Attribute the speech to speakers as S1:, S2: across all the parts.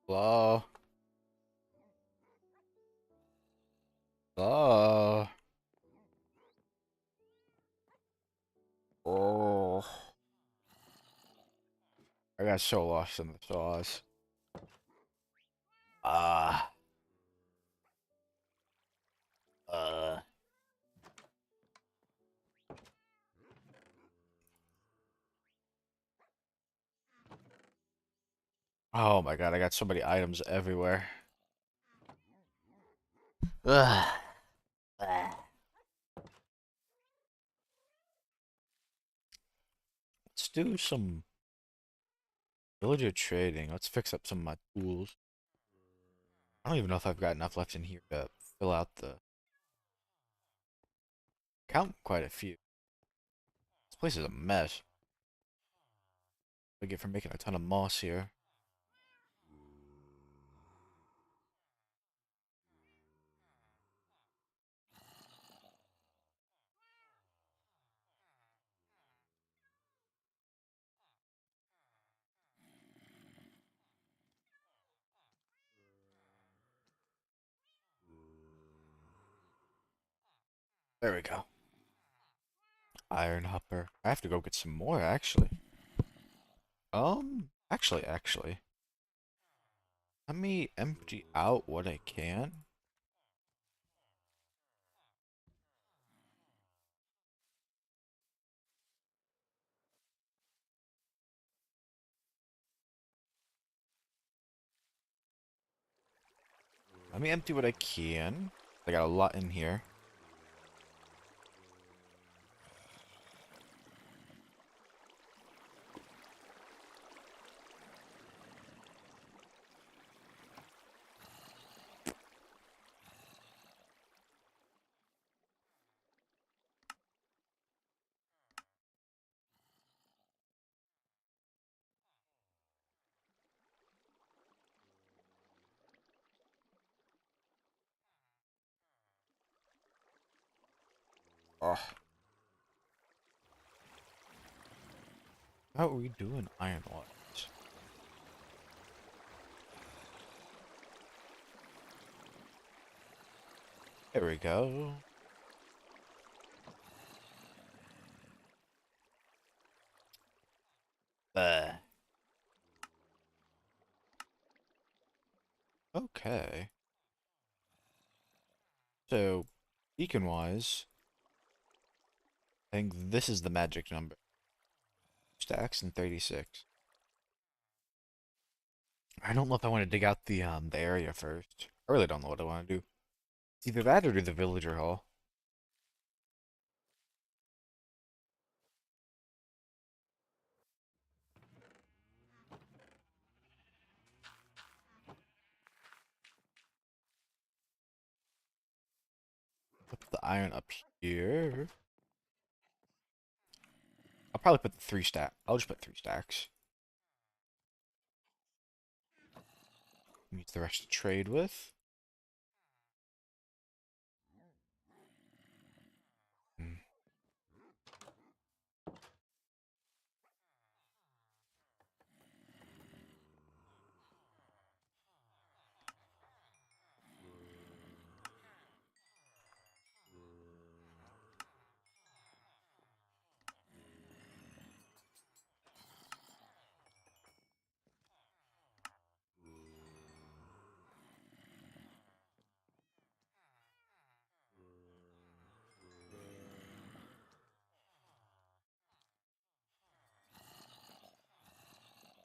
S1: Hello? Hello? Oh, I got so lost in the sauce. Ah, uh. Oh my god, I got so many items everywhere. Ugh. Let's do some villager trading. Let's fix up some of my tools. I don't even know if I've got enough left in here to fill out the count quite a few. This place is a mess. I get for making a ton of moss here. There we go. Iron hopper. I have to go get some more actually. Actually. Let me empty out what I can. Let me empty what I can. I got a lot in here. Oh, how are we doing iron wise? There we go. Uh, okay. So, beacon wise, I think this is the magic number. Stacks and 36. I don't know if I want to dig out the area first. I really don't know what I want to do. It's either that or do the villager hall. Put the iron up here. I'll probably put the 3 stack. I'll just put 3 stacks. Needs the rest to trade with. Hmm.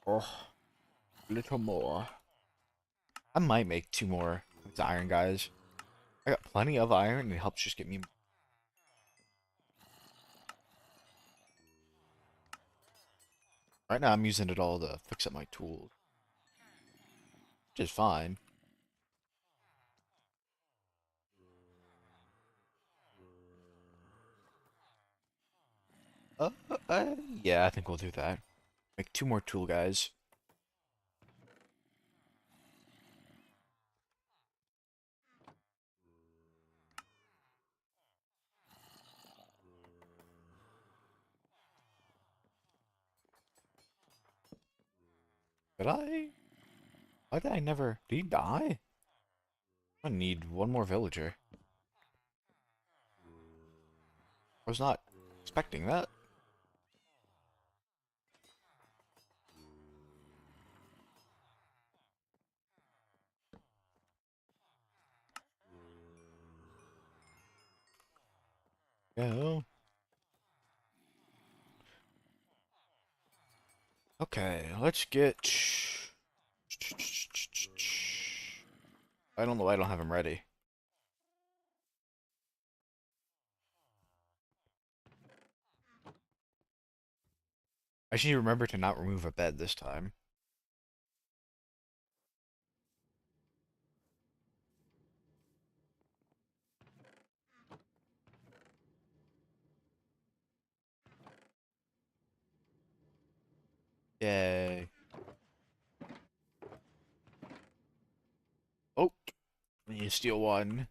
S1: Oh, a little more. I might make 2 more of these iron guys. I got plenty of iron, and it helps just get me. Right now, I'm using it all to fix up my tools, which is fine. Uh, yeah, I think we'll do that. Make 2 more tool guys. Did I? Why did I never... Did he die? I need one more villager. I was not expecting that. Go. Okay, let's get... I don't know why I don't have him ready. I should remember to not remove a bed this time. Yay. Oh, I need to steal one.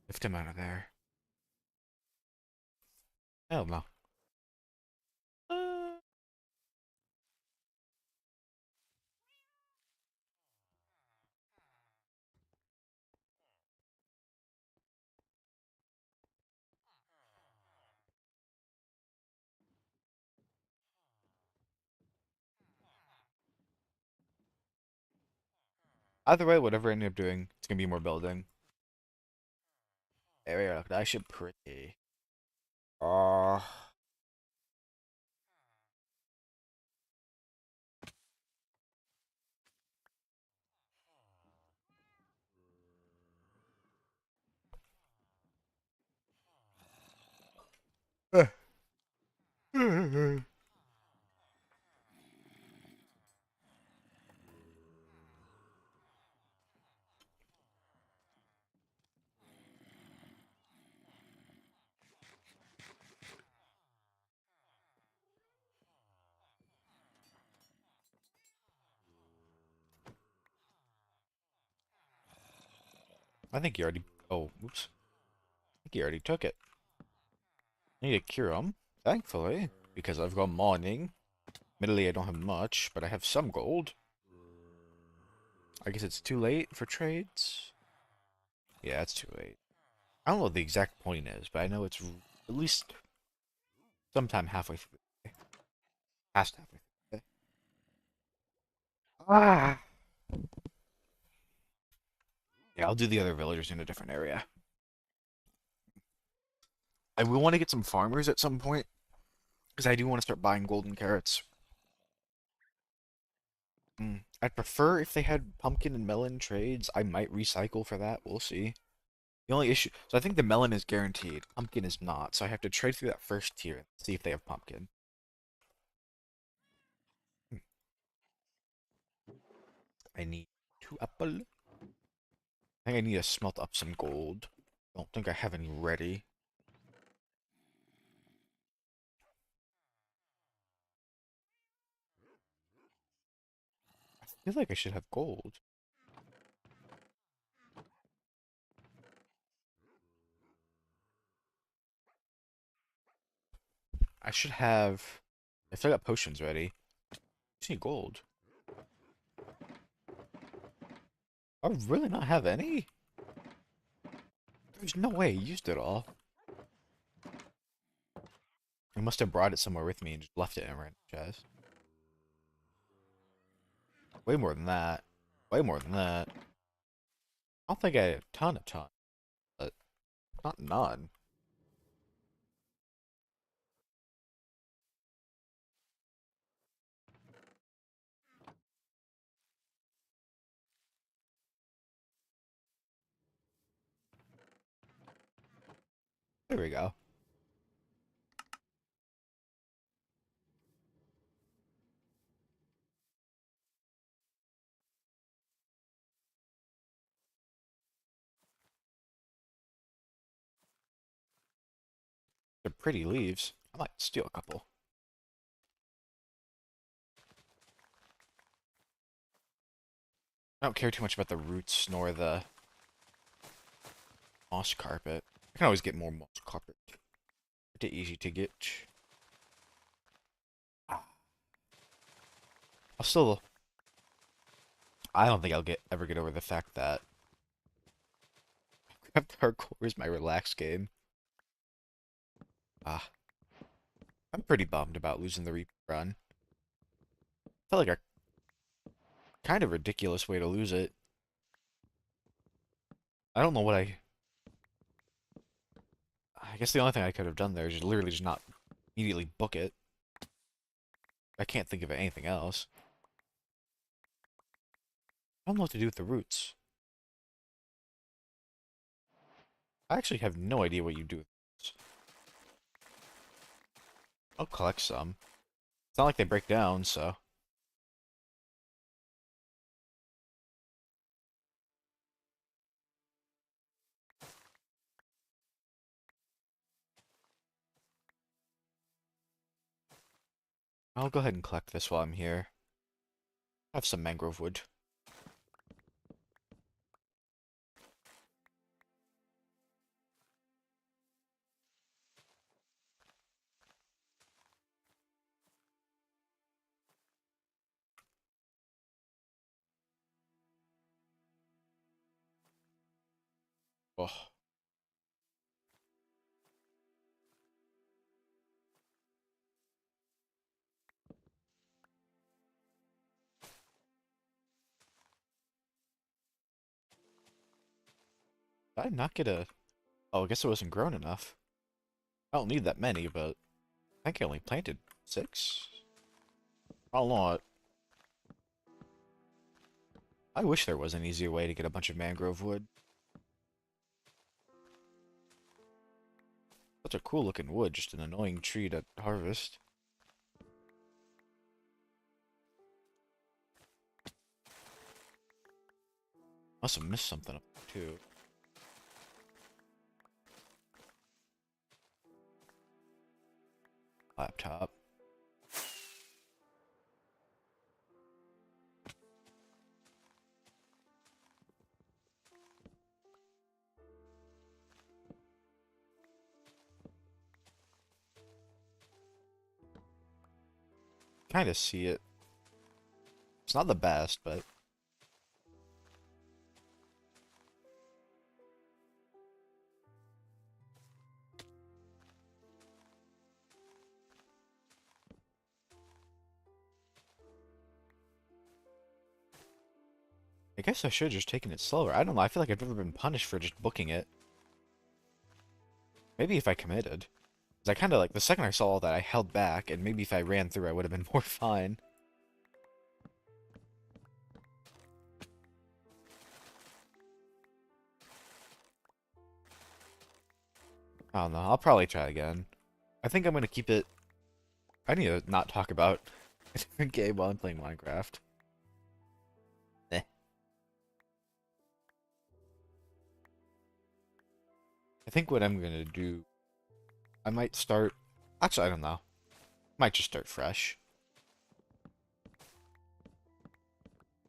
S1: Lift him out of there. Hell no. Uh, Either way, whatever I end up doing, it's gonna be more building. There we go. That should pretty. Uh, I think he already. Oh, oops. I think he already took it. I need to cure him, thankfully, because I've got mining. Admittedly, I don't have much, but I have some gold. I guess it's too late for trades. Yeah, it's too late. I don't know what the exact point is, but I know it's at least sometime halfway through the day. Past halfway through the day. Ah. Yeah, I'll do the other villagers in a different area. I will want to get some farmers at some point, because I do want to start buying golden carrots. I'd prefer if they had pumpkin and melon trades. I might recycle for that. We'll see. The only issue, so I think the melon is guaranteed. Pumpkin is not, so I have to trade through that first tier and see if they have pumpkin. Hmm, I need 2 apple. I think I need to smelt up some gold. Don't think I have any ready. I feel like I should have gold. I should have. If I got potions ready, I just need gold. I really not have any? There's no way I used it all. I must have brought it somewhere with me and just left it in a random chest. Way more than that. Way more than that. I don't think I had a ton, but not none. There we go. They're pretty leaves. I might steal a couple. I don't care too much about the roots nor the moss carpet. I can always get more moss carpet. Pretty easy to get. Ah. I'll still I don't think I'll ever get over the fact that Craft Hardcore is my relaxed game. Ah, I'm pretty bummed about losing the Reaper run. Felt like a kind of ridiculous way to lose it. I don't know what I guess the only thing I could have done there is just literally just not immediately book it. I can't think of anything else. I don't know what to do with the roots. I actually have no idea what you do with roots. I'll collect some. It's not like they break down, so. I'll go ahead and collect this while I'm here. I have some mangrove wood. Oh, did I not get a... Oh, I guess it wasn't grown enough. I don't need that many, but I think I only planted 6? Not a lot. I wish there was an easier way to get a bunch of mangrove wood. Such a cool looking wood, just an annoying tree to harvest. Must have missed something up there too. Laptop. Kind of see it. It's not the best, but I guess I should have just taken it slower. I don't know. I feel like I've never been punished for just booking it. Maybe if I committed. 'Cause I kind of like, the second I saw all that, I held back, and maybe if I ran through, I would have been more fine. I don't know. I'll probably try again. I think I'm going to keep it... I need to not talk about a different game while I'm playing Minecraft. Eh. I think what I'm going to do... I might start... Actually, I don't know. Might just start fresh.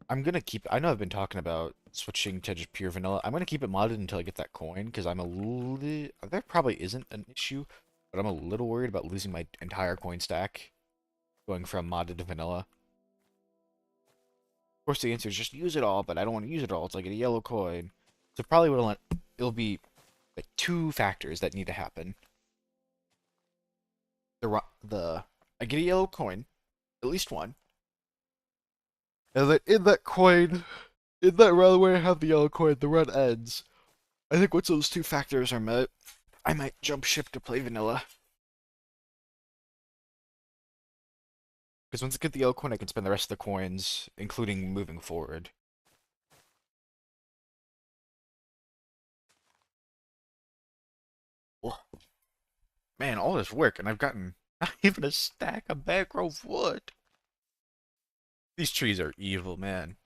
S1: I'm gonna keep... I know I've been talking about switching to just pure vanilla. I'm gonna keep it modded until I get that coin, because I'm a little... There probably isn't an issue, but I'm a little worried about losing my entire coin stack going from modded to vanilla. Of course, the answer is just use it all, but I don't want to use it all until I get a yellow coin. So probably what'll... It'll be like 2 factors that need to happen. I get a yellow coin, at least one. And then in that coin, in that run where I have the yellow coin, the run ends. I think once those 2 factors are met, I might jump ship to play vanilla. Because once I get the yellow coin, I can spend the rest of the coins, including moving forward. Oh, man, all this work, and I've gotten not even a stack of mangrove wood. These trees are evil, man.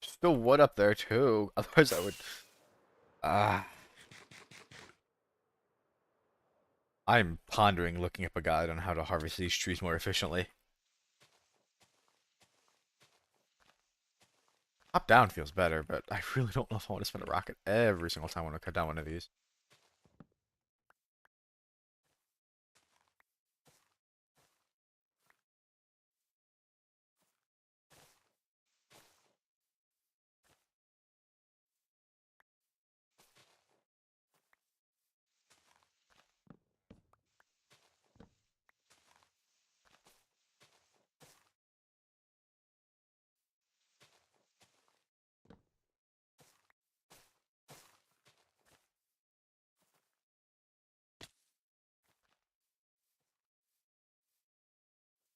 S1: Still wood up there, too. Otherwise, I would... Ah. I'm pondering looking up a guide on how to harvest these trees more efficiently. Top down feels better, but I really don't know if I want to spend a rocket every single time I want to cut down one of these.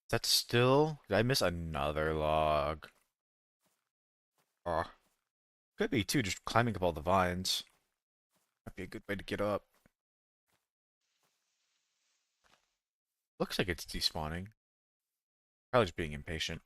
S1: That's still... Did I miss another log? Oh, could be too, just climbing up all the vines. Might be a good way to get up. Looks like it's despawning. Probably just being impatient.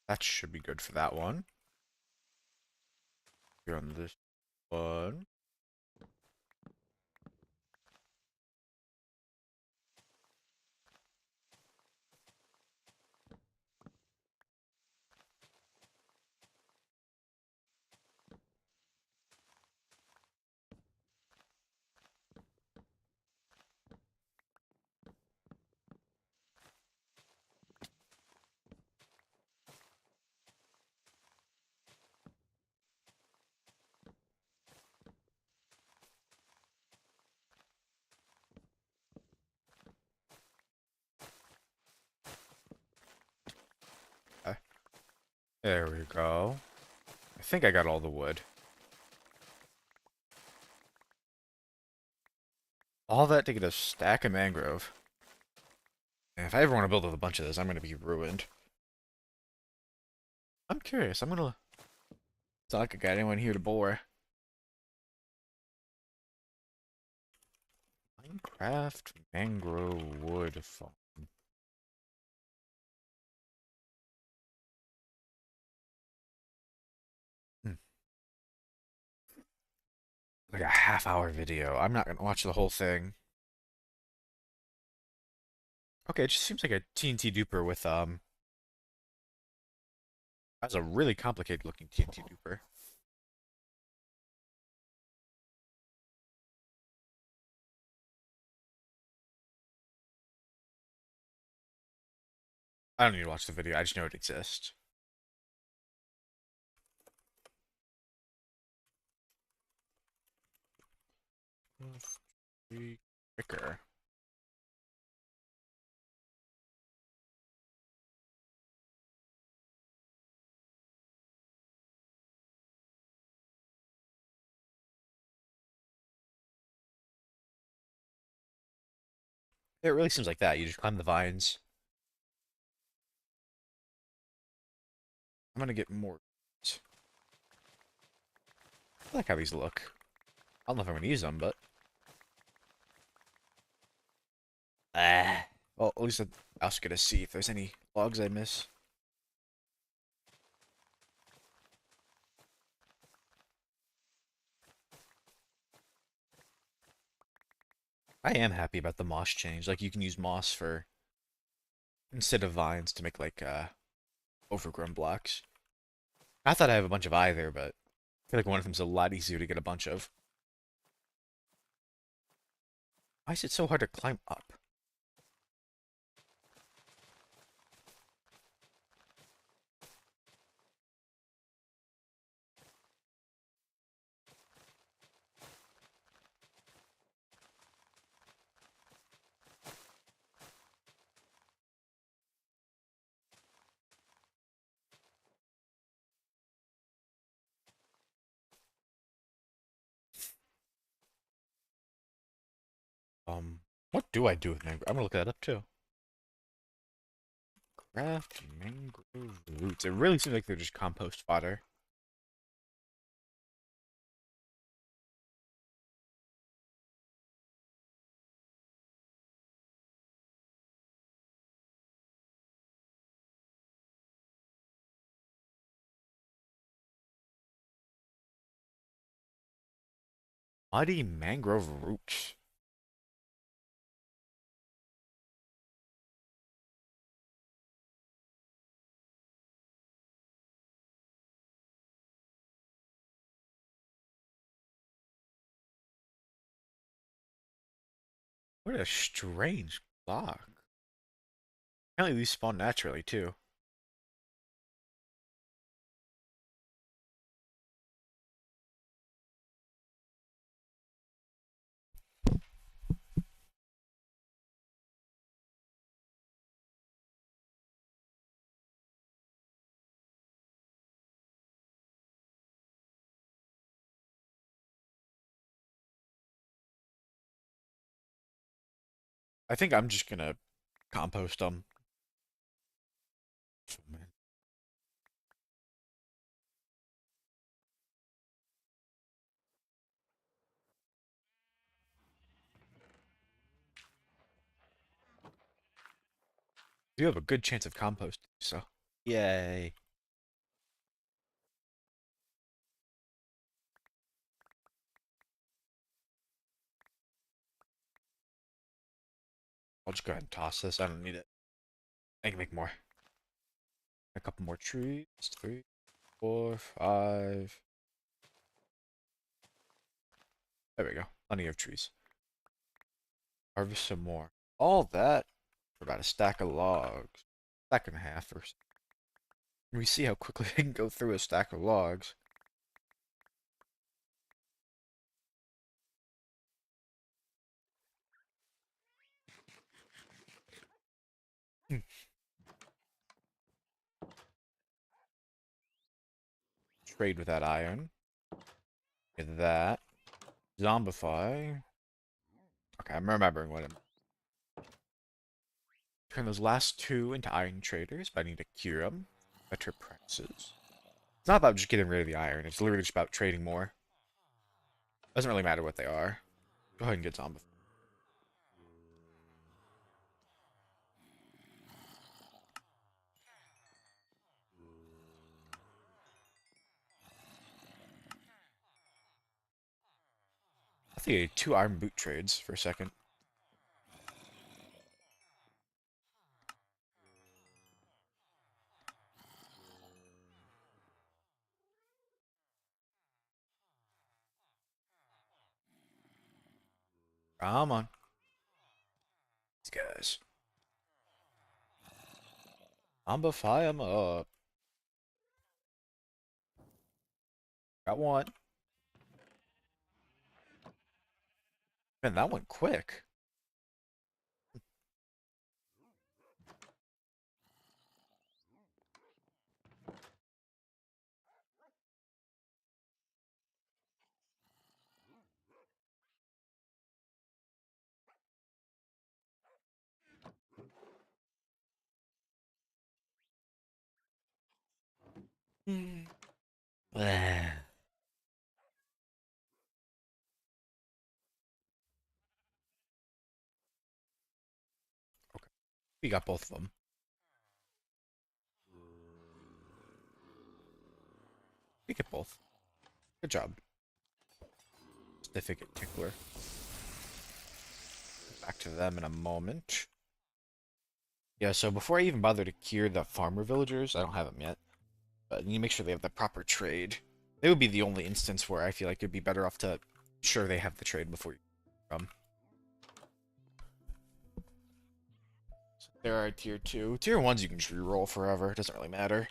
S1: That should be good for that one. Here on this one. Okay. There we go. I think I got all the wood. All that to get a stack of mangrove. And if I ever want to build with a bunch of this, I'm going to be ruined. I'm curious. I'm going to... It's not like I got anyone here to bore. Minecraft mangrove wood farm. Hmm. Like a half-hour video. I'm not going to watch the whole thing. Okay, it just seems like a TNT duper with, That's a really complicated looking TNT duper. I don't need to watch the video, I just know it exists. Quicker. It really seems like that. You just climb the vines. I'm gonna get more. I like how these look. I don't know if I'm gonna use them, but well, at least I also get to see if there's any logs I miss. I am happy about the moss change. Like you can use moss for instead of vines to make like overgrown blocks. I thought I have a bunch of either, but I feel like one of them's a lot easier to get a bunch of. Why is it so hard to climb up? What do I do with mangrove? I'm gonna look that up too. Craft mangrove roots. It really seems like they're just compost fodder. Muddy mangrove roots. What a strange block. Apparently these spawn naturally too. I think I'm just gonna compost them. You have a good chance of composting, so yay. I'll just go ahead and toss this. I don't need it. I can make more. A couple more trees. 3, 4, 5. There we go. Plenty of trees. Harvest some more. All that for about a stack of logs. Stack and a half or so. We see how quickly I can go through a stack of logs. Hmm. Trade with that iron. Get that. Zombify. Okay, I'm remembering what I'm. Turn those last two into iron traders, but I need to cure them. Better prices. It's not about just getting rid of the iron, it's literally just about trading more. Doesn't really matter what they are. Go ahead and get zombie. I think I did 2 iron boot trades for a second. Come on. These guys. Zombify them up. Got one. Man, that went quick. Hmm. Okay. We got both of them. We get both. Good job. Certificate tickler. Back to them in a moment. Yeah, so before I even bother to cure the farmer villagers, I don't have them yet, but I need to make sure they have the proper trade. They would be the only instance where I feel like it'd be better off to ensure they have the trade before you come. So there are tier 2. Tier 1s you can just reroll forever, it doesn't really matter.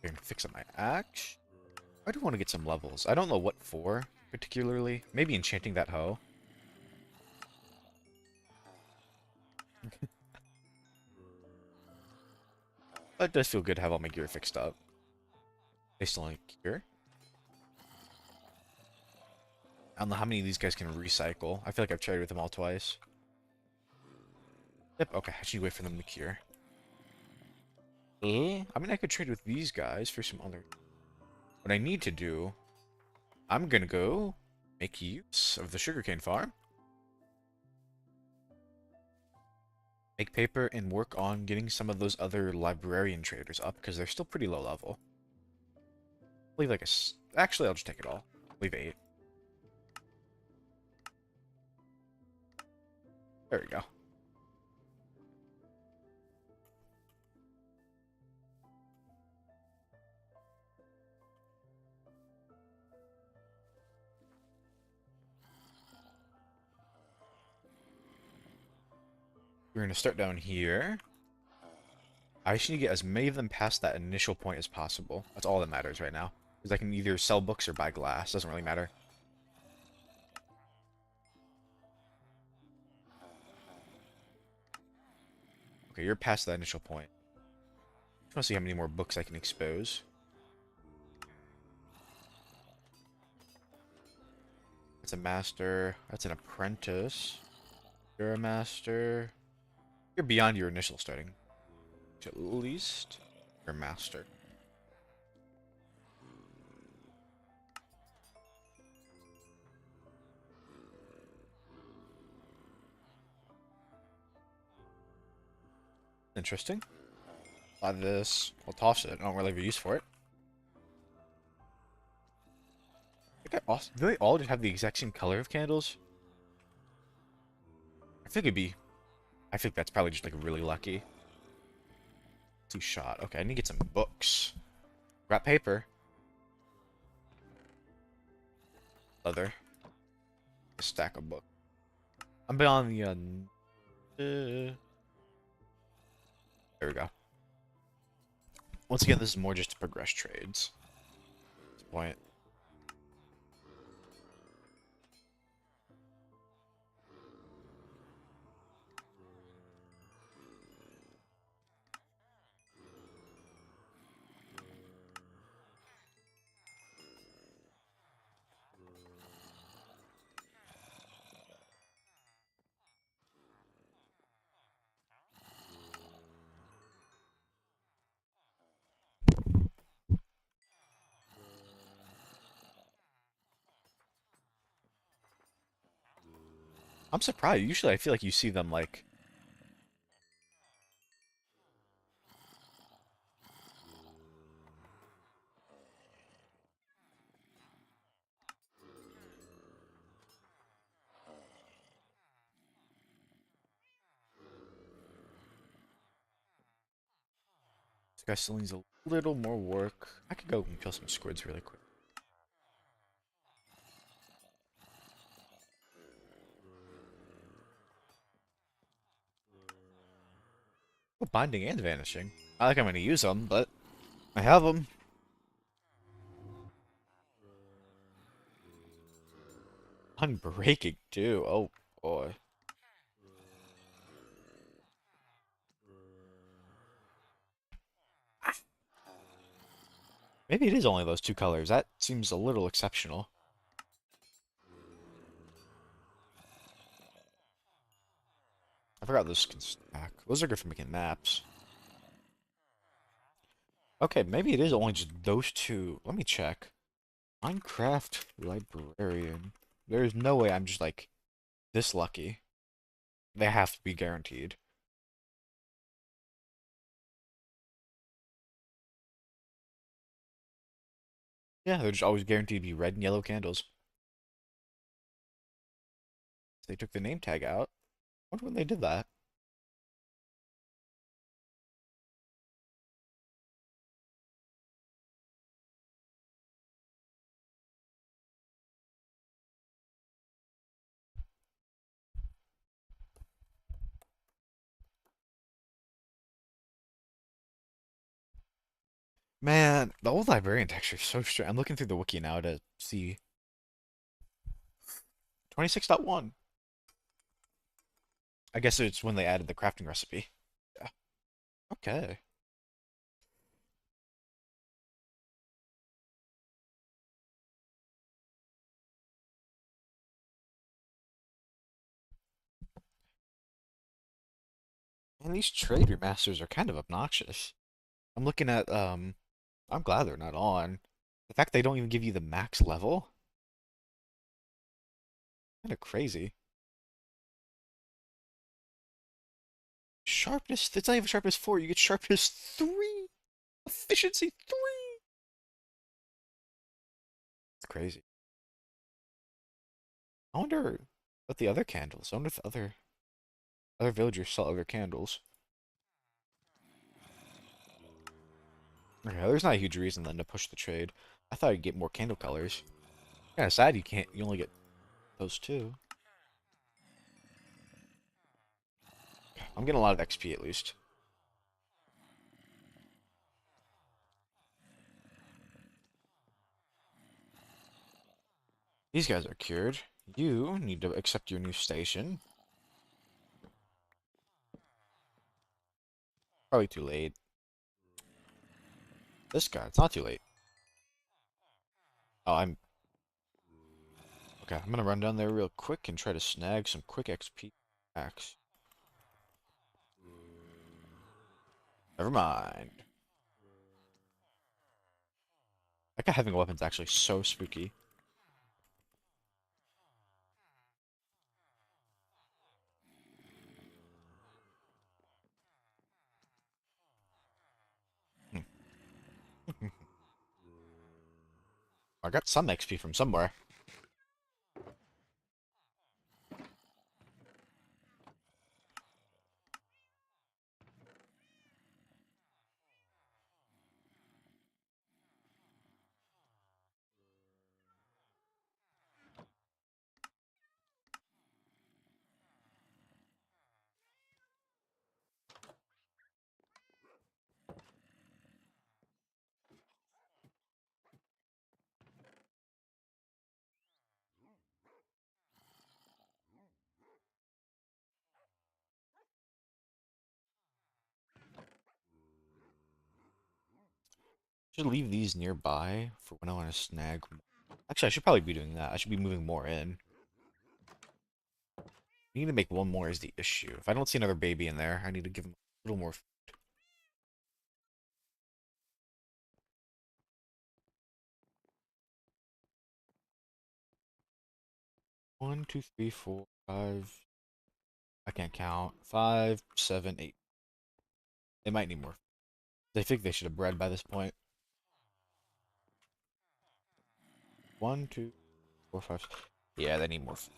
S1: I'm gonna fix up my axe. I do want to get some levels. I don't know what for, particularly. Maybe enchanting that hoe. It does feel good to have all my gear fixed up. They still need gear. I don't know how many of these guys can recycle. I feel like I've traded with them all twice. Yep, okay, I should wait for them to cure. I mean, I could trade with these guys for some other... What I need to do I'm gonna go make use of the sugarcane farm, make paper, and work on getting some of those other librarian traders up because they're still pretty low level. Leave like actually, I'll just take it all. Leave 8. There we go. We're gonna start down here. I just need to get as many of them past that initial point as possible. That's all that matters right now. Because I can either sell books or buy glass. Doesn't really matter. Okay, you're past that initial point. I want to see how many more books I can expose. That's a master. That's an apprentice. You're a master. You're beyond your initial starting. At least you're a master. Interesting. Buy this. I'll toss it. I don't really have a use for it. Do they all just have the exact same color of candles? I think it'd be. I think that's probably just like really lucky. 2 shot. Okay, I need to get some books. Got paper. Leather. A stack of books. I'm beyond the there we go. Once again, this is more just to progress trades. At this point. I'm surprised. Usually I feel like you see them like... This guy still needs a little more work. I could go and kill some squids really quick. Oh, binding and vanishing. I think I'm going to use them, but I have them. Unbreaking too. Oh boy. Maybe it is only those 2 colors. That seems a little exceptional. I forgot those can stack. Those are good for making maps. Okay, maybe it is only just those 2. Let me check. Minecraft Librarian. There's no way I'm just like this lucky. They have to be guaranteed. Yeah, they're just always guaranteed to be red and yellow candles. They took the name tag out. I wonder when they did that. Man, the old librarian texture is so strange. I'm looking through the wiki now to see 26.1. I guess it's when they added the crafting recipe. Yeah. Okay. And these trader masters are kind of obnoxious. I'm looking at I'm glad they're not on. The fact they don't even give you the max level. Kind of crazy. Sharpness, it's not even sharpness 4, you get sharpness 3! Efficiency 3! It's crazy. I wonder what the other candles. I wonder if the other villagers sell other candles. Okay, there's not a huge reason then to push the trade. I thought I'd get more candle colors. Kinda sad you only get those two. I'm getting a lot of XP at least. These guys are cured. You need to accept your new station. Probably too late. This guy, it's not too late. Oh, okay. I'm gonna run down there real quick and try to snag some quick XP packs. Never mind. That guy having a weapon's actually so spooky. Hmm. I got some XP from somewhere. Should leave these nearby for when I want to snag. Actually, I should probably be doing that. I should be moving more in. I need to make one more is the issue. If I don't see another baby in there, I need to give him a little more. 1, 2, 3, 4, 5. I can't count. 5, 7, 8. They might need more. They think they should have bred by this point. 1, 2, 4, 5. Yeah, they need more food.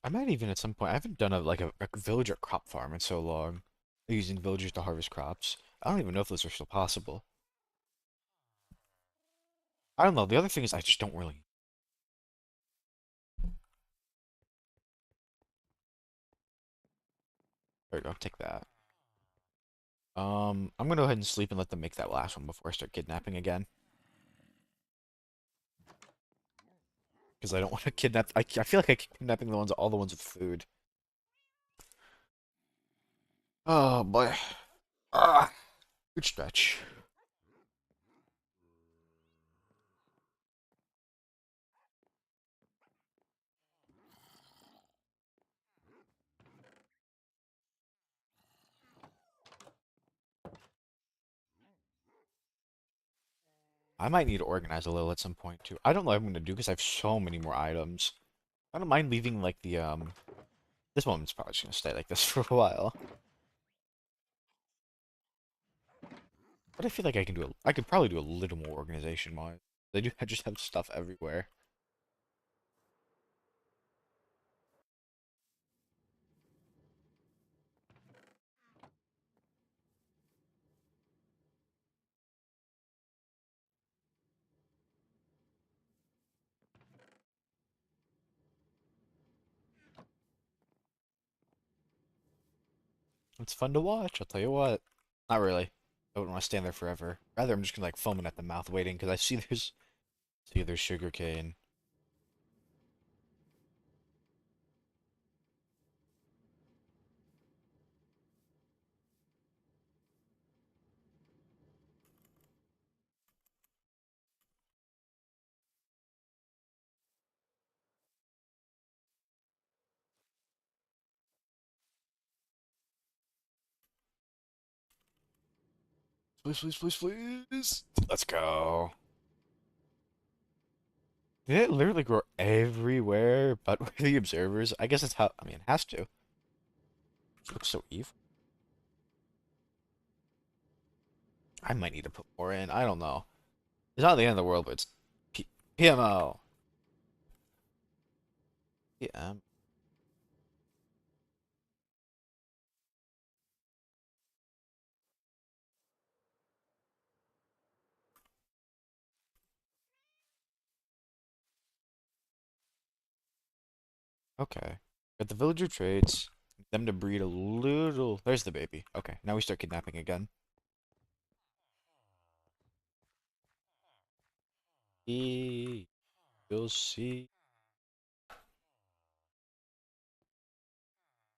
S1: I might even at some point. I haven't done a villager crop farm in so long. Using villagers to harvest crops. I don't even know if those are still possible. I don't know. The other thing is I just don't really. There we go. Take that. I'm gonna go ahead and sleep and let them make that last one before I start kidnapping again. Because I don't want to kidnap. I feel like I keep kidnapping all the ones with food. Oh boy. Ah, good stretch. I might need to organize a little at some point too. I don't know what I'm gonna do because I have so many more items. I don't mind leaving like the. This one's probably just gonna stay like this for a while. But I feel like I could probably do a little more organization wise. They do I just have stuff everywhere. It's fun to watch, I'll tell you what. Not really. I wouldn't want to stand there forever. Rather, I'm just gonna like foaming at the mouth waiting because I see there's sugar cane. please, please, please, please. Let's go. Did it literally grow everywhere but with the observers? I guess that's how, I mean, it has to. It looks so evil. I might need to put more in. I don't know. It's not the end of the world, but it's PMO. Yeah. Okay. Got the villager traits. Them to breed a little. There's the baby. Okay. Now we start kidnapping again. You'll see.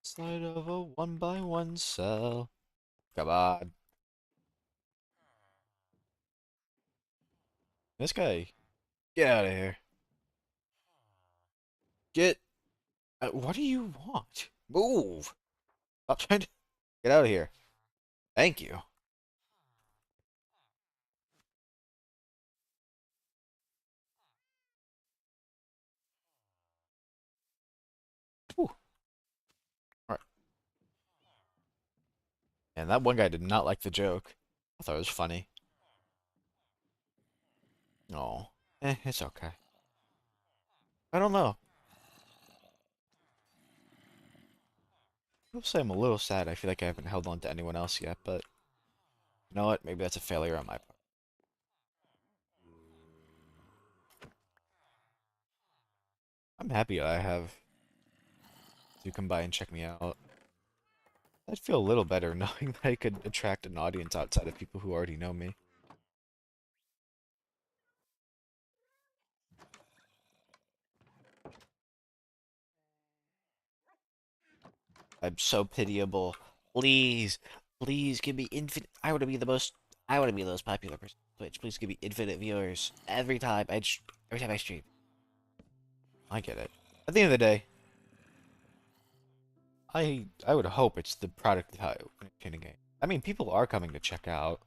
S1: Side of a 1x1 cell. Come on. This guy. Get out of here. Get. What do you want? Move. Stop trying to. Get out of here. Thank you. Whew. Alright. And that one guy did not like the joke. I thought it was funny. Oh. It's okay. I don't know. I'll say I'm a little sad. I feel like I haven't held on to anyone else yet, but you know what? Maybe that's a failure on my part. I'm happy I have you come by and check me out. I'd feel a little better knowing that I could attract an audience outside of people who already know me. I'm so pitiable. Please, please give me infinite. I want to be the most popular person on Twitch. Please give me infinite viewers every time every time I stream. I get it. At the end of the day, I would hope it's the product of how entertaining game. I mean, people are coming to check out.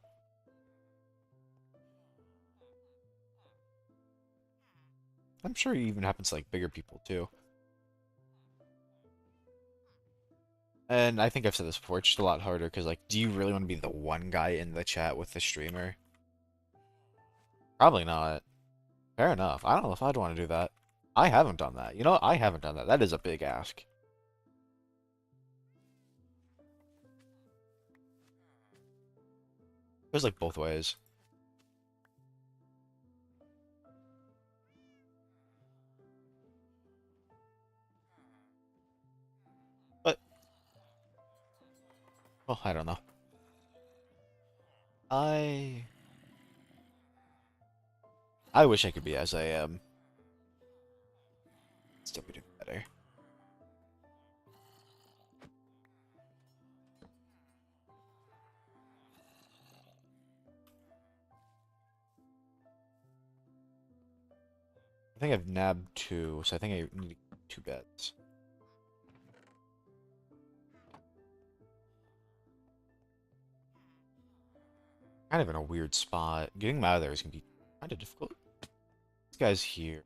S1: I'm sure it even happens to like bigger people too. And I think I've said this before, it's just a lot harder because like, do you really want to be the one guy in the chat with the streamer? Probably not. Fair enough. I don't know if I'd want to do that. I haven't done that. You know, I haven't done that. That is a big ask. There's like both ways. But, well, I don't know. I I wish I could be as I am. Still be doing better. I think I've nabbed two, so I think I need two beds. Kind of in a weird spot. Getting them out of there is gonna be kind of difficult. This guy's here.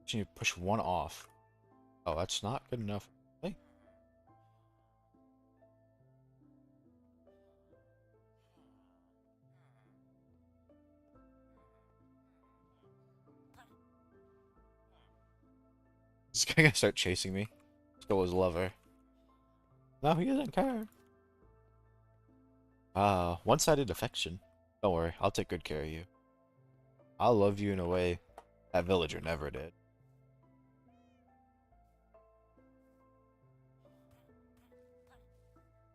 S1: Just need to push one off. Oh, that's not good enough. Hey, this guy gonna start chasing me. Stole his lover. No, he doesn't care. One-sided affection. Don't worry, I'll take good care of you. I'll love you in a way that villager never did.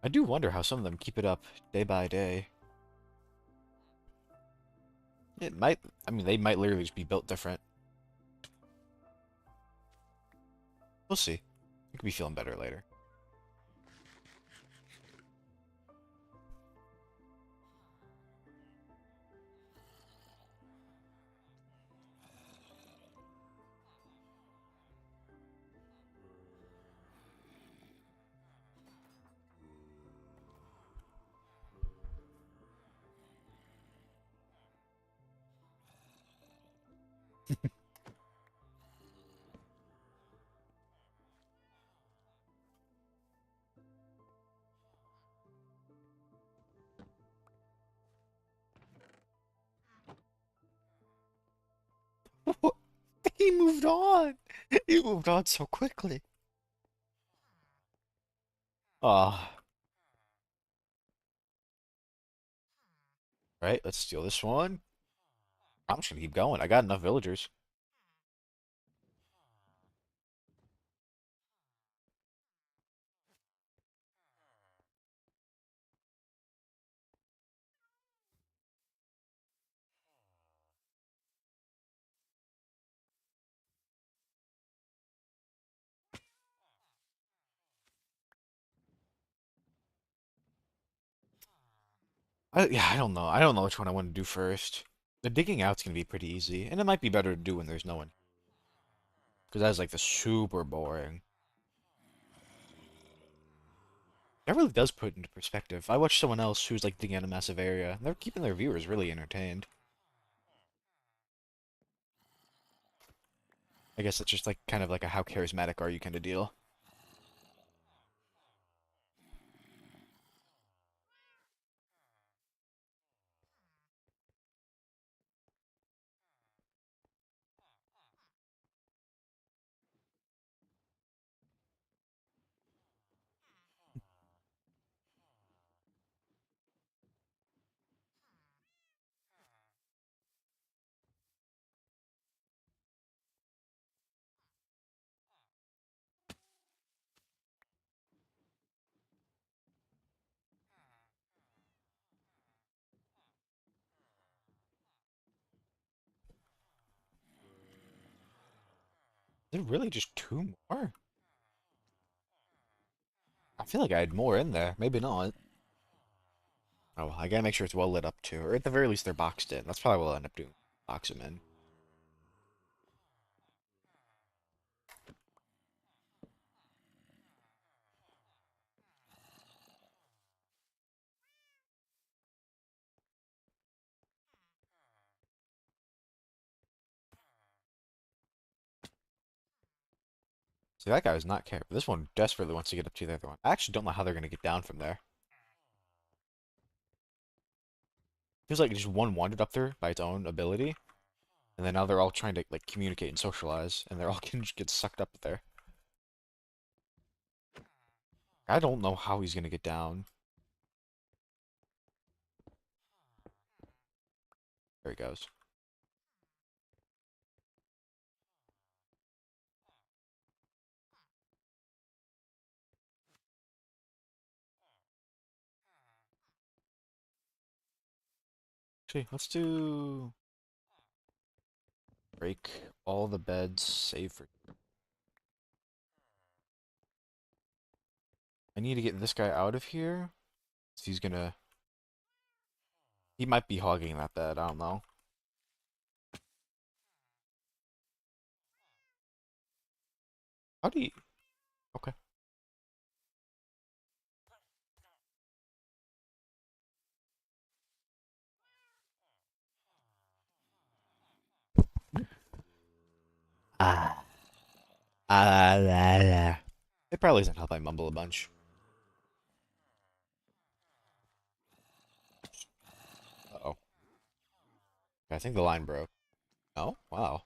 S1: I do wonder how some of them keep it up day by day. It might, I mean, they might literally just be built different. We'll see. I could be feeling better later. He moved on. He moved on so quickly. Ah, right. Let's steal this one. I'm just gonna keep going. I got enough villagers. Yeah, I don't know. I don't know which one I want to do first. The digging out's gonna be pretty easy, and it might be better to do when there's no one, because that's like the super boring. That really does put it into perspective. I watched someone else who's like digging out a massive area. They're keeping their viewers really entertained. I guess it's just like kind of like a how charismatic are you kind of deal. Is it really just two more? I feel like I had more in there. Maybe not. Oh, well, I gotta make sure it's well lit up too, or at the very least they're boxed in. That's probably what I'll end up doing. Box them in. See, that guy was not care. This one desperately wants to get up to the other one. I actually don't know how they're gonna get down from there. Feels like just one wandered up there by its own ability, and then now they're all trying to like communicate and socialize, and they're all gonna just get sucked up there. I don't know how he's gonna get down. There he goes. Actually, let's do break all the beds save for. I need to get this guy out of here. He's gonna. He might be hogging that bed. I don't know. How do you? Okay. Ah. It probably doesn't help I mumble a bunch. Uh-oh. I think the line broke. Oh, wow.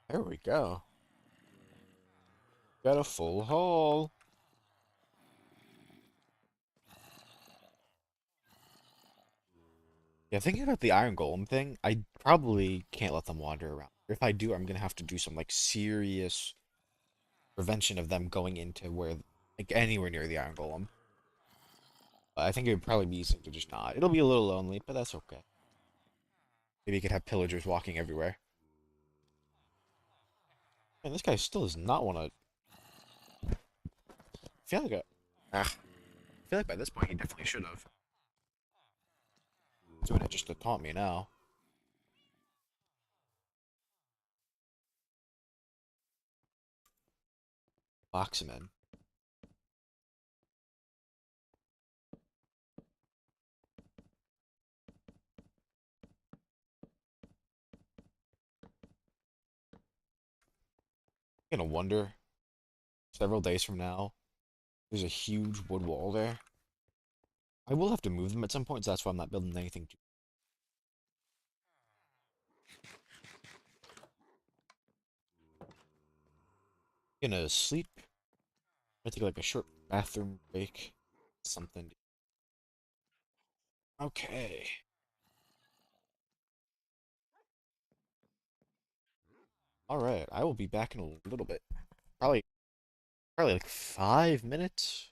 S1: There we go. Got a full hole. Yeah, thinking about the Iron Golem thing, I probably can't let them wander around. If I do, I'm gonna have to do some like serious prevention of them going into where, like anywhere near the Iron Golem. But I think it would probably be easy to just not. It'll be a little lonely, but that's okay. Maybe you could have pillagers walking everywhere. And this guy still does not want to. I feel like a. Ah. I feel like by this point he definitely should have. Doing it just to taunt me now. Box him in. I'm gonna wonder, several days from now, there's a huge wood wall there. I will have to move them at some point, so that's why I'm not building anything. Gonna sleep. I take like a short bathroom break. Something. Okay. All right. I will be back in a little bit. Probably, probably like 5 minutes.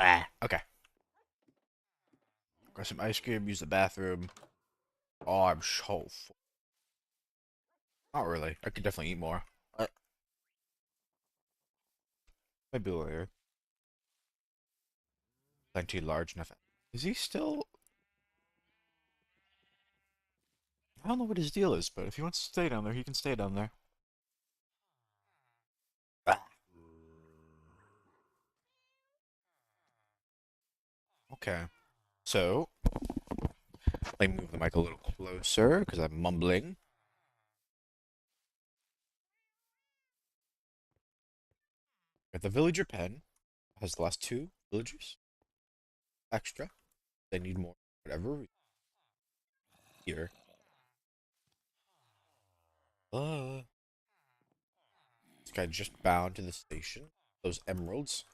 S1: Ah, okay. Got some ice cream, use the bathroom. Oh, I'm so full. Not really. I could definitely eat more. Maybe later. Plenty large enough. Is he still... I don't know what his deal is, but if he wants to stay down there, he can stay down there. Ah. Okay. So, let me move the mic a little closer, because I'm mumbling. Got the villager pen. Has the last two villagers. Extra. They need more. Whatever. Here. Uh, this guy just bound to the station. Those emeralds.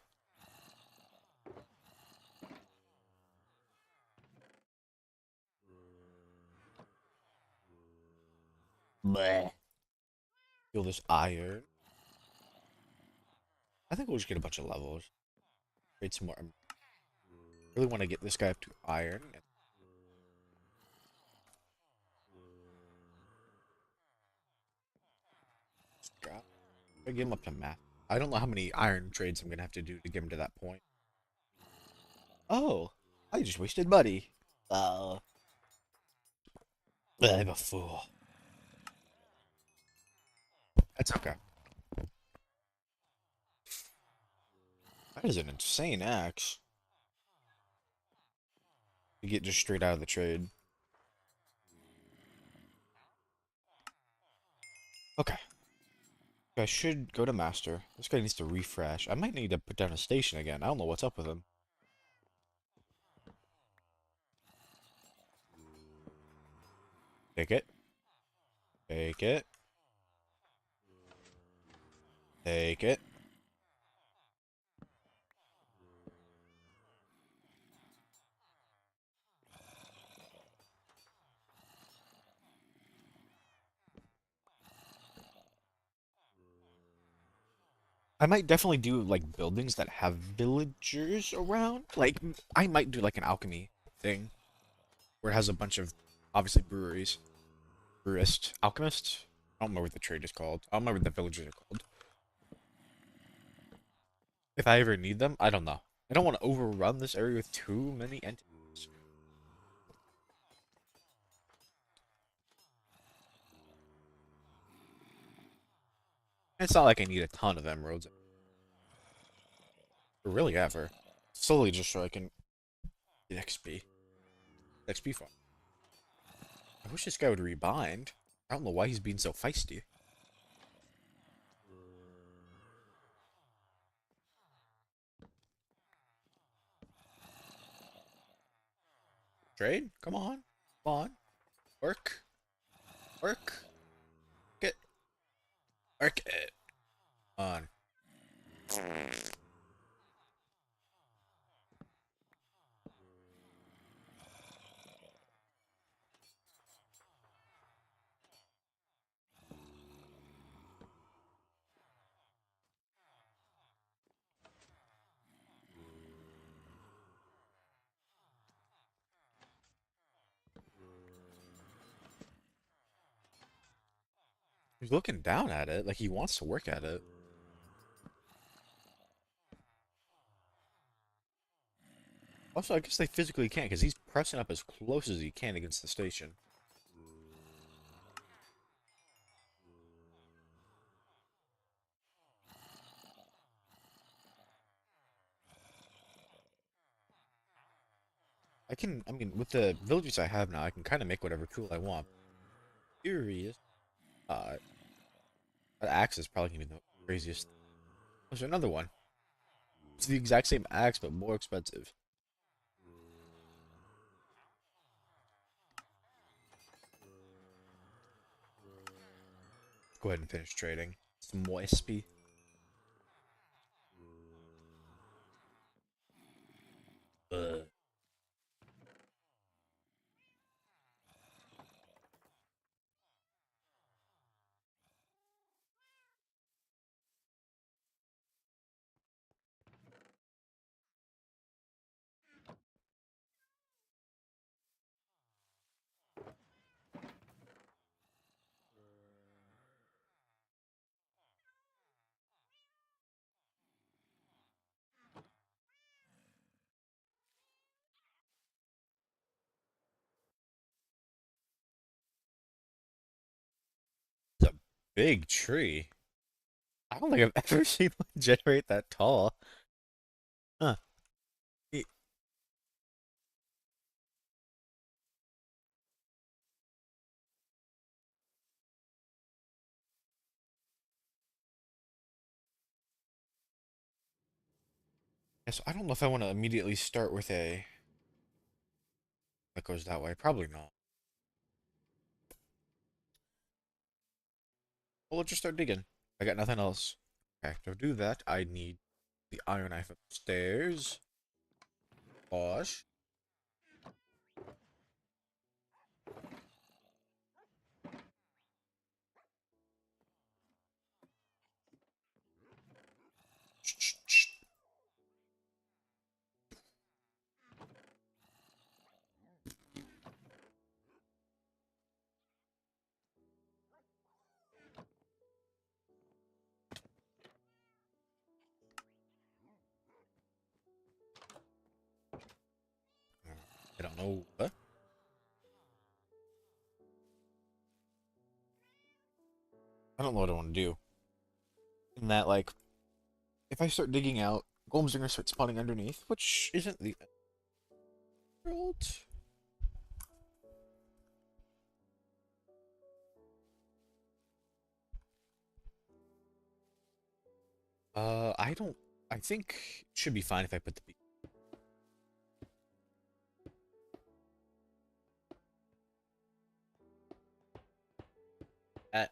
S1: Bleh. Feel this iron. I think we'll just get a bunch of levels. Create some more. Really want to get this guy up to iron. Scrap. I get him up to math. I don't know how many iron trades I'm gonna have to do to get him to that point. Oh, I just wasted money. I'm a fool. That's okay. That is an insane axe. To get just straight out of the trade. Okay. I should go to master. This guy needs to refresh. I might need to put down a station again. I don't know what's up with him. Take it. Take it. Take it. I might definitely do like buildings that have villagers around. Like I might do like an alchemy thing where it has a bunch of obviously breweries. Brewerist, alchemist. I don't remember what the trade is called. I don't remember what the villagers are called. If I ever need them, I don't know. I don't want to overrun this area with too many entities. It's not like I need a ton of emeralds. Or really ever. Solely just so I can get XP. XP farm. I wish this guy would rebind. I don't know why he's being so feisty. Trade? Come on. Come on. Work. Work. Get. Work it. On. He's looking down at it like he wants to work at it. Also, I guess they physically can't because he's pressing up as close as he can against the station. I mean, with the villages I have now, I can kind of make whatever tool I want. Curious. Uh, that axe is probably gonna be the craziest. There's another one. It's the exact same axe, but more expensive. Go ahead and finish trading. Some more SP. big tree. I don't think I've ever seen one generate that tall. Huh. Y- Yeah, so I don't know if I want to immediately start with a that goes that way. Probably not. Well, let's just start digging. I got nothing else. Okay, to do that, I need the iron knife upstairs. Wash. I don't know what. I don't know what I want to do. In that, like, if I start digging out, golems are gonna start spawning underneath, which isn't the world. I don't. I think it should be fine if I put the at.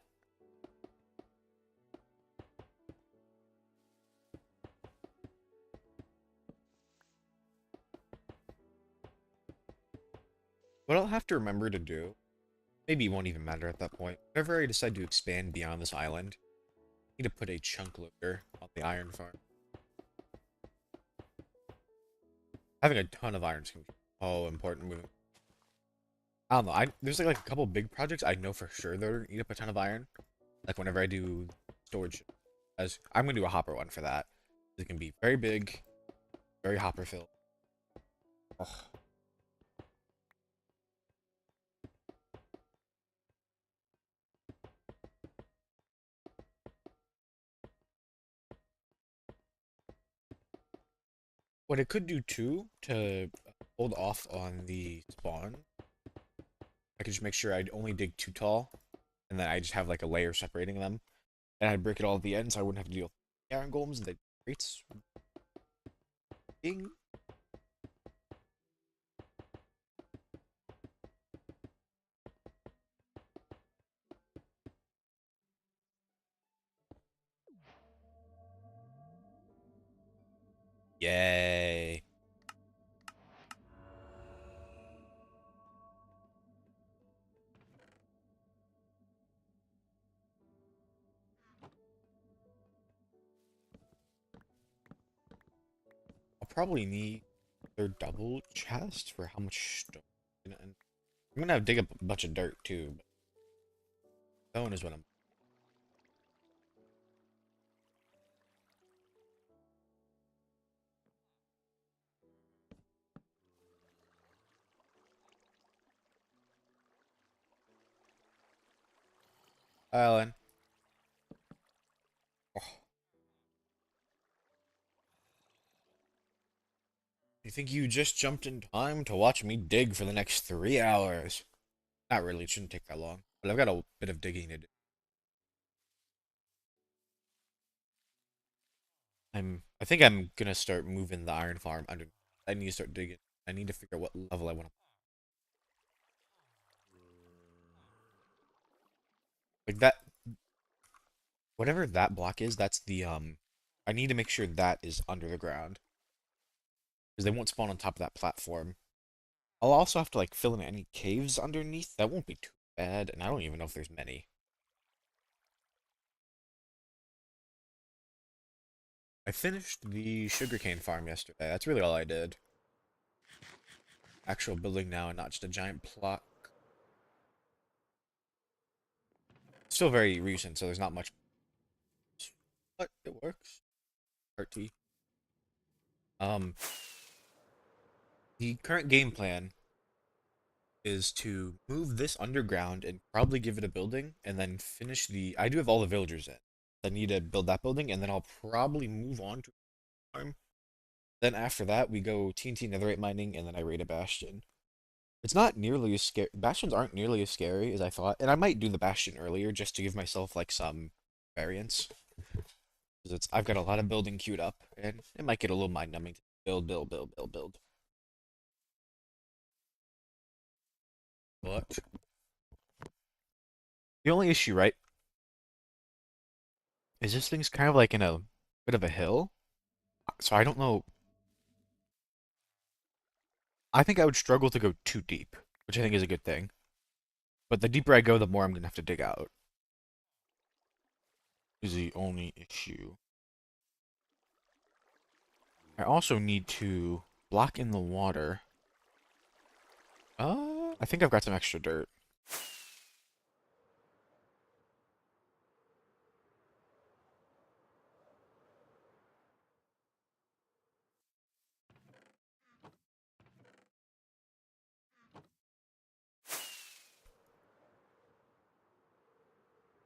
S1: What I'll have to remember to do, maybe it won't even matter at that point. Whenever I decide to expand beyond this island, I need to put a chunk loader on the iron farm. Having a ton of irons can be so important moving. I don't know. There's like a couple big projects I know for sure that are gonna eat up a ton of iron. Like whenever I do storage, as I'm gonna do a hopper one for that. It can be very big, very hopper filled. Ugh. What it could do too to hold off on the spawn, I could just make sure I'd only dig too tall, and then I just have like a layer separating them, and I'd break it all at the end, so I wouldn't have to deal with the iron golems and the crates. Ding. Yay! I'll probably need their double chest for how much stone. And I'm gonna have to dig up a bunch of dirt too. But stone is what I'm. Alan. Oh, you think you just jumped in time to watch me dig for the next 3 hours? Not really. It shouldn't take that long. But I've got a bit of digging to do. I think I'm gonna start moving the iron farm under. I need to start digging. I need to figure out what level I want to. Like that, whatever that block is, that's the I need to make sure that is under the ground because they won't spawn on top of that platform. I'll also have to like fill in any caves underneath. That won't be too bad, and I don't even know if there's many. I finished the sugarcane farm yesterday. That's really all I did. Actual building now, and not just a giant plot. Still very recent, so there's not much. But it works. RT. Um, the current game plan is to move this underground and probably give it a building and then finish the. I do have all the villagers in. I need to build that building and then I'll probably move on to a farm. Then after that, we go TNT netherite mining and then I raid a bastion. It's not nearly as scary. Bastions aren't nearly as scary as I thought, and I might do the bastion earlier just to give myself like some variance. Because I've got a lot of building queued up, and it might get a little mind numbing to build, build, build, build, build. But the only issue, right, is this thing's kind of like in a bit of a hill. So I don't know. I think I would struggle to go too deep, which I think is a good thing. But the deeper I go, the more I'm gonna have to dig out. Is the only issue. I also need to block in the water. I think I've got some extra dirt.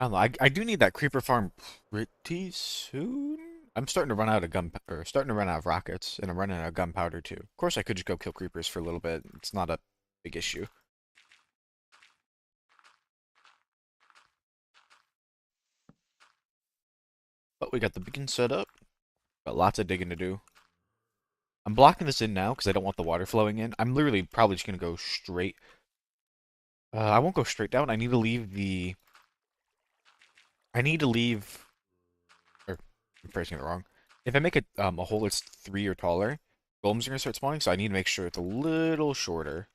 S1: I don't know. I do need that creeper farm pretty soon. I'm starting to run out of or starting to run out of rockets, and I'm running out of gunpowder too. Of course, I could just go kill creepers for a little bit. It's not a big issue. But we got the beacon set up. Got lots of digging to do. I'm blocking this in now because I don't want the water flowing in. I'm literally probably just gonna go straight. I won't go straight down. I need to leave the. I need to leave. Or I'm phrasing it wrong. If I make a hole that's 3 or taller, golems are gonna start spawning. So I need to make sure it's a little shorter.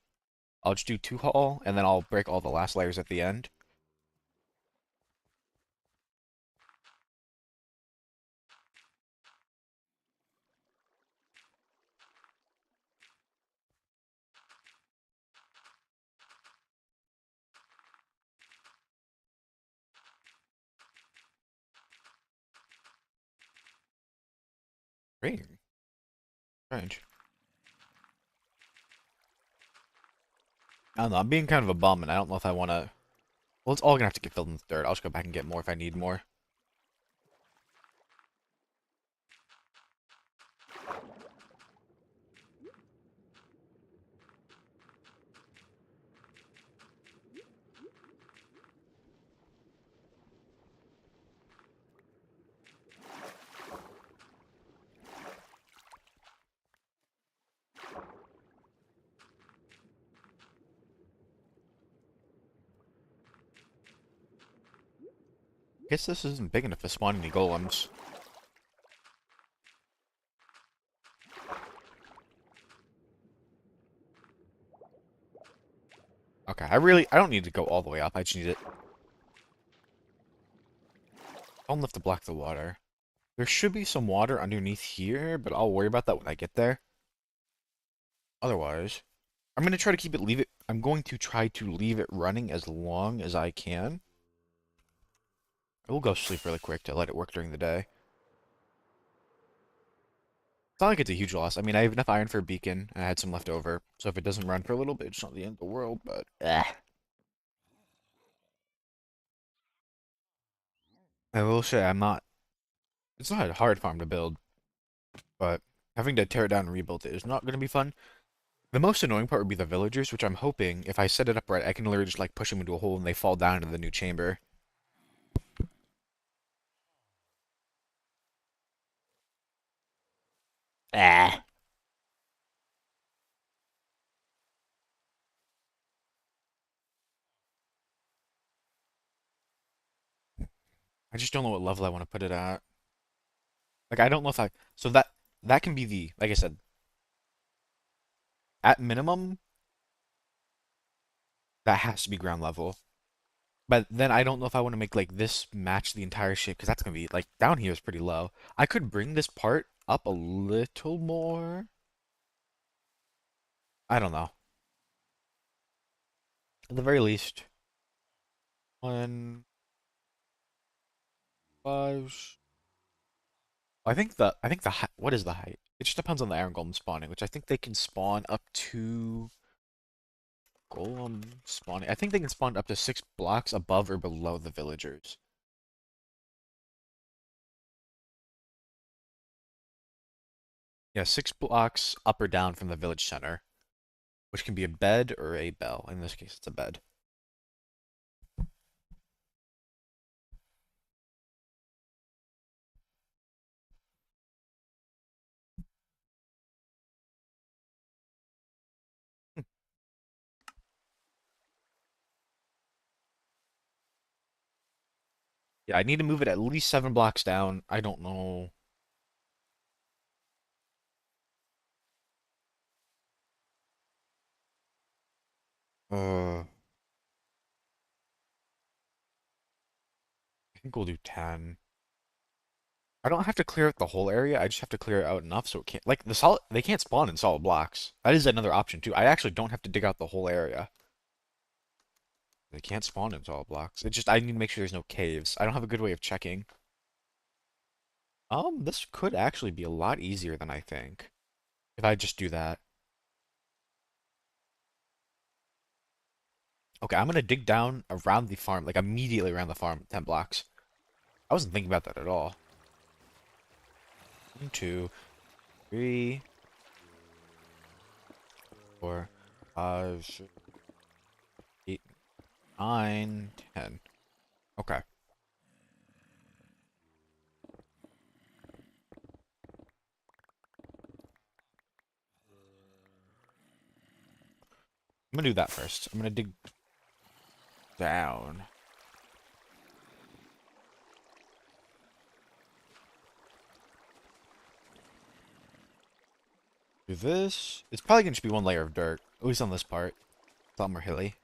S1: I'll just do 2 hull, and then I'll break all the last layers at the end. Great. Strange. I don't know, I'm being kind of a bum, and I don't know if I want to... Well, it's all gonna have to get filled in with dirt. I'll just go back and get more if I need more. Guess this isn't big enough to spawn any golems. Okay, I don't need to go all the way up. I just need it. Don't have to block the water. There should be some water underneath here, but I'll worry about that when I get there. Otherwise, I'm gonna try to leave it. I'm going to try to leave it running as long as I can. I will go sleep really quick to let it work during the day. It's not like it's a huge loss. I mean, I have enough iron for a beacon, and I had some left over. So if it doesn't run for a little bit, it's not the end of the world, but... I will say, I'm not... It's not a hard farm to build, but having to tear it down and rebuild it is not going to be fun. The most annoying part would be the villagers, which I'm hoping, if I set it up right, I can literally just, like, push them into a hole and they fall down into the new chamber. Ah. I just don't know what level I want to put it at. Like, I don't know if I... So that can be the... Like I said, at minimum, that has to be ground level. But then I don't know if I want to make like this match the entire ship because that's gonna be like down here is pretty low. I could bring this part up a little more. I don't know. At the very least, 1, 5. I think the height. What is the height? It just depends on the iron golem spawning, which I think they can spawn up to golem spawning? I think they can spawn up to 6 blocks above or below the villagers. Yeah, 6 blocks up or down from the village center, which can be a bed or a bell. In this case, it's a bed. Yeah, I need to move it at least 7 blocks down. I don't know. I think we'll do 10. I don't have to clear out the whole area. I just have to clear it out enough so it can't like the solid they can't spawn in solid blocks. That is another option too. I actually don't have to dig out the whole area. They can't spawn in solid blocks. It just I need to make sure there's no caves. I don't have a good way of checking. This could actually be a lot easier than I think if I just do that. Okay, I'm gonna dig down around the farm, like immediately around the farm, 10 blocks. I wasn't thinking about that at all. 1, 2, 3, 4, 5, 6, 8, 9, 10. Okay. I'm gonna do that first. I'm gonna dig down. Do this. It's probably gonna just be one layer of dirt, at least on this part. It's a lot more hilly.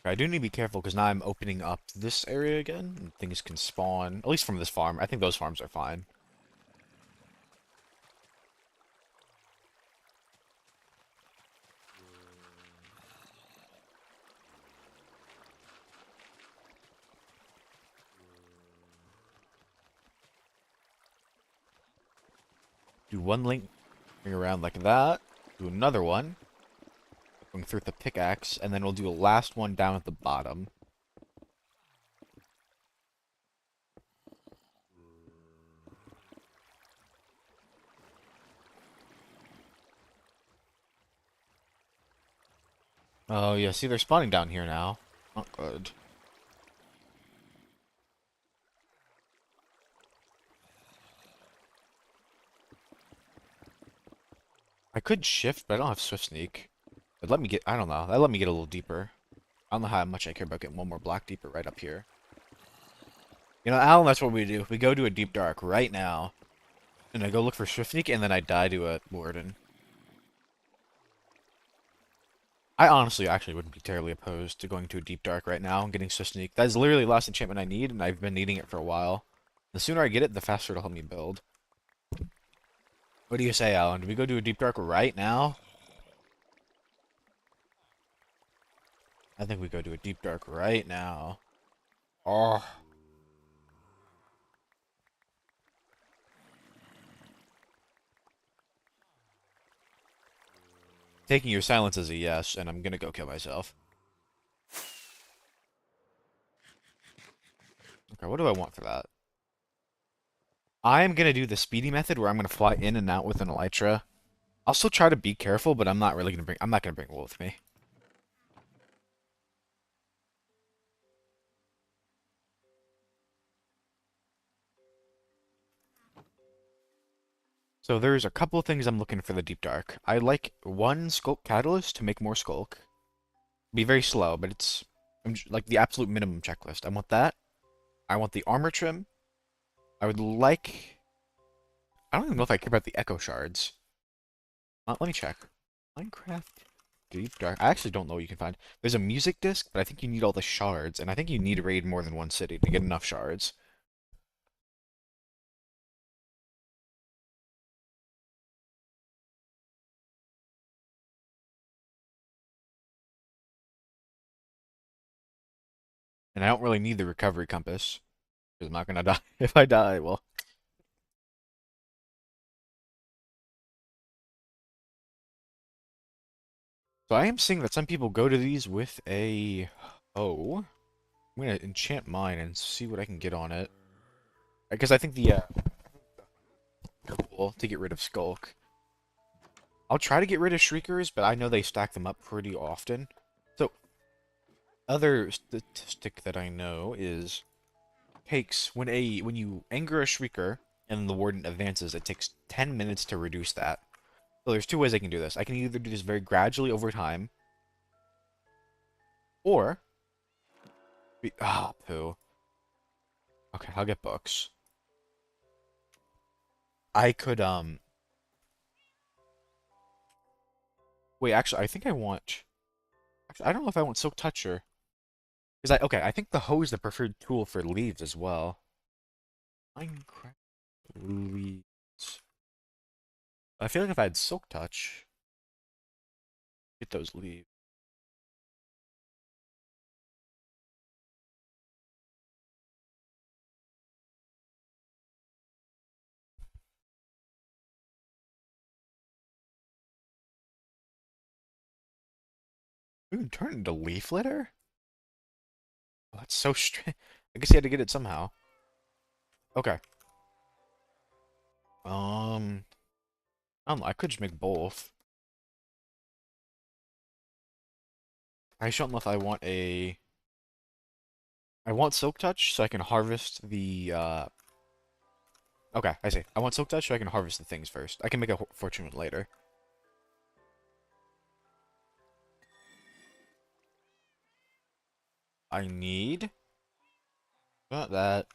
S1: I do need to be careful because now I'm opening up this area again, and things can spawn, at least from this farm. I think those farms are fine. Do one link, bring around like that. Do another one, going through with the pickaxe, and then we'll do a last one down at the bottom. Oh yeah, see they're spawning down here now. Not good. I could shift, but I don't have swift sneak. But let me get, I don't know, that let me get a little deeper. I don't know how much I care about getting one more block deeper right up here. You know, Alan, that's what we do. We go to a deep dark right now. And I go look for swift sneak, and then I die to a warden. I honestly actually wouldn't be terribly opposed to going to a deep dark right now and getting swift sneak. That is literally the last enchantment I need, and I've been needing it for a while. The sooner I get it, the faster it'll help me build. What do you say, Alan? Do we go to a deep dark right now? I think we go to a deep dark right now. Oh. Taking your silence as a yes, and I'm gonna go kill myself. Okay, what do I want for that? I am gonna do the speedy method where I'm gonna fly in and out with an elytra. I'll still try to be careful, but I'm not really gonna bring. I'm not gonna bring wool with me. So there's a couple of things I'm looking for the deep dark. I like one sculk catalyst to make more sculk. Be very slow, but it's like the absolute minimum checklist. I want that. I want the armor trim. I would like. I don't even know if I care about the echo shards. Let me check. Minecraft Deep Dark. I actually don't know what you can find. There's a music disc, but I think you need all the shards, and I think you need to raid more than one city to get enough shards. And I don't really need the recovery compass. Because I'm not gonna die. If I die, well. So I am seeing that some people go to these with a hoe. I'm gonna enchant mine and see what I can get on it. Because I think the tool to get rid of Skulk. I'll try to get rid of Shriekers, but I know they stack them up pretty often. So, other statistic that I know is takes when you anger a Shrieker and the Warden advances, it takes 10 minutes to reduce that. So there's two ways I can do this. I can either do this very gradually over time, or poo. Okay, I'll get books. I could wait, actually I think I want actually I don't know if I want Silk Toucher. Because I think the hoe is the preferred tool for leaves as well. Minecraft leaves. I feel like if I had Silk Touch, get those leaves. We can turn it into leaf litter? Oh, that's so strange. I guess you had to get it somehow. Okay. I don't know. I could just make both. I just don't know if I want a. I want Silk Touch so I can harvest the. Okay, I see. I want Silk Touch so I can harvest the things first. I can make a fortune later. I need. Not that.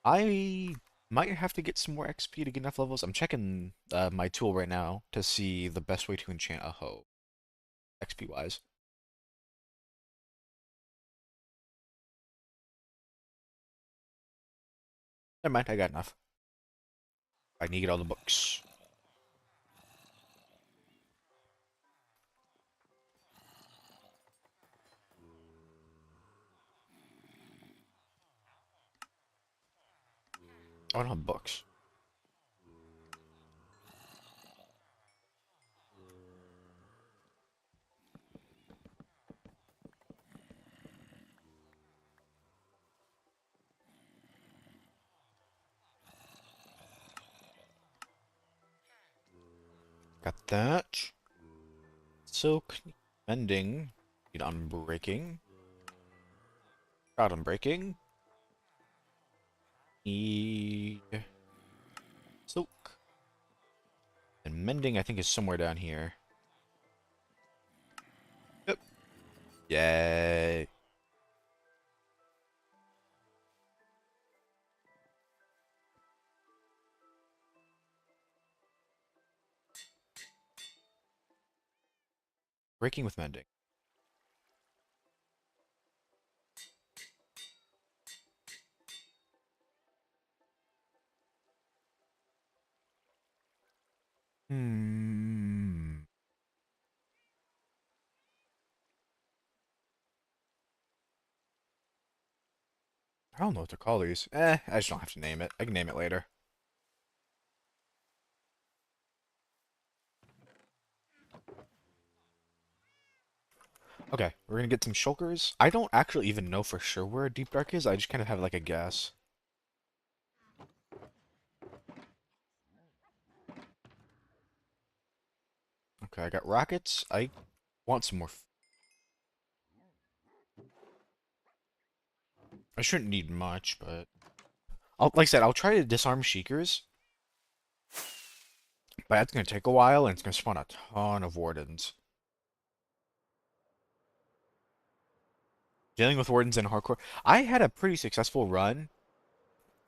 S1: I might have to get some more XP to get enough levels. I'm checking my tool right now to see the best way to enchant a hoe, XP wise. Never mind, I got enough. I need all the books. I don't have books. Got that. Silk, mending, need unbreaking. Got unbreaking. Need silk. And mending, I think, is somewhere down here. Yep. Yay. Breaking with mending. Hmm. I don't know what to call these. I just don't have to name it. I can name it later. Okay, we're gonna get some shulkers. I don't actually even know for sure where Deep Dark is. I just kind of have like a guess. Okay, I got rockets. I want some more. I shouldn't need much, but like I said, I'll try to disarm Sheikers, but that's gonna take a while, and it's gonna spawn a ton of wardens. Dealing with wardens in hardcore. I had a pretty successful run.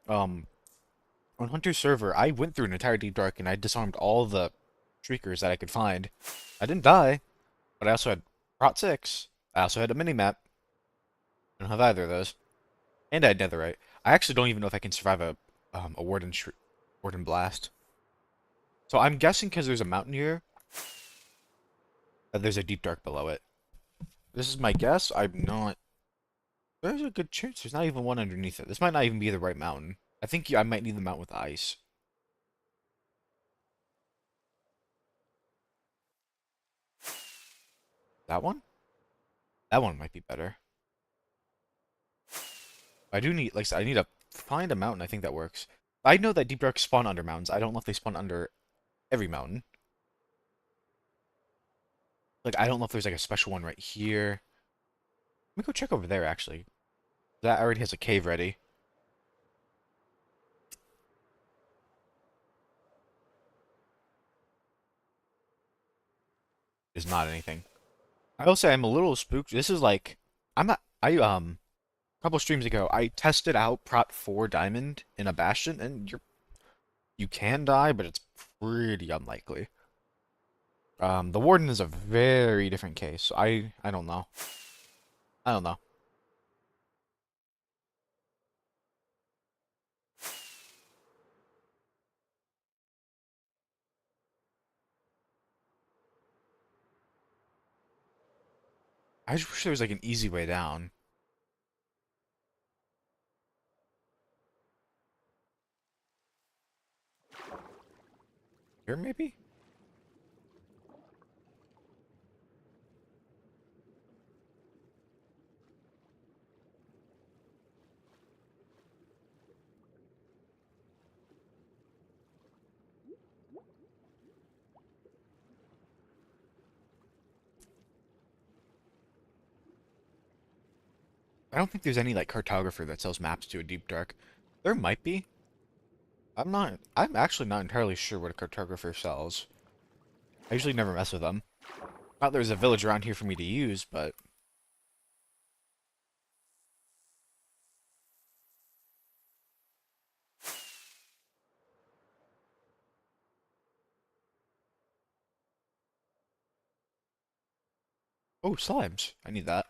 S1: Um, on Hunter's server, I went through an entire Deep Dark and I disarmed all the Shriekers that I could find. I didn't die, but I also had Prot 6. I also had a minimap. I don't have either of those. And I had Netherite. I actually don't even know if I can survive a Warden Blast. So I'm guessing because there's a mountain here, that there's a Deep Dark below it. This is my guess. I'm not There's a good chance there's not even one underneath it. This might not even be the right mountain. I think I might need the mountain with ice. That one? That one might be better. I do need, like I said, I need to find a mountain. I think that works. I know that Deep Dark spawn under mountains. I don't know if they spawn under every mountain. Like, I don't know if there's like a special one right here. Let me go check over there, actually. That already has a cave ready. Is not anything. I will say I'm a little spooked. This is like, I'm not, a couple streams ago, I tested out Prot 4 Diamond in a Bastion, and you can die, but it's pretty unlikely. The Warden is a very different case. So I don't know. I don't know. I just wish there was like an easy way down. Here, maybe? I don't think there's any like cartographer that sells maps to a Deep Dark. There might be. I'm actually not entirely sure what a cartographer sells. I usually never mess with them. Not there's a village around here for me to use, but oh, slimes. I need that.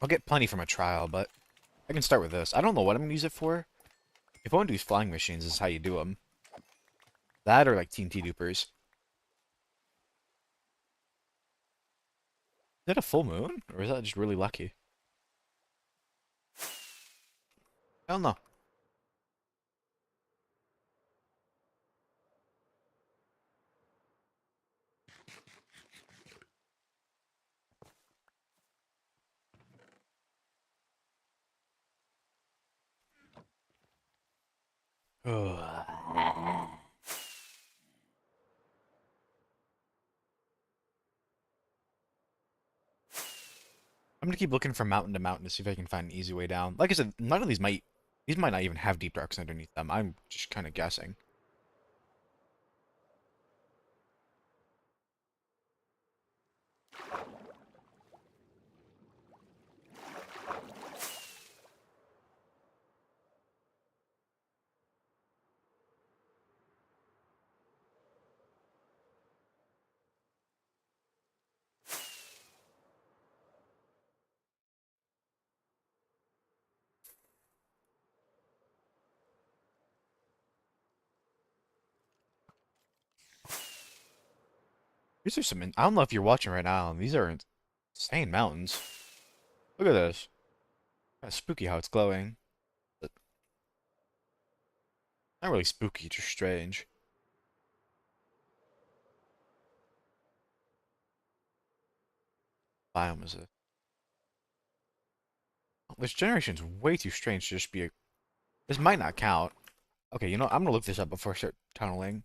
S1: I'll get plenty from a trial, but I can start with this. I don't know what I'm gonna use it for. If I want to use flying machines, this is how you do them. That or like TNT dupers. Is that a full moon? Or is that just really lucky? I don't know. I'm gonna keep looking from mountain to mountain to see if I can find an easy way down. Like I said, none of these might not even have deep darks underneath them. I'm just kind of guessing. These are some. I don't know if you're watching right now. These are insane mountains. Look at this. Kind of spooky how it's glowing. But not really spooky, just strange. Biome is it? This generation's way too strange to just be a. This might not count. Okay, you know, I'm gonna look this up before I start tunneling.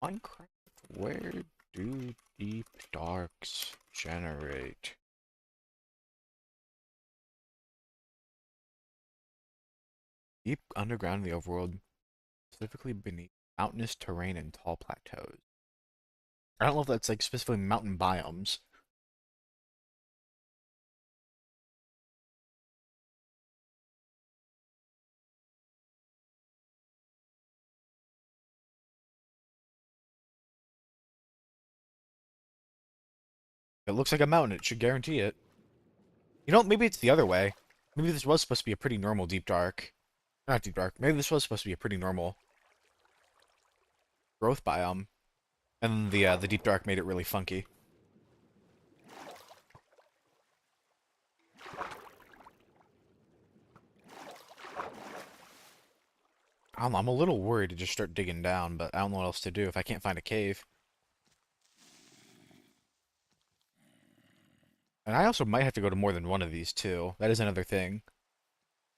S1: Minecraft, where do deep darks generate? Deep underground in the overworld, specifically beneath mountainous terrain and tall plateaus. I don't know if that's like specifically mountain biomes. It looks like a mountain, it should guarantee it. You know, maybe it's the other way. Maybe this was supposed to be a pretty normal deep dark. Not deep dark. Maybe this was supposed to be a pretty normal growth biome, and the deep dark made it really funky. I don't know, I'm a little worried to just start digging down, but I don't know what else to do if I can't find a cave. And I also might have to go to more than one of these too. That is another thing.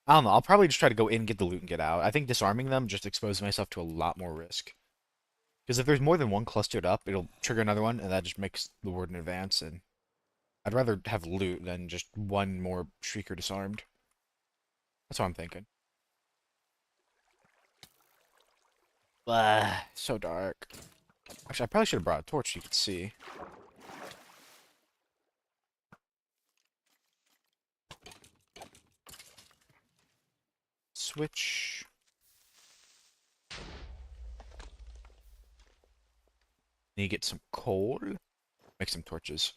S1: I don't know. I'll probably just try to go in, get the loot, and get out. I think disarming them just exposes myself to a lot more risk. Because if there's more than one clustered up, it'll trigger another one, and that just makes the warden advance. And I'd rather have loot than just one more shrieker disarmed. That's what I'm thinking. Blah, so dark. Actually, I probably should have brought a torch so you could see. Switch. Need to get some coal. Make some torches.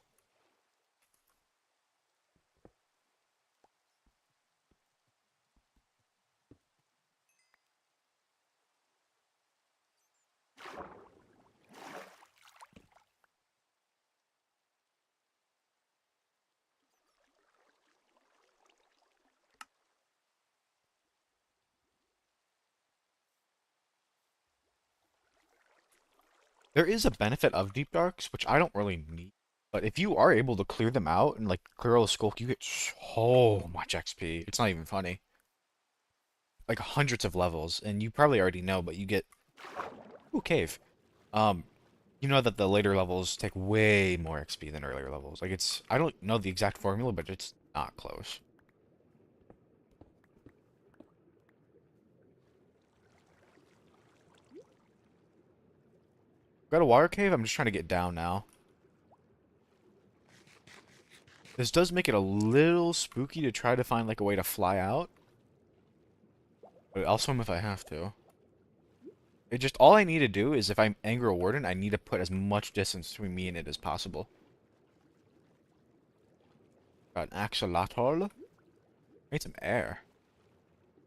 S1: There is a benefit of deep darks, which I don't really need. But if you are able to clear them out and like clear all the skulk, you get so much XP. It's not even funny. Like hundreds of levels, and you probably already know, but you get ooh, cave. Um, you know that the later levels take way more XP than earlier levels. Like it's I don't know the exact formula, but it's not close. Got a water cave? I'm just trying to get down now. This does make it a little spooky to try to find like a way to fly out. But I'll swim if I have to. It just all I need to do is if I anger a warden, I need to put as much distance between me and it as possible. Got an axolotl. Need some air.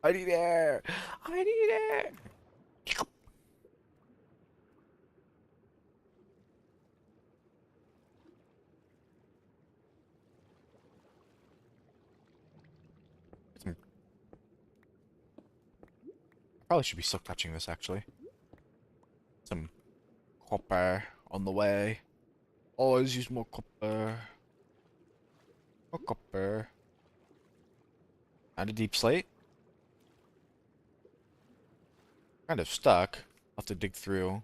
S1: I need air. I need air. Some, probably should be still touching this actually. Some copper on the way. Always use more copper. More copper. And a deep slate. Kind of stuck. I'll have to dig through.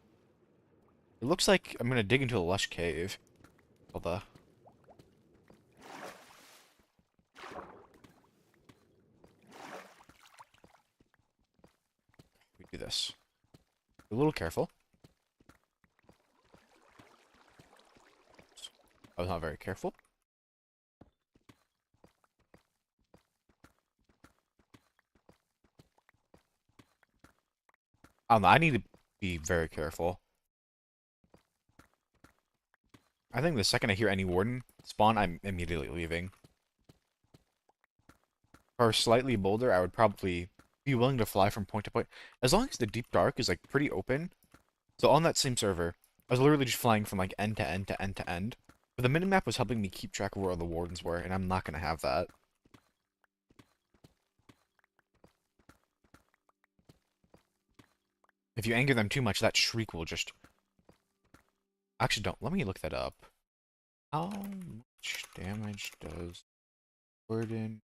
S1: It looks like I'm gonna dig into a lush cave. Hold the. We do this. Be a little careful. I was not very careful. I don't know. I need to be very careful. I think the second I hear any warden spawn, I'm immediately leaving. For slightly bolder, I would probably be willing to fly from point to point. As long as the deep dark is like pretty open. So on that same server, I was literally just flying from like end to end to end to end. But the minimap was helping me keep track of where all the wardens were, and I'm not gonna have that. If you anger them too much, that shriek will just... Actually, don't. Let me look that up. How much damage does Warden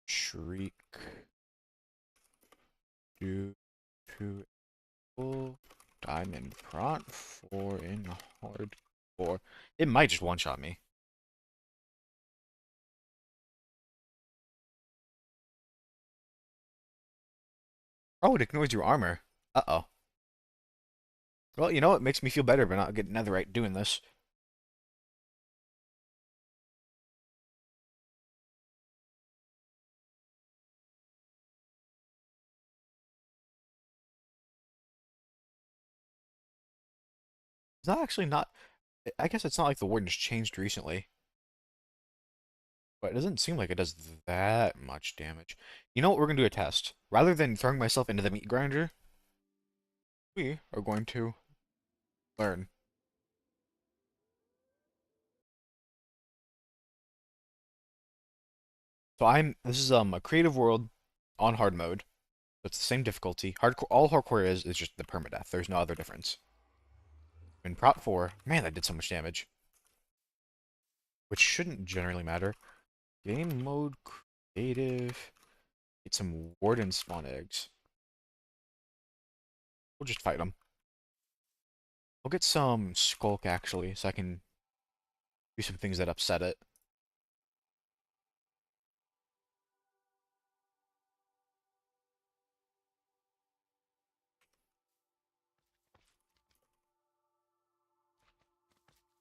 S1: Shriek do to full diamond prot 4 in hardcore? It might just one-shot me. Oh, it ignores your armor. Uh-oh. Well, you know, it makes me feel better, but not getting netherite doing this. It's not actually not... I guess it's not like the warden's changed recently. But it doesn't seem like it does that much damage. You know what? We're gonna do a test. Rather than throwing myself into the meat grinder, we are going to learn. So this is a creative world on hard mode. So it's the same difficulty. Hardcore all hardcore is just the permadeath. There's no other difference. In Prop 4, man, that did so much damage. Which shouldn't generally matter. Game mode creative. Get some warden spawn eggs. We'll just fight them. We'll get some skulk actually, so I can do some things that upset it.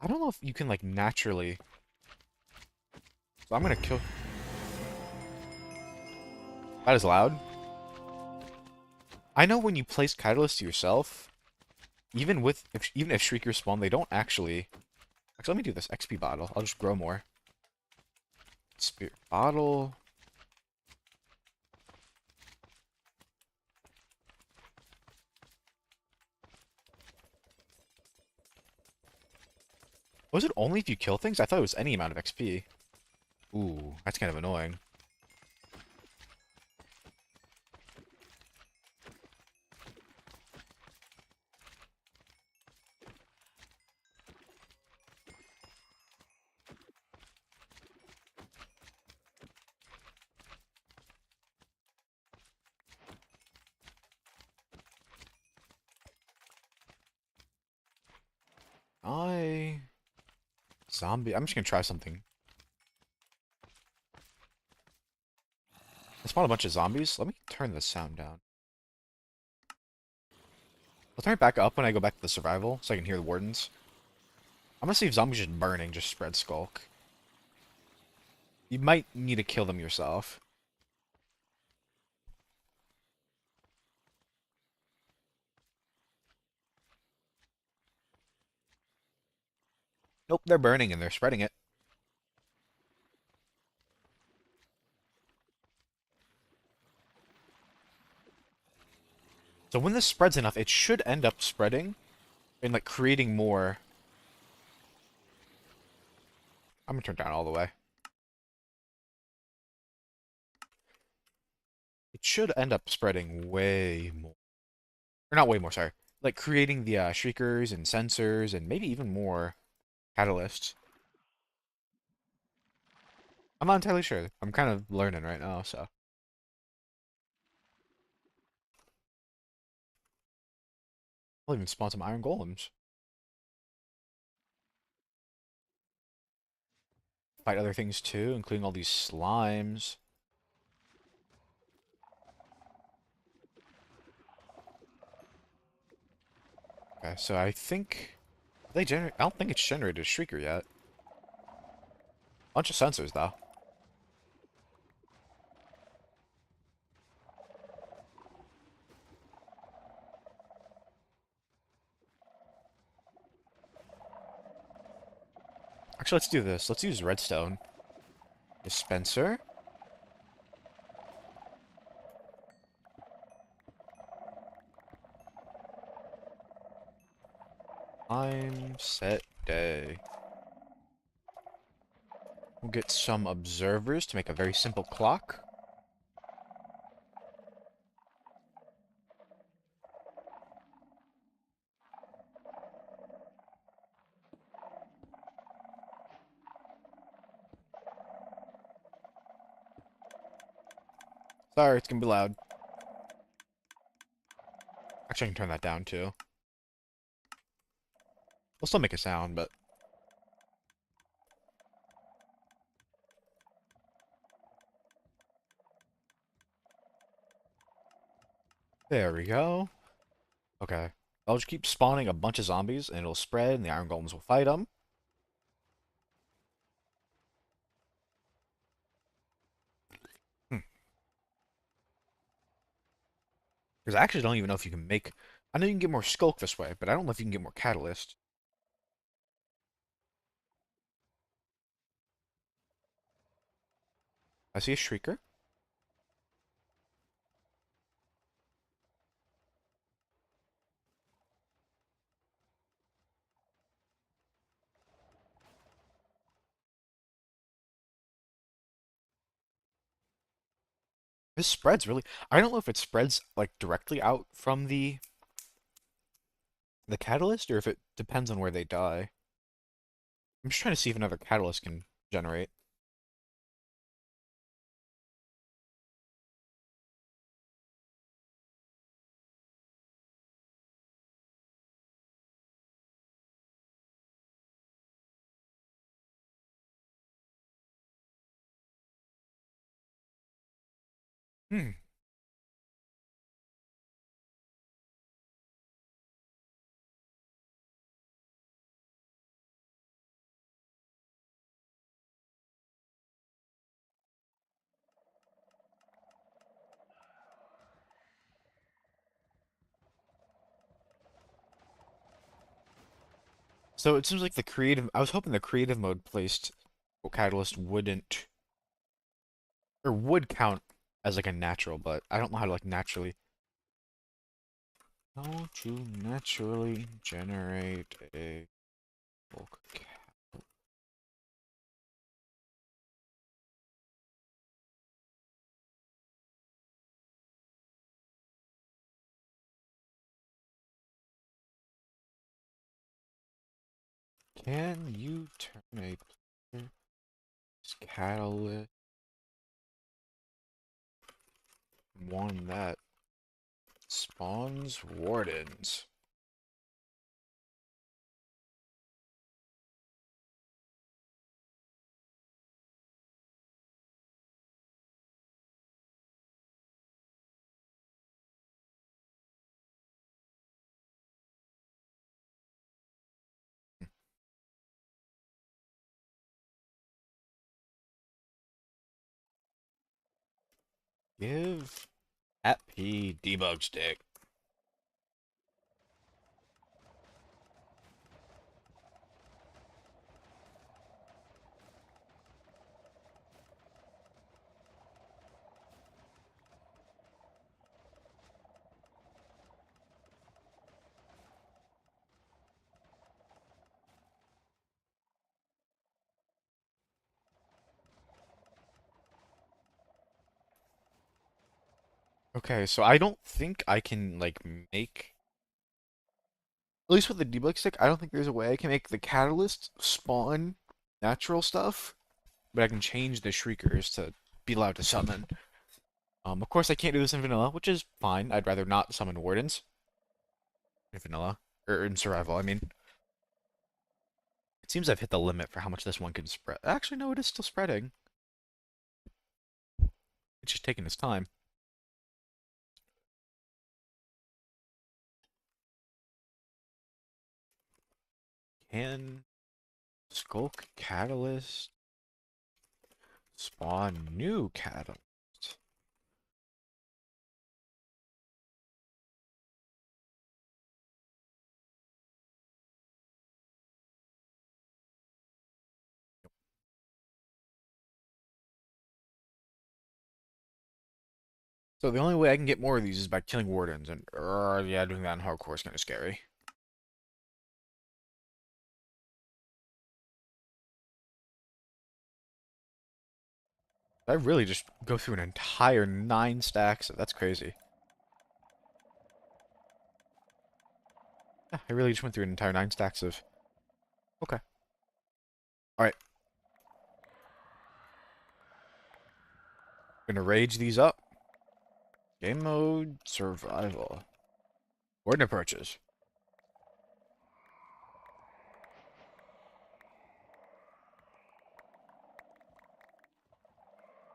S1: I don't know if you can like naturally. So I'm gonna kill. That is loud. I know when you place catalyst to yourself, even if shriekers spawn, they don't actually. Actually, let me do this XP bottle. I'll just grow more. Spirit bottle. Was it only if you kill things? I thought it was any amount of XP. Ooh, that's kind of annoying. Zombie. I'm just gonna try something. I spawned a bunch of zombies. Let me turn the sound down. I'll turn it back up when I go back to the survival, so I can hear the wardens. I'm gonna see if zombies just burning just spread skulk. You might need to kill them yourself. Nope, they're burning and they're spreading it. So when this spreads enough, it should end up spreading and like creating more. I'm gonna turn it down all the way. It should end up spreading way more. Or not way more, sorry. Like creating the shriekers and sensors and maybe even more catalysts. I'm not entirely sure. I'm kind of learning right now, so. I'll even spawn some iron golems. Fight other things too, including all these slimes. Okay, so I think they generate. I don't think it's generated a shrieker yet. Bunch of sensors though. Actually, let's do this. Let's use redstone. Dispenser. Time, set, day. We'll get some observers to make a very simple clock. Sorry, it's gonna be loud. Actually, I can turn that down too. We'll still make a sound, but... There we go. Okay. I'll just keep spawning a bunch of zombies, and it'll spread, and the iron golems will fight them. Because I actually don't even know if you can make... I know you can get more skulk this way, but I don't know if you can get more catalyst. I see a Shrieker. This spreads really. I don't know if it spreads like directly out from the catalyst or if it depends on where they die. I'm just trying to see if another catalyst can generate. Hmm. So it seems like the creative. I was hoping the creative mode placed catalyst wouldn't or would count as like a natural, but I don't know how to like naturally. How to naturally generate a bulk cat. Can you turn a player's catalyst one that spawns wardens? Give at P debug stick. Okay, so I don't think I can like make, at least with the debug stick, I don't think there's a way I can make the catalyst spawn natural stuff, but I can change the shriekers to be allowed to summon. Of course I can't do this in vanilla, which is fine. I'd rather not summon wardens in vanilla or in survival. I mean, it seems I've hit the limit for how much this one can spread. Actually, no, it is still spreading. It's just taking its time. Can Skulk Catalyst spawn new catalyst? So the only way I can get more of these is by killing wardens, and yeah, doing that in hardcore is kind of scary. I really just go through an entire 9 stacks. That's crazy. Yeah, I really just went through an entire 9 stacks of. Okay. All right. Gonna rage these up. Game mode survival. Warden approaches.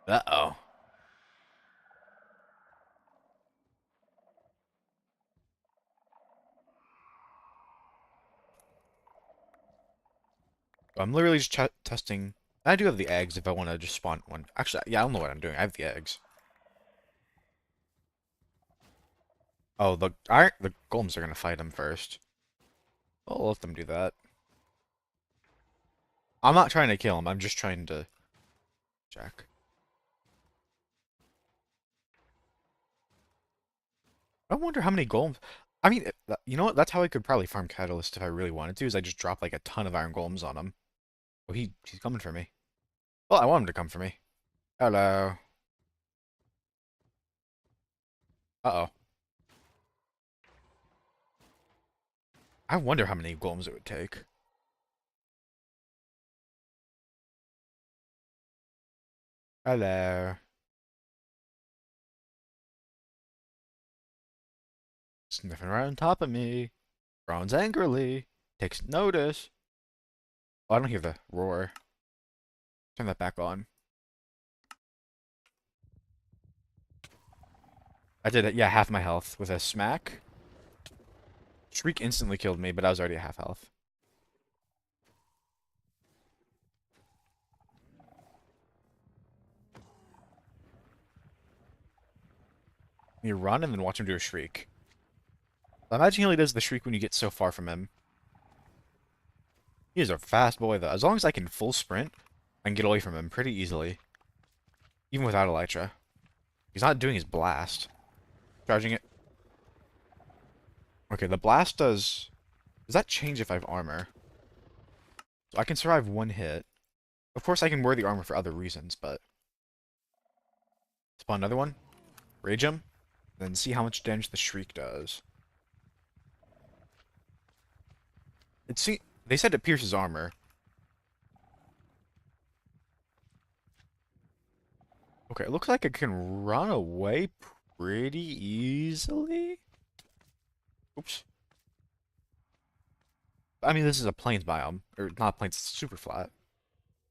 S1: Uh-oh. I'm literally just testing. I do have the eggs if I want to just spawn one. Actually, yeah, I don't know what I'm doing. I have the eggs. Oh, the golems are gonna fight him first. I'll let them do that. I'm not trying to kill him. I'm just trying to check. I wonder how many golems. I mean, you know what? That's how I could probably farm Catalyst if I really wanted to, is I just drop like a ton of iron golems on him. Oh, he's coming for me. Well, I want him to come for me. Hello. Uh-oh. I wonder how many golems it would take. Hello. Sniffing right on top of me. Frowns angrily. Takes notice. Oh, I don't hear the roar. Turn that back on. I did it. Yeah, half my health with a smack. Shriek instantly killed me, but I was already at half health. You run and then watch him do a shriek. I imagine he only does the shriek when you get so far from him. He is a fast boy, though. As long as I can full sprint, I can get away from him pretty easily. Even without Elytra. He's not doing his blast. Charging it. Okay, the blast does... Does that change if I have armor? So I can survive one hit. Of course, I can wear the armor for other reasons, but... Spawn another one. Rage him. Then see how much damage the shriek does. They said it pierces armor. Okay, it looks like it can run away pretty easily. Oops. I mean, this is a plains biome. Or not plains, it's super flat.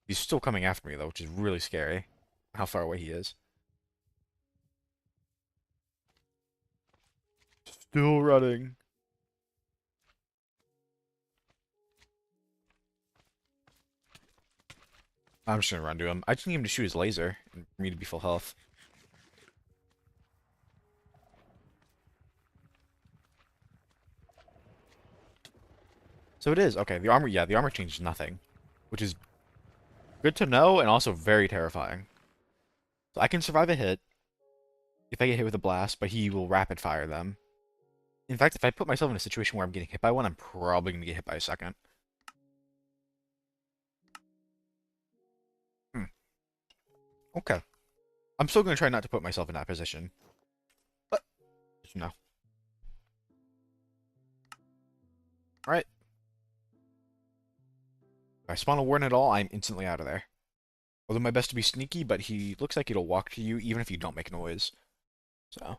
S1: He's still coming after me, though, which is really scary. How far away he is. Still running. I'm just gonna run to him. I just need him to shoot his laser and for me to be full health. So it is. Okay, the armor, yeah, the armor changes nothing. Which is good to know and also very terrifying. So I can survive a hit if I get hit with a blast, but he will rapid fire them. In fact, if I put myself in a situation where I'm getting hit by one, I'm probably gonna get hit by a second. Hmm. Okay. I'm still gonna try not to put myself in that position. But, no. Alright. If I spawn a warden at all, I'm instantly out of there. I'll do my best to be sneaky, but he looks like it'll walk to you even if you don't make noise. So.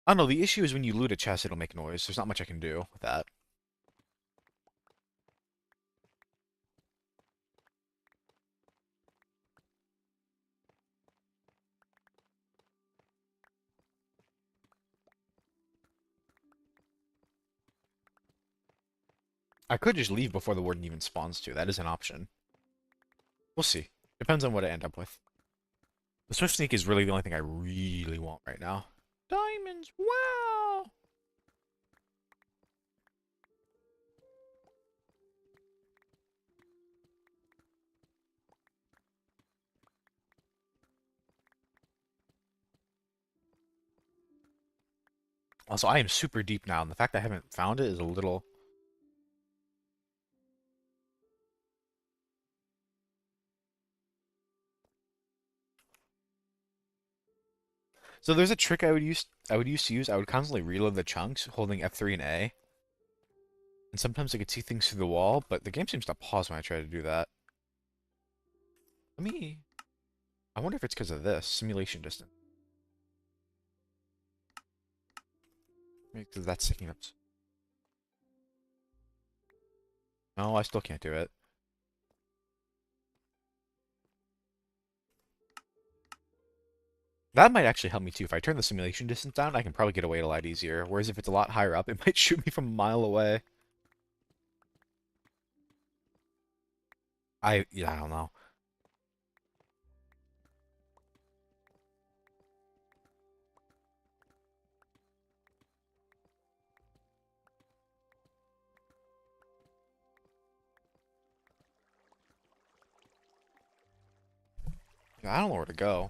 S1: I don't know, the issue is when you loot a chest, it'll make noise. There's not much I can do with that. I could just leave before the warden even spawns too. That is an option. We'll see. Depends on what I end up with. The Swift Sneak is really the only thing I really want right now. Diamonds! Wow! Also, I am super deep now, and the fact that I haven't found it is a little... So there's a trick I would use to use. I would constantly reload the chunks, holding F3 and A. And sometimes I could see things through the wall, but the game seems to pause when I try to do that. Let me... I wonder if it's because of this. Simulation distance. Maybe because that's sticking up. No, I still can't do it. That might actually help me too. If I turn the simulation distance down, I can probably get away a lot easier. Whereas if it's a lot higher up, it might shoot me from a mile away. Yeah, I don't know. I don't know where to go.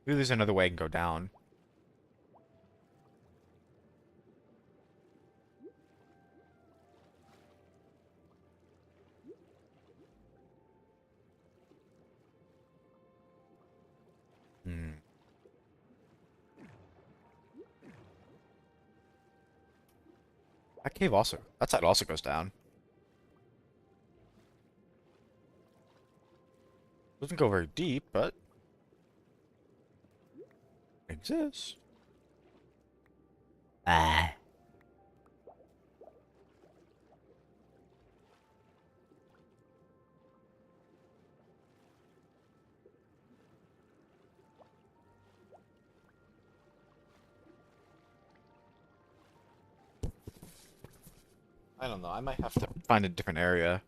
S1: Maybe there's another way I can go down. Hmm. That cave also. That side also goes down. Doesn't go very deep, but exists. Ah. I don't know. I might have to find a different area.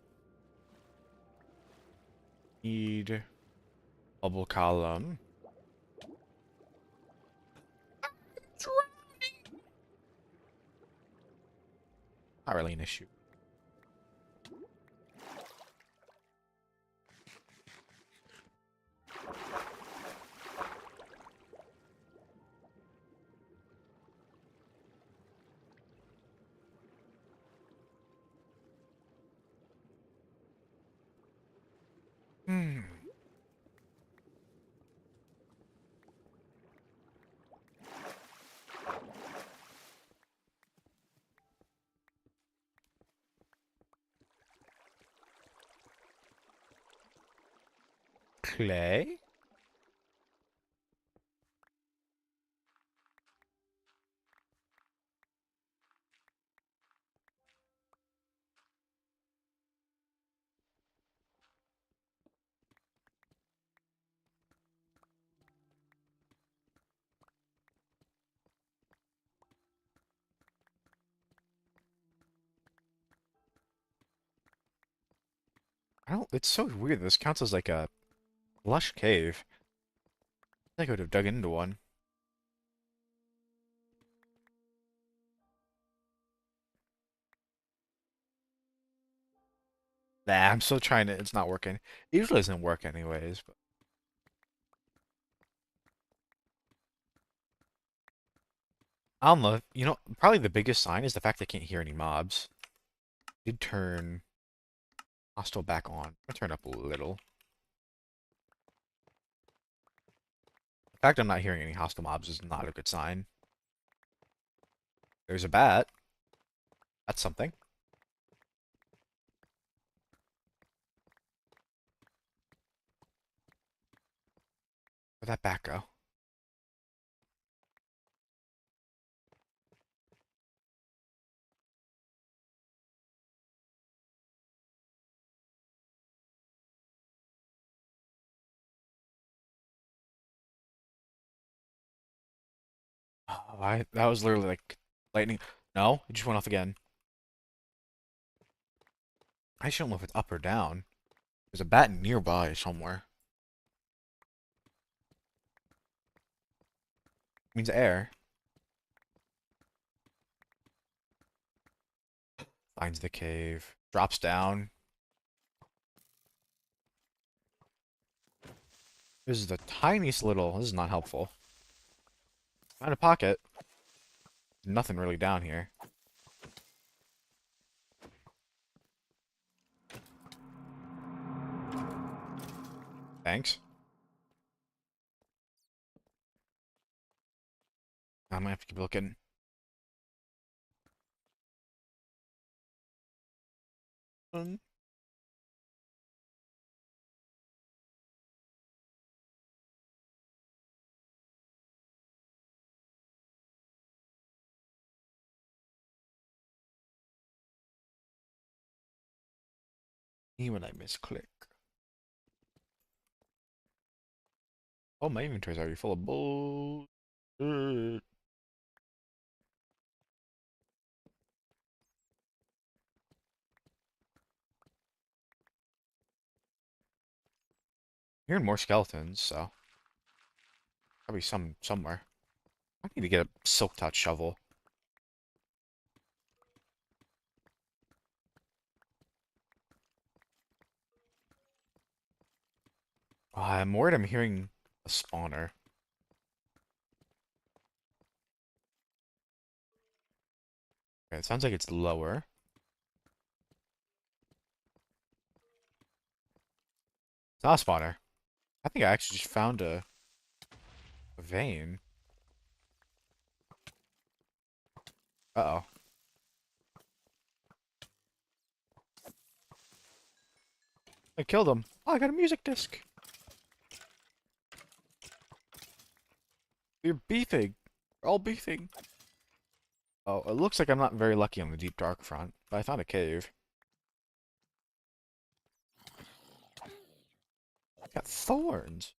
S1: Need bubble column. Not really an issue. Hmm. Clay? I don't. It's so weird. This counts as like a lush cave. I think I would have dug into one. Nah, I'm still trying to. It's not working. It usually doesn't work anyways. But I don't know. You know, probably the biggest sign is the fact I can't hear any mobs. Did turn hostile back on. I'll turn up a little. The fact I'm not hearing any hostile mobs is not a good sign. There's a bat. That's something. Where'd that bat go? Oh, that was literally like lightning. No, it just went off again. I just don't know if it's up or down. There's a bat nearby somewhere. It means air. Finds the cave. Drops down. This is the tiniest little. This is not helpful. Find a pocket. Nothing really down here. Thanks. I might have to keep looking. Um, when I misclick. Oh, my inventory's already full of bull. Hearing more skeletons, so probably some somewhere. I need to get a silk touch shovel. I'm worried I'm hearing a spawner. Okay, it sounds like it's lower. It's not a spawner. I think I actually just found a vein. Uh-oh. I killed him. Oh, I got a music disc. You're beefing. We're all beefing. Oh, it looks like I'm not very lucky on the deep dark front, but I found a cave. Got thorns.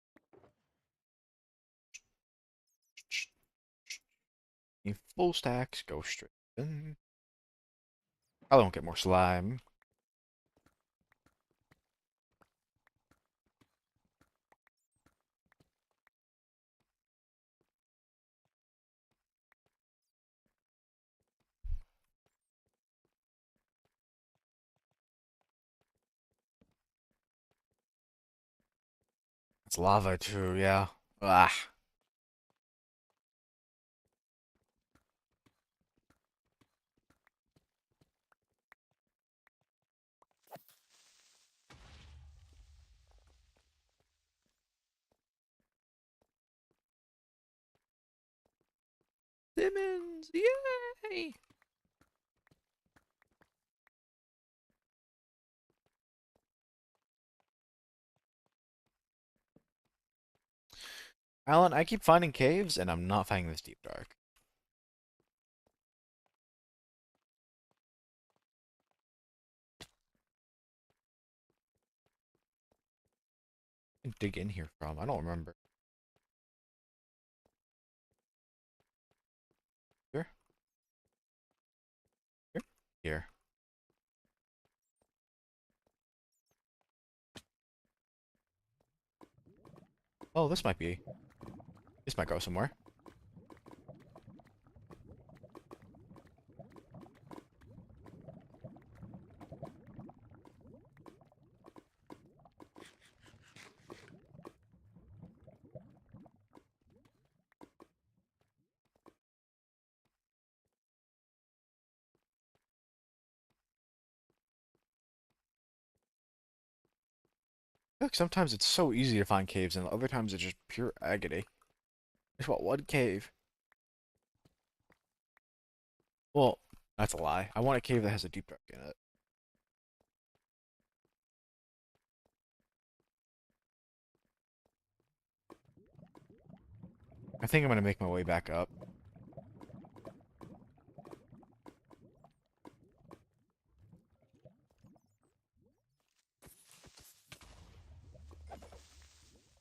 S1: Need full stacks, go straight in. I don't get more slime. It's lava too, yeah. Ah. Simmons, yay! Alan, I keep finding caves and I'm not finding this deep dark. Dig in here from? I don't remember. Here? Here? Here. Oh, this might go somewhere. Look, sometimes it's so easy to find caves and other times it's just pure agony. I just want one cave. Well, that's a lie. I want a cave that has a deep dark in it. I think I'm gonna make my way back up.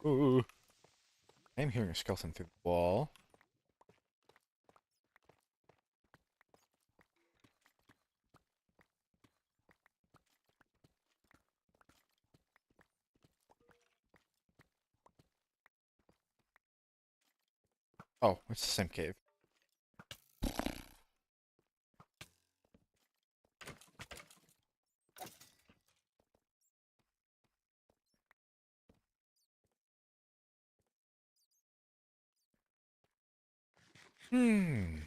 S1: Ooh. I'm hearing a skeleton through the wall. Oh, it's the same cave. Hmm.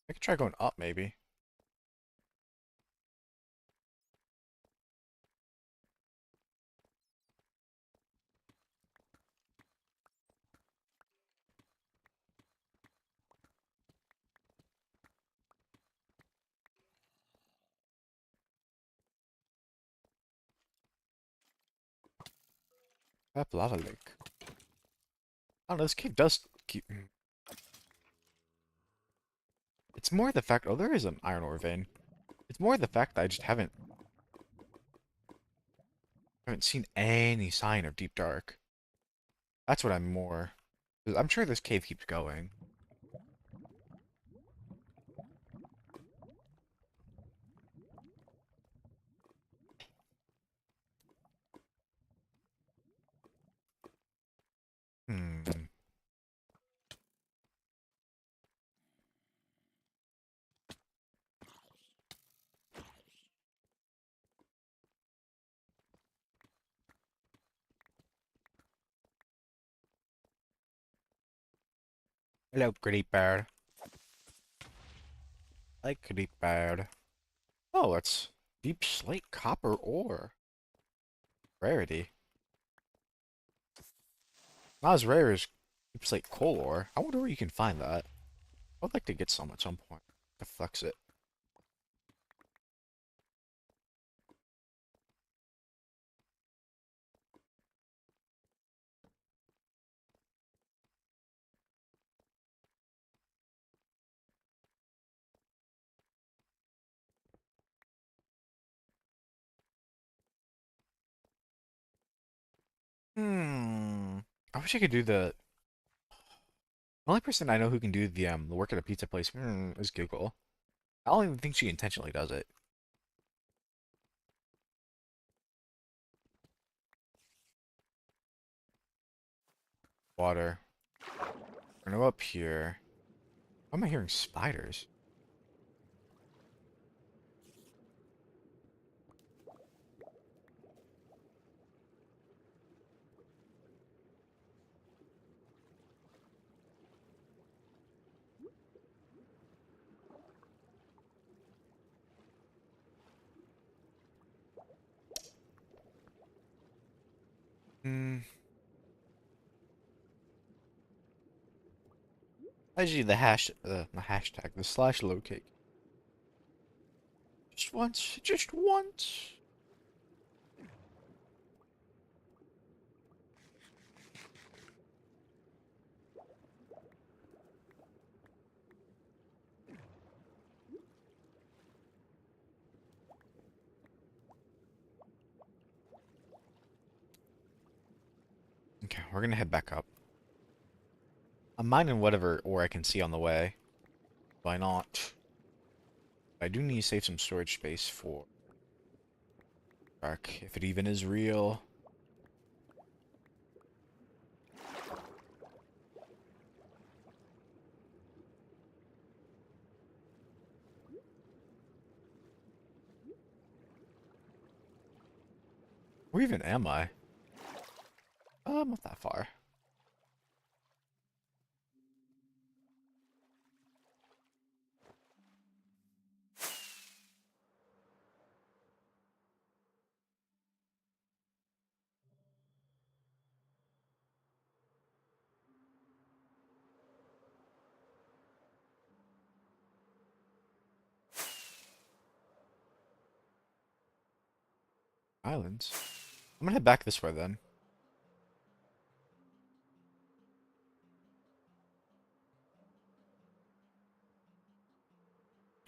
S1: I could try going up, maybe. That lava lake. I don't know, this cave does keep... It's more the fact... Oh, there is an iron ore vein. It's more the fact that I just haven't seen any sign of deep dark. That's what I'm more... 'Cause I'm sure this cave keeps going. Hmm. Hello, kitty bird. Hi, kitty bird. Oh, that's deep slate copper ore. Rarity. Not as rare as deep slate coal ore. I wonder where you can find that. I'd like to get some at some point to flex it. Hmm. I wish I could do the only person I know who can do the work at a pizza place is Google. I don't even think she intentionally does it. Water. We're gonna go up here. Why am I hearing spiders? Hmm. Actually, the hashtag, the slash locate. Just once, just once. Okay, we're gonna head back up. I'm mining whatever ore I can see on the way. Why not? I do need to save some storage space for Dark, if it even is real. Where even am I? I'm not that far. Islands. I'm gonna head back this way then.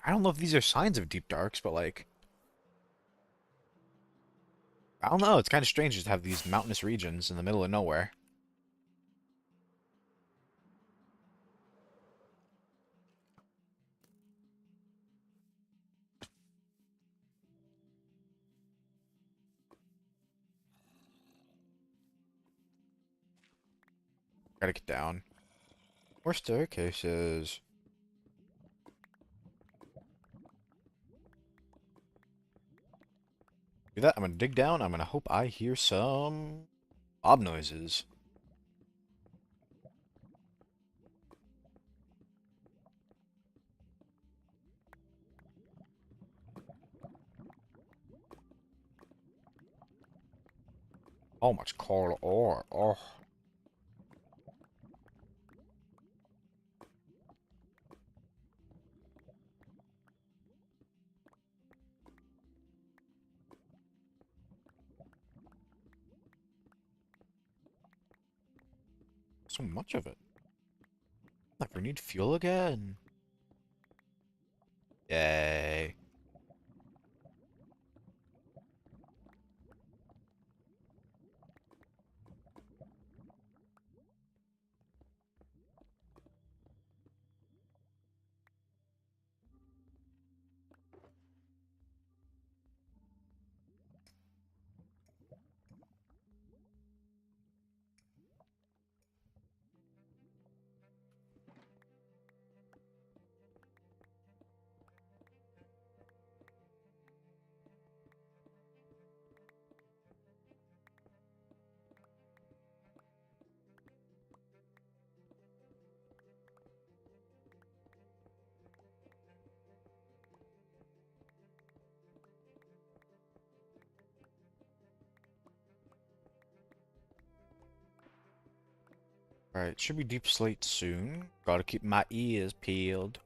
S1: I don't know if these are signs of deep darks, but like, I don't know. It's kind of strange just to have these mountainous regions in the middle of nowhere. Gotta get down. More staircases. Do that. I'm gonna dig down. I'm gonna hope I hear some mob noises. Oh, much coal ore. Oh, so much of it. Never need fuel again. Yay. Alright, should be deep slate soon. Gotta keep my ears peeled.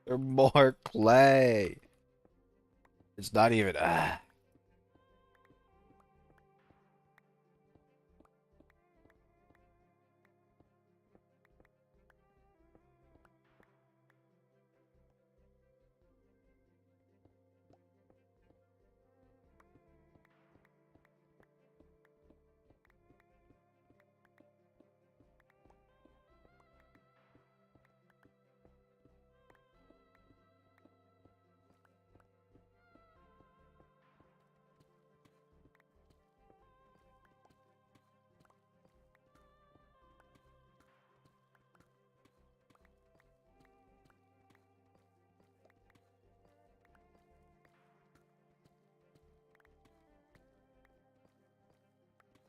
S1: They're more clay. It's not even.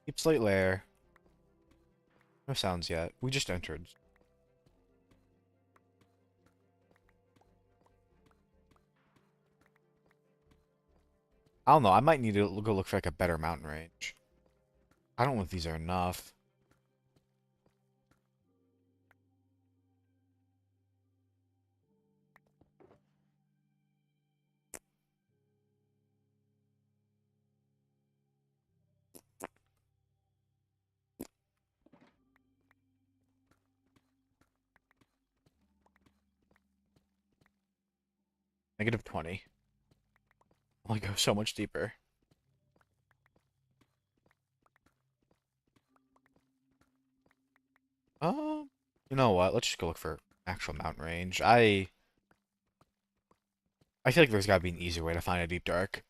S1: Deep slate layer. No sounds yet. We just entered. I don't know. I might need to go look for like a better mountain range. I don't know if these are enough. Negative 20. Only go so much deeper. You know what? Let's just go look for actual mountain range. I feel like there's gotta be an easier way to find a deep dark.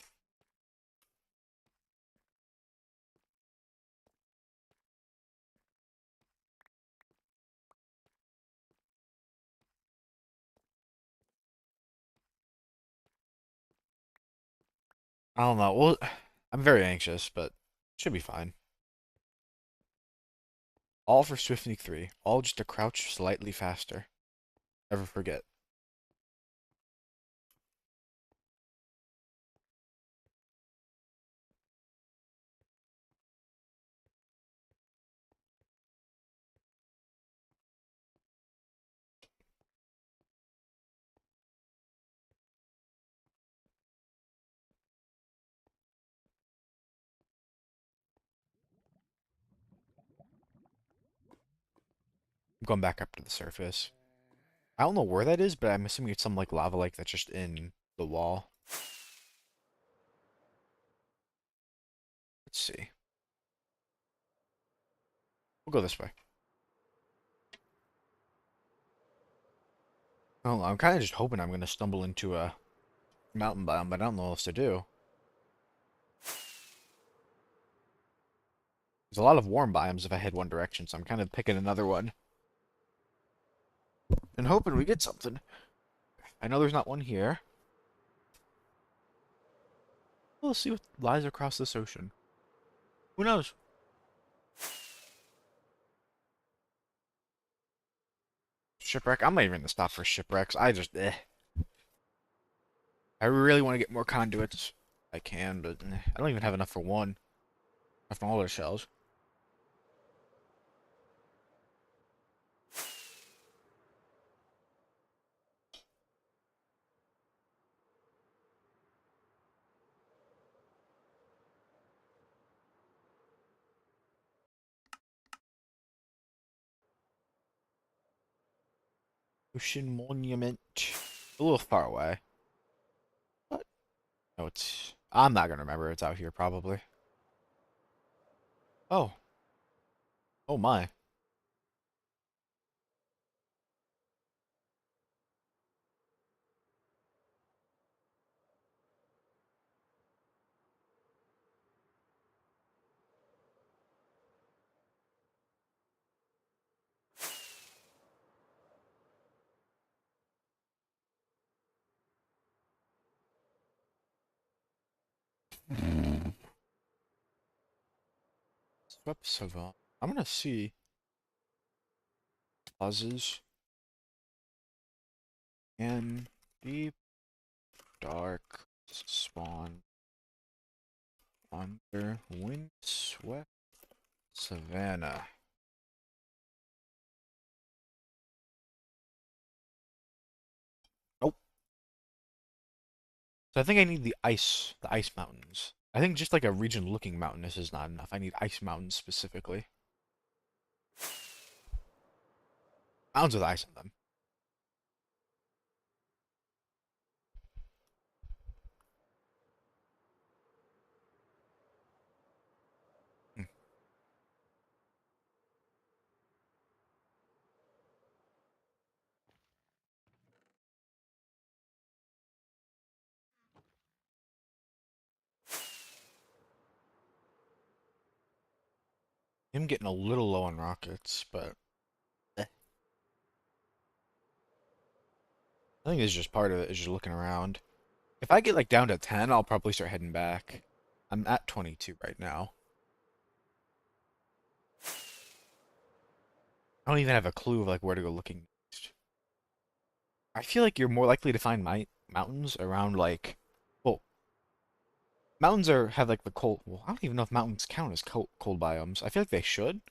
S1: I don't know. Well, I'm very anxious, but should be fine. All for Swiftly 3. All just to crouch slightly faster. Never forget. I'm going back up to the surface. I don't know where that is, but I'm assuming it's some like lava lake that's just in the wall. Let's see. We'll go this way. I don't know. I'm kind of just hoping I'm going to stumble into a mountain biome, but I don't know what else to do. There's a lot of warm biomes if I head one direction, so I'm kind of picking another one. And hoping we get something. I know there's not one here. We'll see what lies across this ocean. Who knows? Shipwreck? I'm not even gonna stop for shipwrecks. I just, eh. I really want to get more conduits. I can, but I don't even have enough for one. Enough for all their shells. Ocean Monument. A little far away. But, no, it's... I'm not gonna remember. It's out here, probably. Oh. Oh my. Swept Savant. I'm gonna see pauses and deep dark spawn under windswept savannah. Nope. So I think I need the ice mountains. I think just like a region looking mountainous is not enough. I need ice mountains specifically. Mountains with ice in them. Hmm. I'm getting a little low on rockets, but I think it's just part of it, is just looking around. If I get like down to 10, I'll probably start heading back. I'm at 22 right now. I don't even have a clue of like where to go looking next. I feel like you're more likely to find my mountains around like, well, mountains are have like the cold. Well, I don't even know if mountains count as cold biomes. I feel like they should.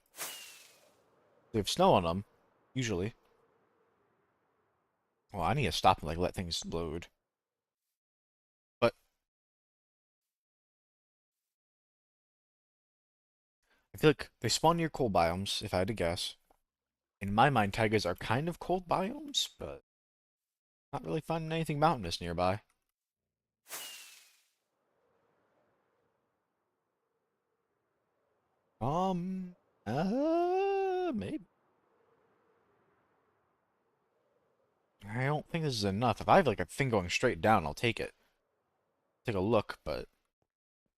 S1: They have snow on them, usually. Well, I need to stop and like let things load. But I feel like they spawn near cold biomes, if I had to guess. In my mind, taigas are kind of cold biomes, but not really finding anything mountainous nearby. Um, maybe. I don't think this is enough. If I have like a thing going straight down, I'll take it. Take a look, but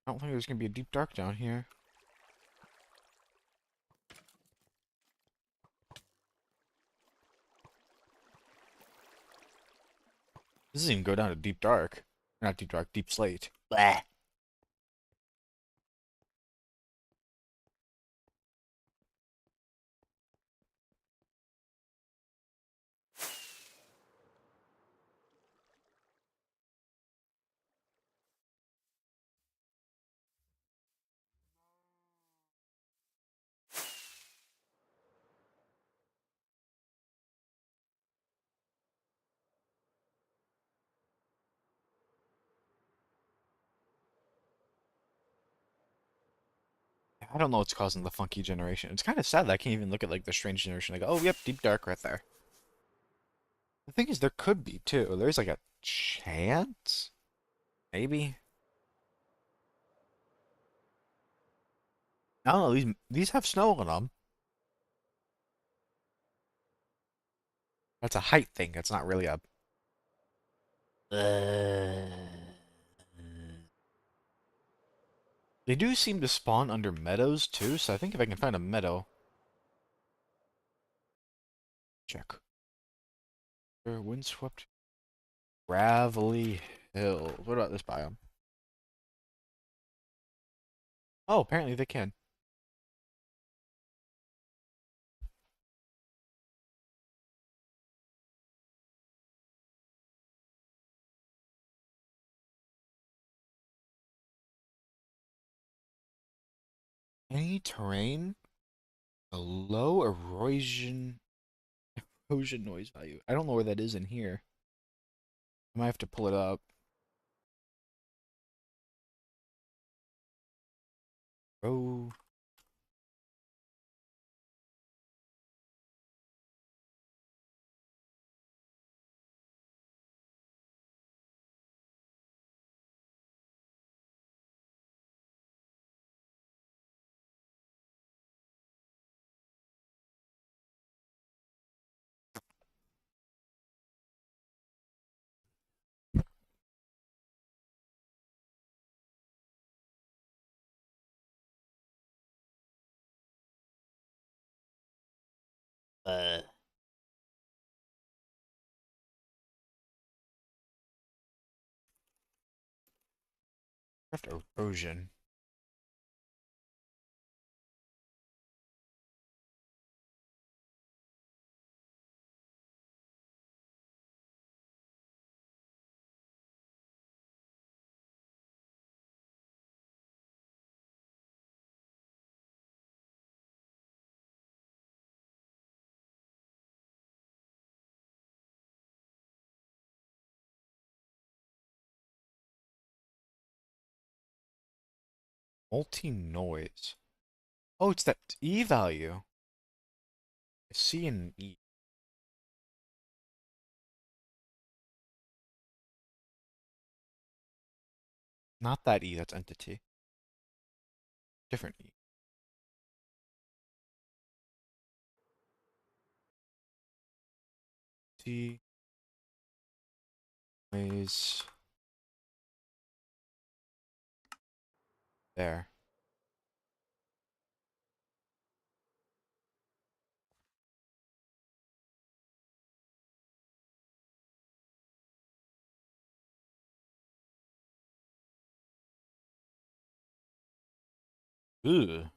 S1: I don't think there's gonna be a deep dark down here. This doesn't even go down to deep dark. Not deep dark, deep slate. Blah. I don't know what's causing the funky generation. It's kind of sad that I can't even look at like the strange generation. Like, oh, yep, deep dark right there. The thing is, there could be too. There's like a chance, maybe. I don't know. These have snow on them. That's a height thing. That's not really a. They do seem to spawn under meadows too, so I think if I can find a meadow, check. Windswept, gravelly hills. What about this biome? Oh, apparently they can. Any terrain, a low erosion noise value. I don't know where that is in here. I might have to pull it up. Oh, uh, Craft erosion. Multi-noise. Oh, it's that E value. C and E. Not that E, that's entity. Different E. C noise there. Ugh.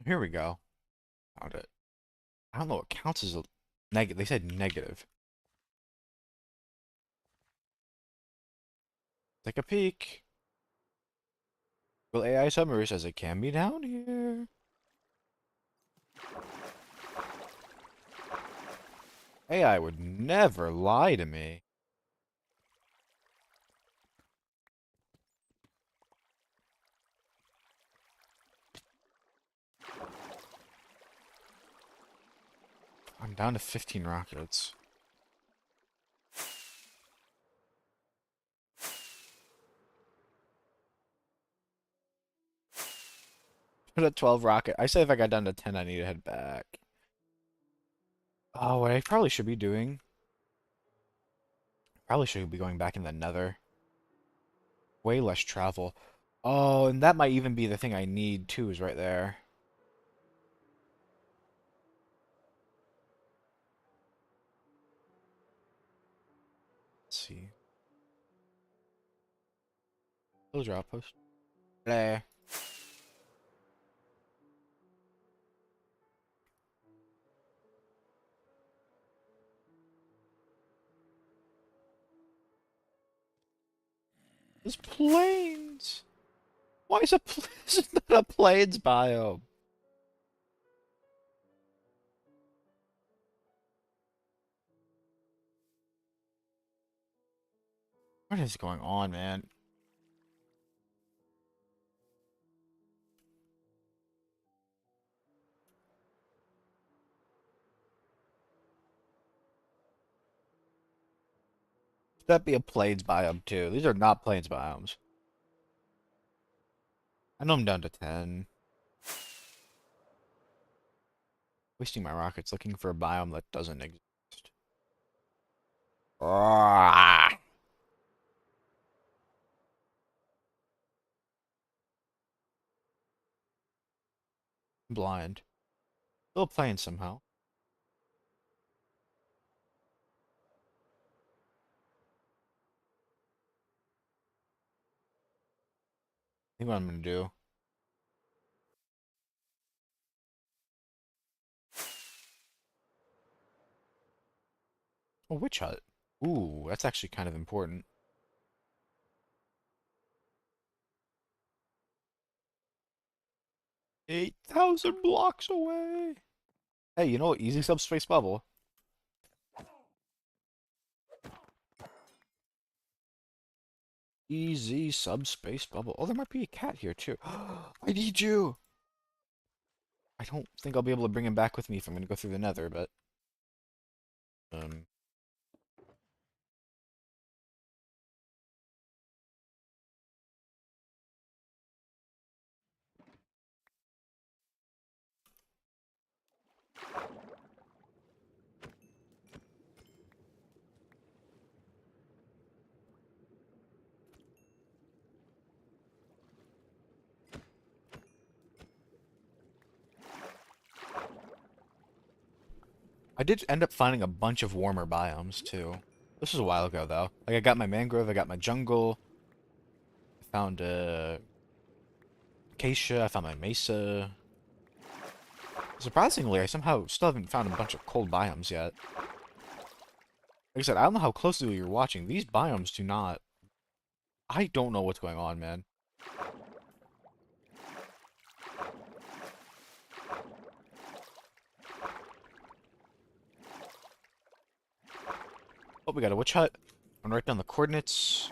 S1: Here we go. Found it. I don't know what counts as a negative. They said negative. Take a peek. Well, AI summary says it can be down here. AI would never lie to me. I'm down to 15 rockets. Put at 12 rocket. I say if I got down to 10, I need to head back. Oh, what I probably should be doing. Probably should be going back in the nether. Way less travel. Oh, and that might even be the thing I need too, is right there. Let's see. Those are outposts. There. There's plains. Why is this is not a plains biome? What is going on, man? That'd be a plains biome too. These are not plains biomes. I know I'm down to 10. Wasting my rockets looking for a biome that doesn't exist. Ah, blind. Still playing somehow. I think what I'm gonna do. Oh, witch hut. Ooh, that's actually kind of important. 8,000 blocks away. Hey, you know what? Easy subspace bubble. Easy subspace bubble. Oh, there might be a cat here too. I need you. I don't think I'll be able to bring him back with me if I'm gonna go through the nether, but um I did end up finding a bunch of warmer biomes too. This was a while ago though. Like I got my mangrove, I got my jungle, I found acacia, I found my mesa. Surprisingly, I somehow still haven't found a bunch of cold biomes yet. Like I said, I don't know how closely you're watching. These biomes do not. I don't know what's going on, man. Oh, we got a witch hut. I'm gonna write down the coordinates.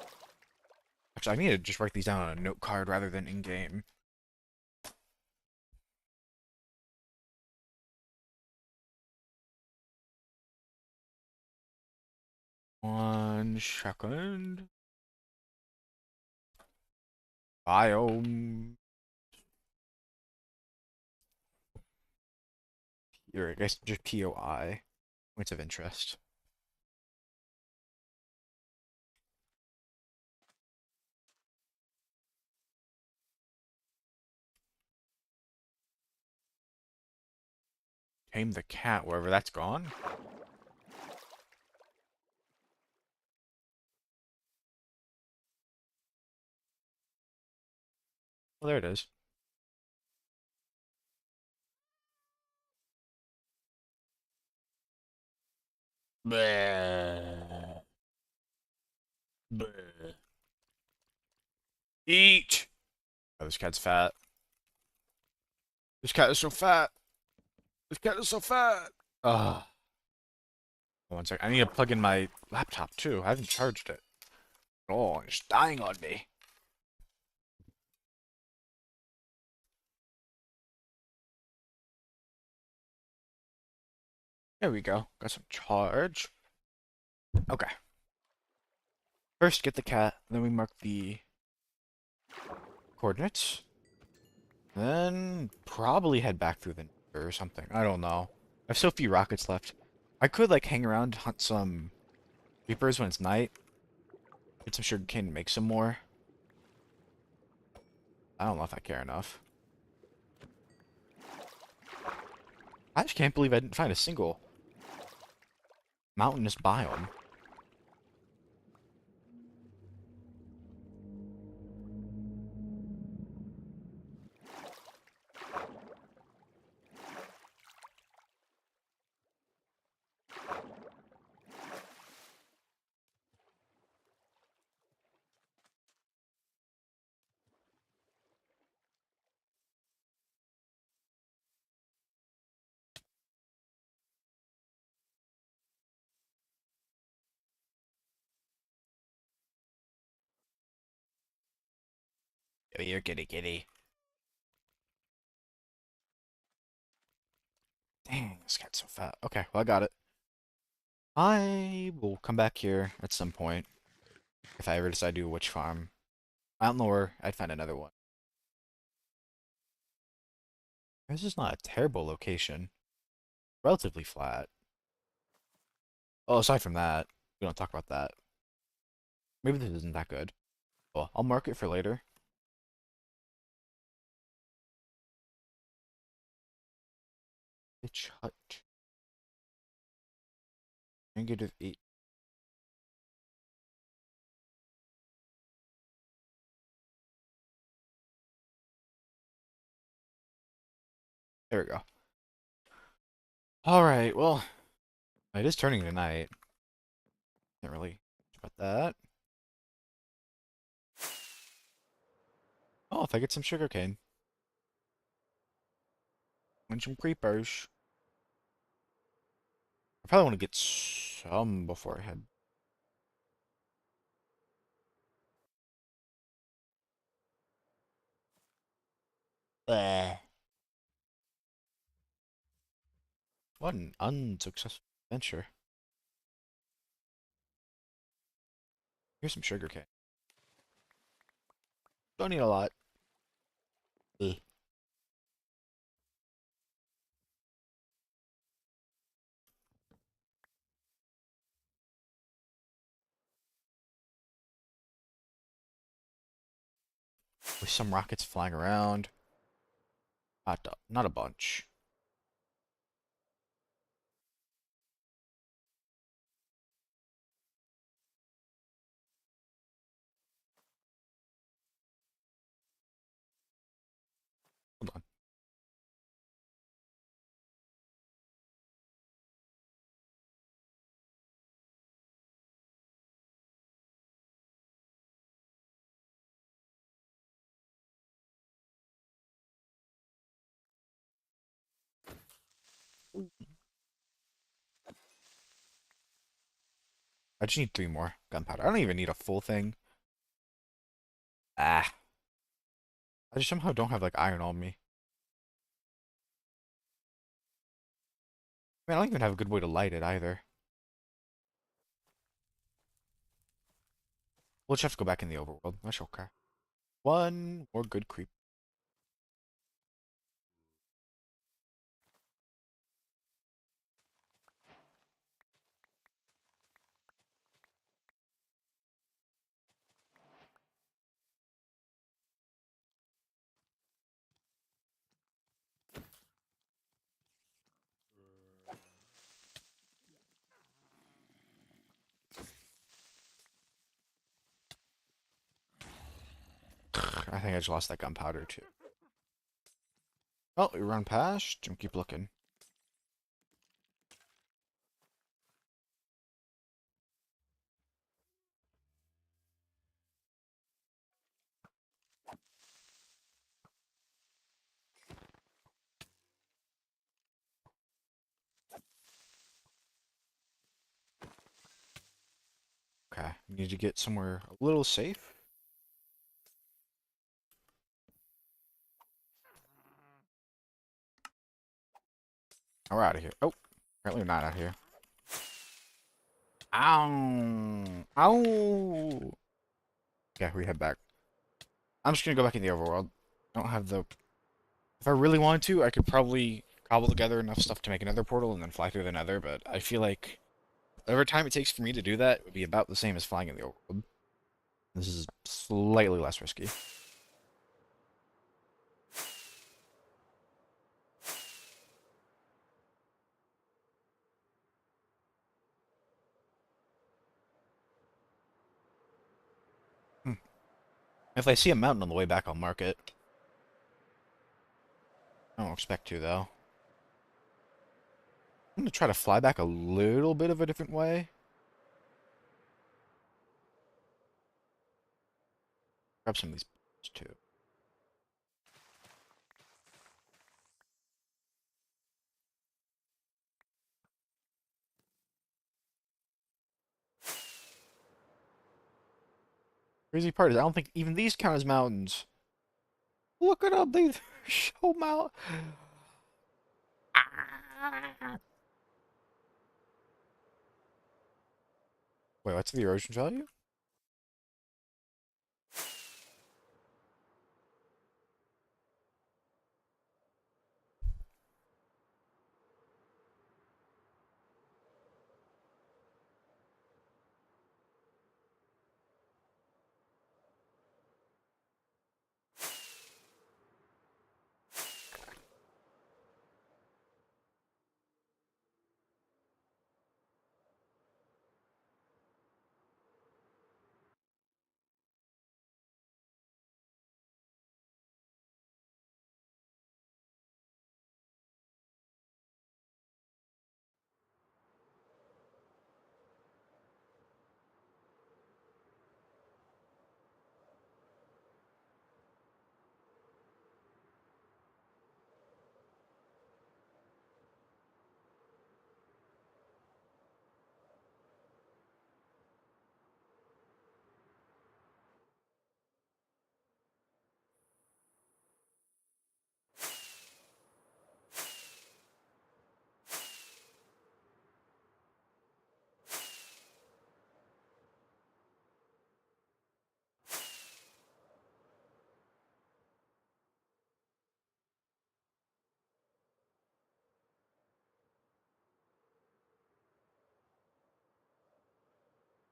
S1: Actually, I need to just write these down on a note card rather than in game. One second. Biome. Here, I guess just POI. Points of interest. Tame the cat wherever that's gone. Well, there it is. Bleh. Bleh. Eat! Oh, this cat's fat. This cat is so fat. This cat is so fat. Ugh. One sec. I need to plug in my laptop too. I haven't charged it. Oh, it's dying on me. There we go. Got some charge. Okay. First, get the cat. Then we mark the coordinates. Then probably head back through the or something. I don't know. I have so few rockets left. I could like hang around, hunt some creepers when it's night. Get some sugarcane and make some more. I don't know if I care enough. I just can't believe I didn't find a single mountainous biome. Oh, you're kitty. Dang, this cat's so fat. Okay, well I got it. I will come back here at some point if I ever decide to do a witch farm. I don't know where I'd find another one. This is not a terrible location. Relatively flat. Oh, aside from that, we don't talk about that. Maybe this isn't that good. Well, I'll mark it for later. Witch hut. -8. There we go. Alright, well, it is turning tonight. Can't really talk about that. Oh, if I get some sugarcane. And some creepers. I probably want to get some before I head. Bleh. What an unsuccessful venture. Here's some sugarcane. Don't need a lot. Ugh. With some rockets flying around. Not a bunch. I just need 3 more gunpowder. I don't even need a full thing. Ah. I just somehow don't have like iron on me. I mean, I don't even have a good way to light it either. We'll just have to go back in the overworld. That's okay. One more good creep. I think I just lost that gunpowder too. Oh, we run past and keep looking. Okay, we need to get somewhere a little safe. Oh, we're out of here. Oh, apparently we're not out here. Ow! Ow! Yeah, we head back. I'm just gonna go back in the overworld. I don't have the... If I really wanted to, I could probably cobble together enough stuff to make another portal and then fly through the nether, but I feel like whatever time it takes for me to do that would be about the same as flying in the overworld. This is slightly less risky. Hmm. If I see a mountain on the way back, I'll mark it. I don't expect to, though. I'm gonna try to fly back a little bit of a different way. Grab some of these too. Crazy part is I don't think even these count as mountains. Look at them, they show mount. Wait, what's the erosion value?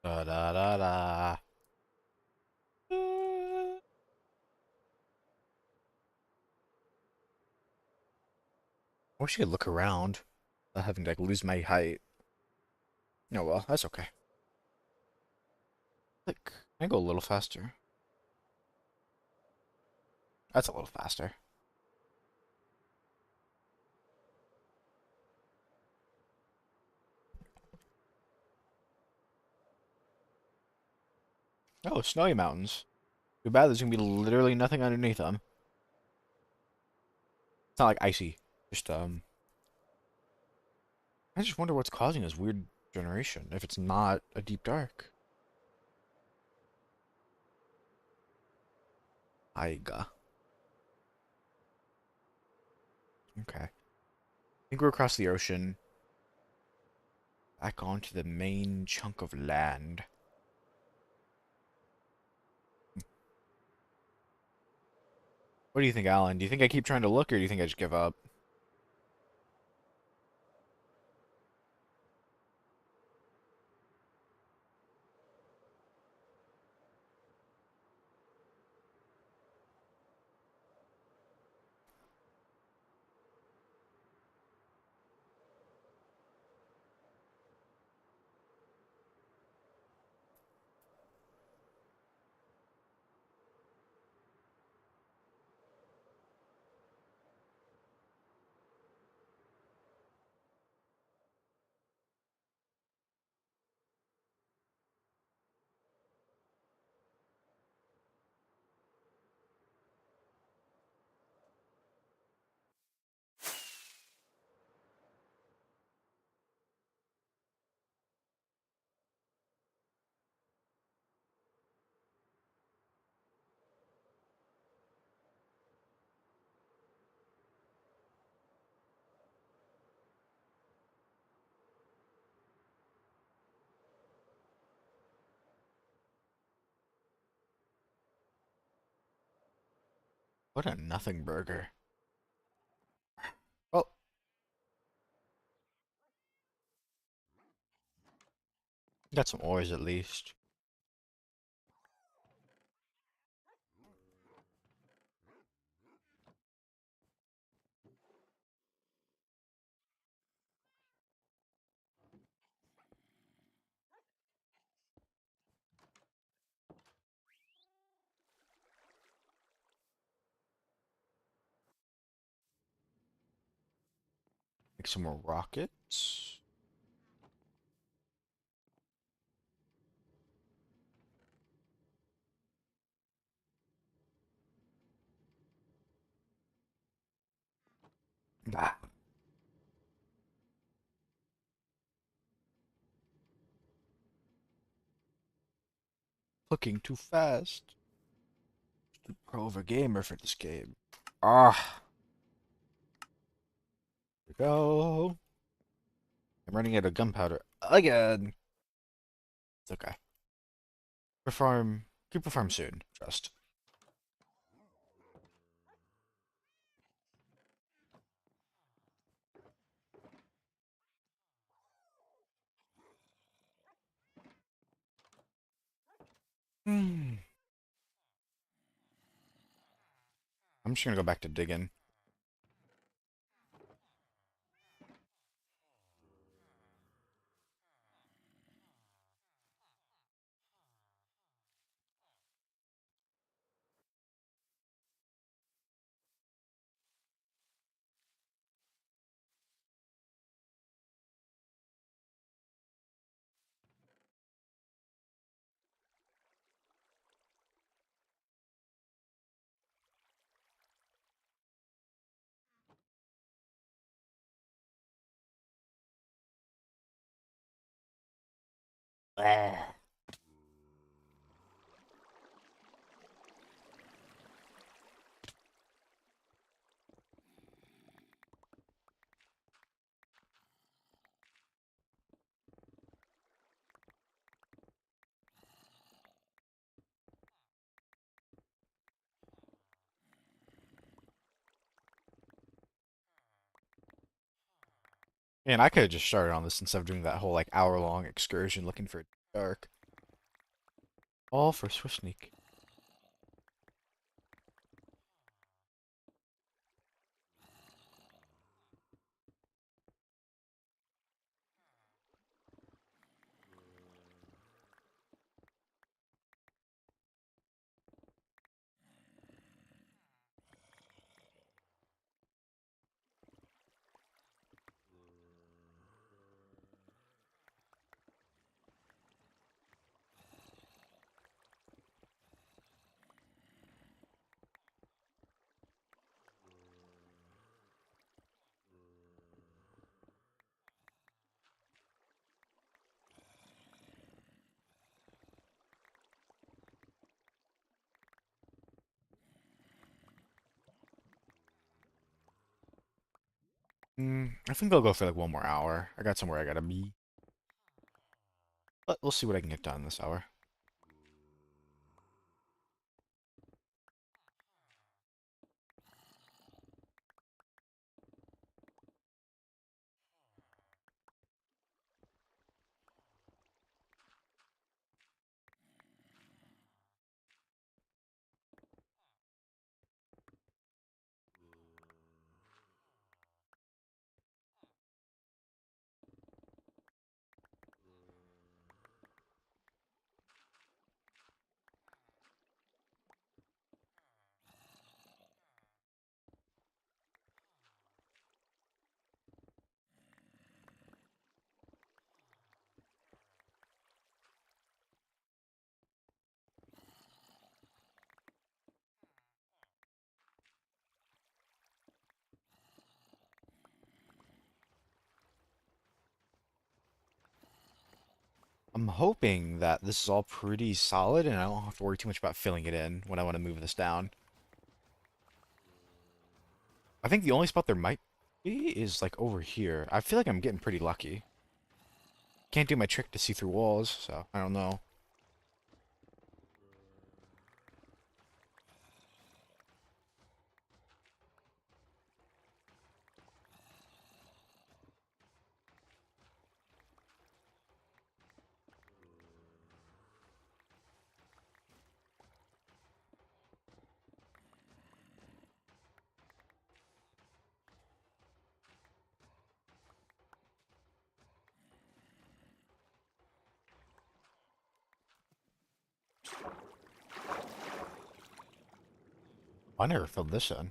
S1: Da da da da. I wish I could look around without having to like lose my height. No, well, that's okay. Like, can I go a little faster? That's a little faster. Oh, snowy mountains. Too bad there's gonna be literally nothing underneath them. It's not like icy. Just I just wonder what's causing this weird generation, if it's not a deep dark. Aiga. Okay. I think we're across the ocean, back onto the main chunk of land. What do you think, Alan? Do you think I keep trying to look, or do you think I just give up? What a nothing burger. Well, got some ores at least. Make some more rockets. Ah, clicking too fast. Too pro of a gamer for this game. Ah, here we go. I'm running out of gunpowder again. It's okay. Perform. Keep perform soon. Trust. Hmm. I'm just gonna go back to digging. Ah. Man, I could have just started on this instead of doing that whole like hour-long excursion looking for dark. All for Swift Sneak. I think I'll go for like one more hour. I got somewhere I gotta be. But we'll see what I can get done this hour. I'm hoping that this is all pretty solid and I don't have to worry too much about filling it in when I want to move this down. I think the only spot there might be is like over here. I feel like I'm getting pretty lucky. Can't do my trick to see through walls, so I don't know. I never filled this in.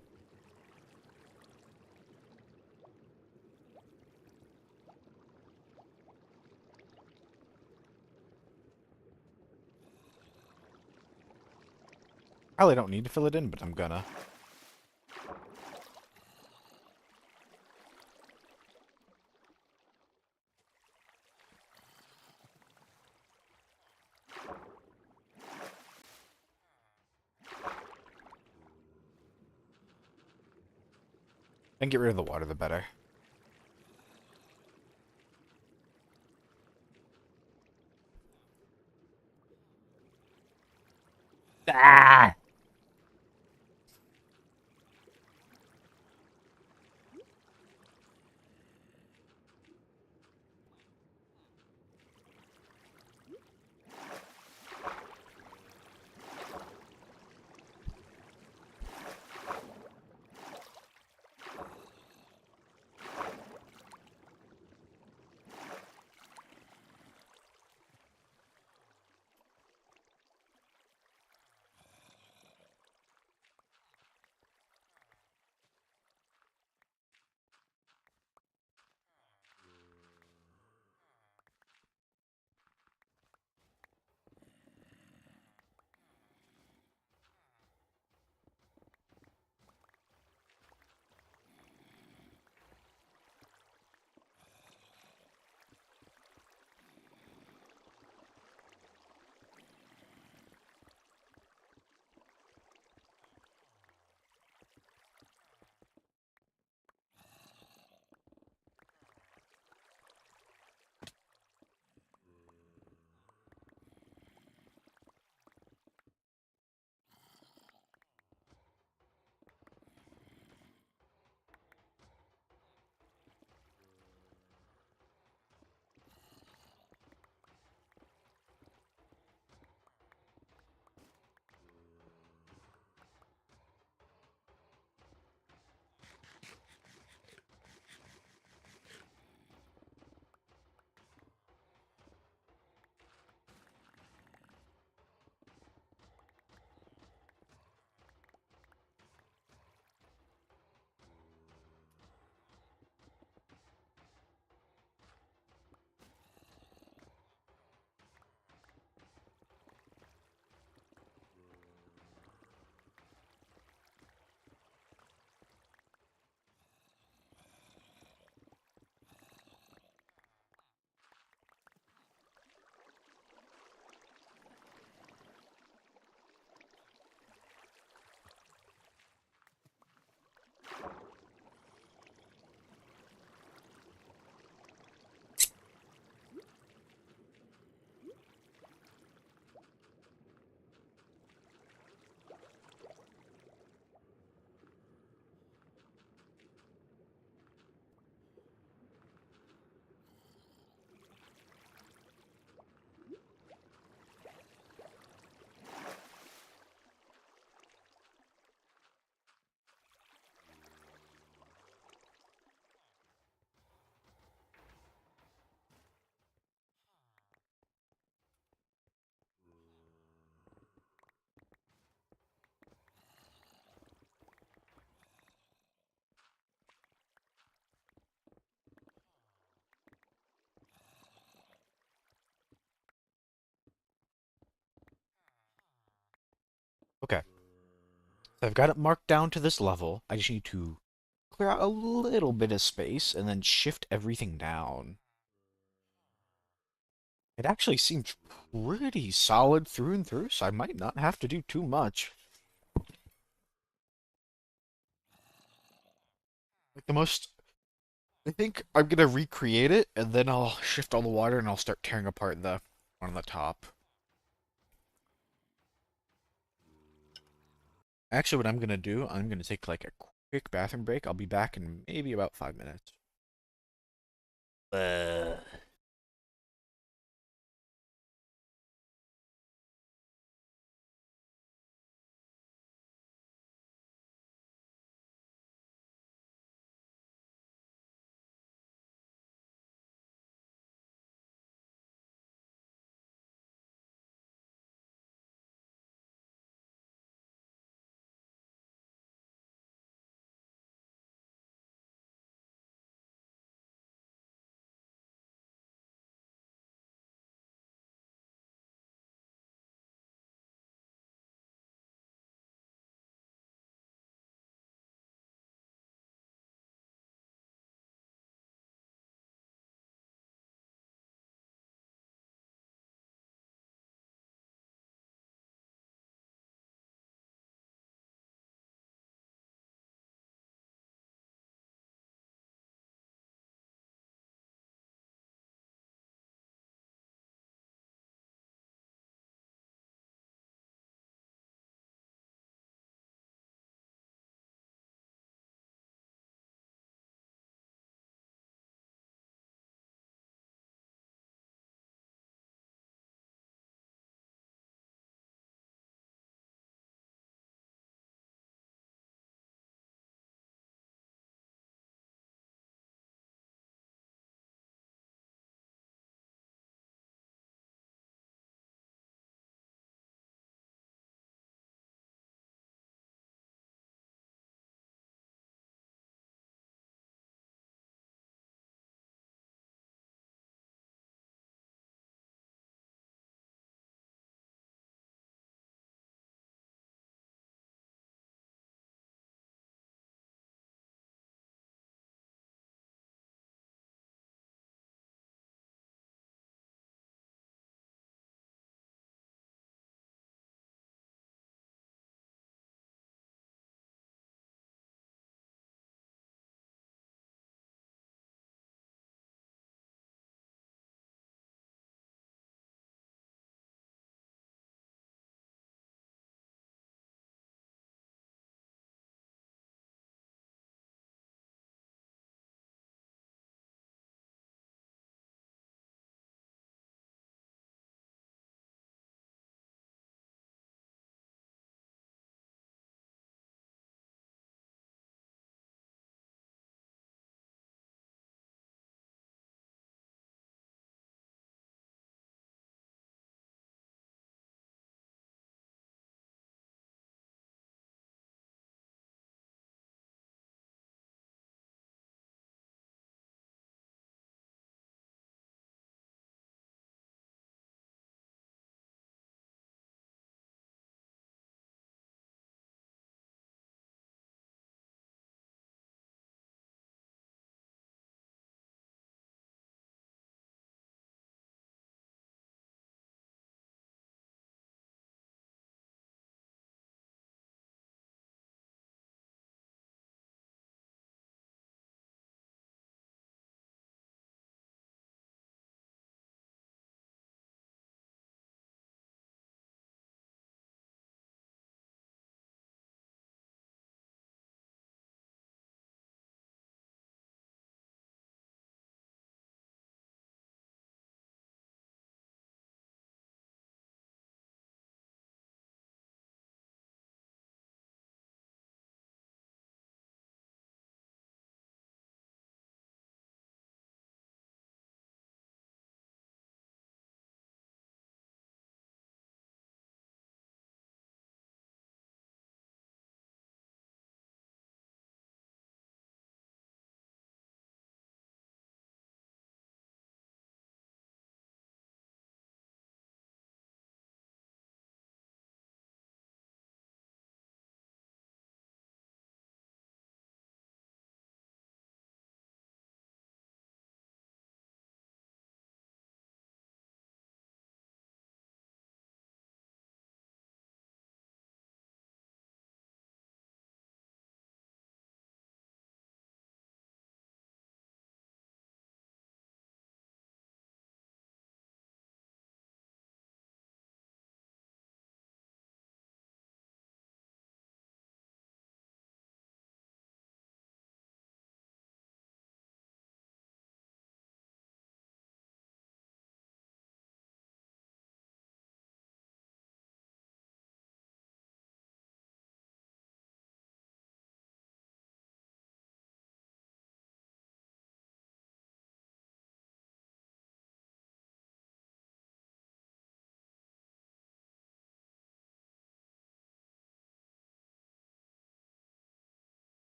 S1: Probably don't need to fill it in, but I'm gonna. And get rid of the water, the better. Ah! I've got it marked down to this level. I just need to clear out a little bit of space and then shift everything down. It actually seems pretty solid through and through, so I might not have to do too much. Like the most, I think I'm gonna recreate it and then I'll shift all the water and I'll start tearing apart the one on the top. Actually, what I'm gonna do, I'm gonna take like a quick bathroom break. I'll be back in maybe about 5 minutes. Uh.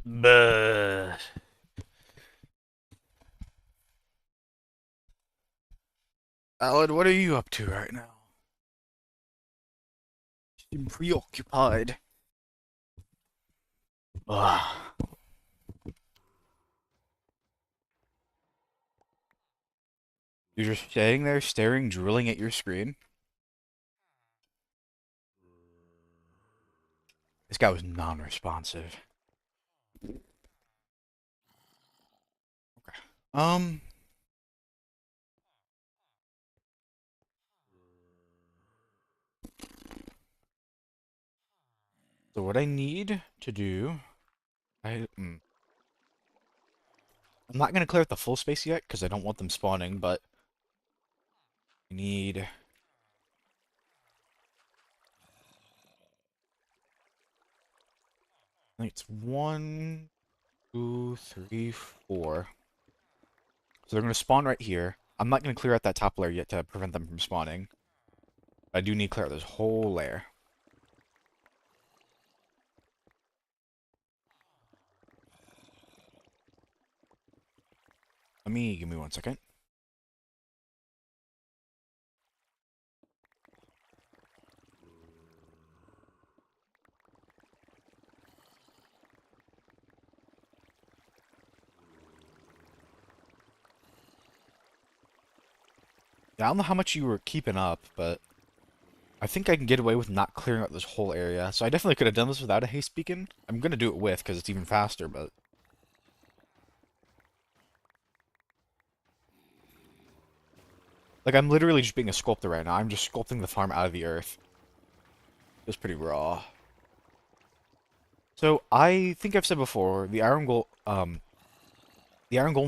S1: Buh. Alan, what are you up to right now? You seem preoccupied. Ugh. You're just sitting there staring, drooling at your screen. This guy was non-responsive. Okay. So what I need to do, I'm not gonna clear out the full space yet because I don't want them spawning, but I need. I think it's 1, 2, 3, 4. So they're gonna spawn right here. I'm not gonna clear out that top layer yet to prevent them from spawning. I do need to clear out this whole layer. Give me 1 second. Yeah, I don't know how much you were keeping up, but I think I can get away with not clearing out this whole area. So I definitely could have done this without a haste beacon. I'm gonna do it with because it's even faster, but like I'm literally just being a sculptor right now. I'm just sculpting the farm out of the earth. It's pretty raw. So I think I've said before, the Iron Golem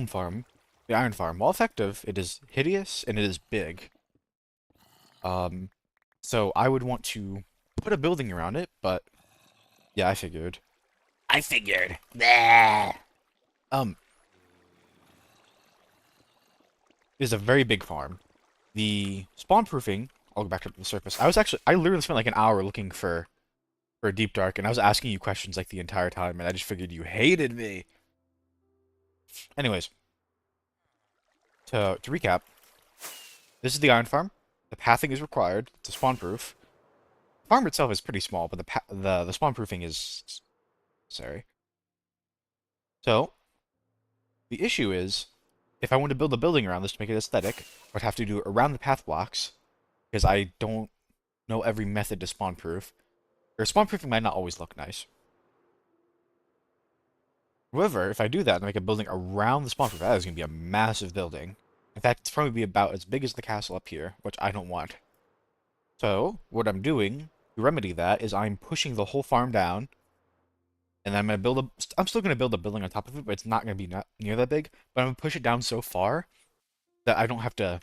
S1: farm, the Iron Farm, while effective, it is hideous and it is big. Um, so I would want to put a building around it, but yeah, I figured. I figured. Bleh. Um, it is a very big farm. The spawn proofing, I'll go back up to the surface. I literally spent like an hour looking for a deep dark, and I was asking you questions like the entire time, and I just figured you hated me. Anyways, to recap, this is the Iron Farm. The pathing is required to spawn proof. The farm itself is pretty small, but the spawn proofing is necessary. So the issue is, if I want to build a building around this to make it aesthetic, I'd have to do it around the path blocks because I don't know every method to spawn proof. Or spawn proofing might not always look nice. However, if I do that and make a building around the spawn proof, that is going to be a massive building. In fact, it's probably be about as big as the castle up here, which I don't want. So, what I'm doing to remedy that is I'm pushing the whole farm down, and I'm going to I'm still going to build a building on top of it, but it's not going to be not near that big. But I'm going to push it down so far that I don't have to,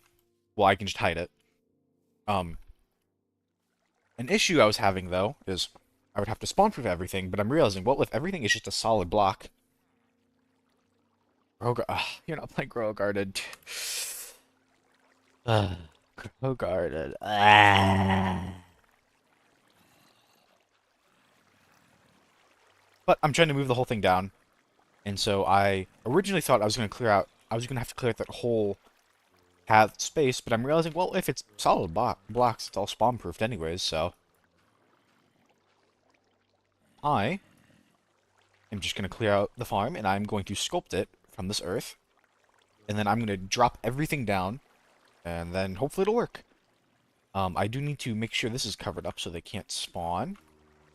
S1: well, I can just hide it. Um, an issue I was having, though, is I would have to spawn proof everything, but I'm realizing, well, if everything is just a solid block, you're not playing Grow Garden. Grow Garden. But I'm trying to move the whole thing down, and so I originally thought I was going to have to clear out that whole path space, but I'm realizing, well, if it's solid blocks, it's all spawn-proofed anyways, so I am just going to clear out the farm, and I'm going to sculpt it from this earth, and then I'm going to drop everything down, and then hopefully it'll work. I do need to make sure this is covered up so they can't spawn.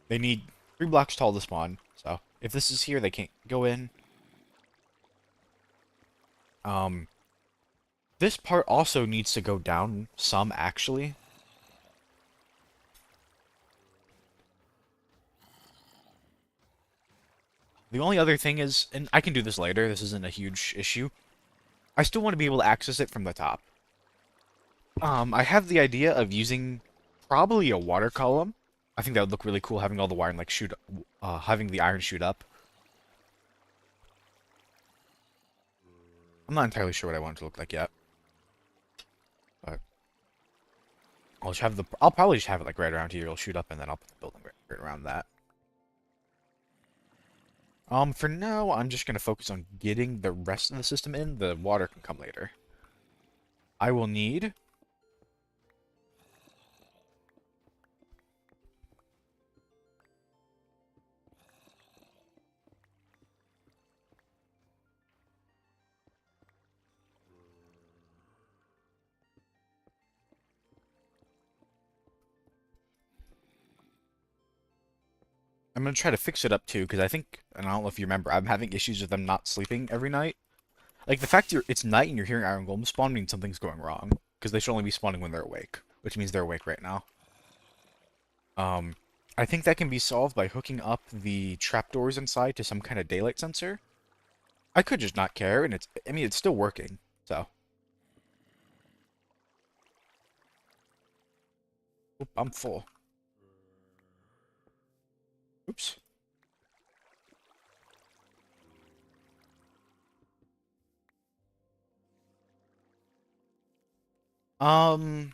S1: They need 3 blocks tall to spawn, so if this is here, they can't go in. Um, this part also needs to go down some, actually. The only other thing is, and I can do this later, this isn't a huge issue, I still want to be able to access it from the top. I have the idea of using probably a water column. I think that would look really cool, having all the wiring like having the iron shoot up. I'm not entirely sure what I want it to look like yet, but I'll probably just have it like right around here. It'll shoot up, and then I'll put the building right around that. For now, I'm just gonna focus on getting the rest of the system in. The water can come later. I will need... I'm gonna try to fix it up too, because I think, and I don't know if you remember, I'm having issues with them not sleeping every night. Like, the fact it's night and you're hearing Iron Golem spawn means something's going wrong. Because they should only be spawning when they're awake, which means they're awake right now. Um, I think that can be solved by hooking up the trapdoors inside to some kind of daylight sensor. I could just not care, and I mean, it's still working, so. Oop, I'm full. Oops. Um,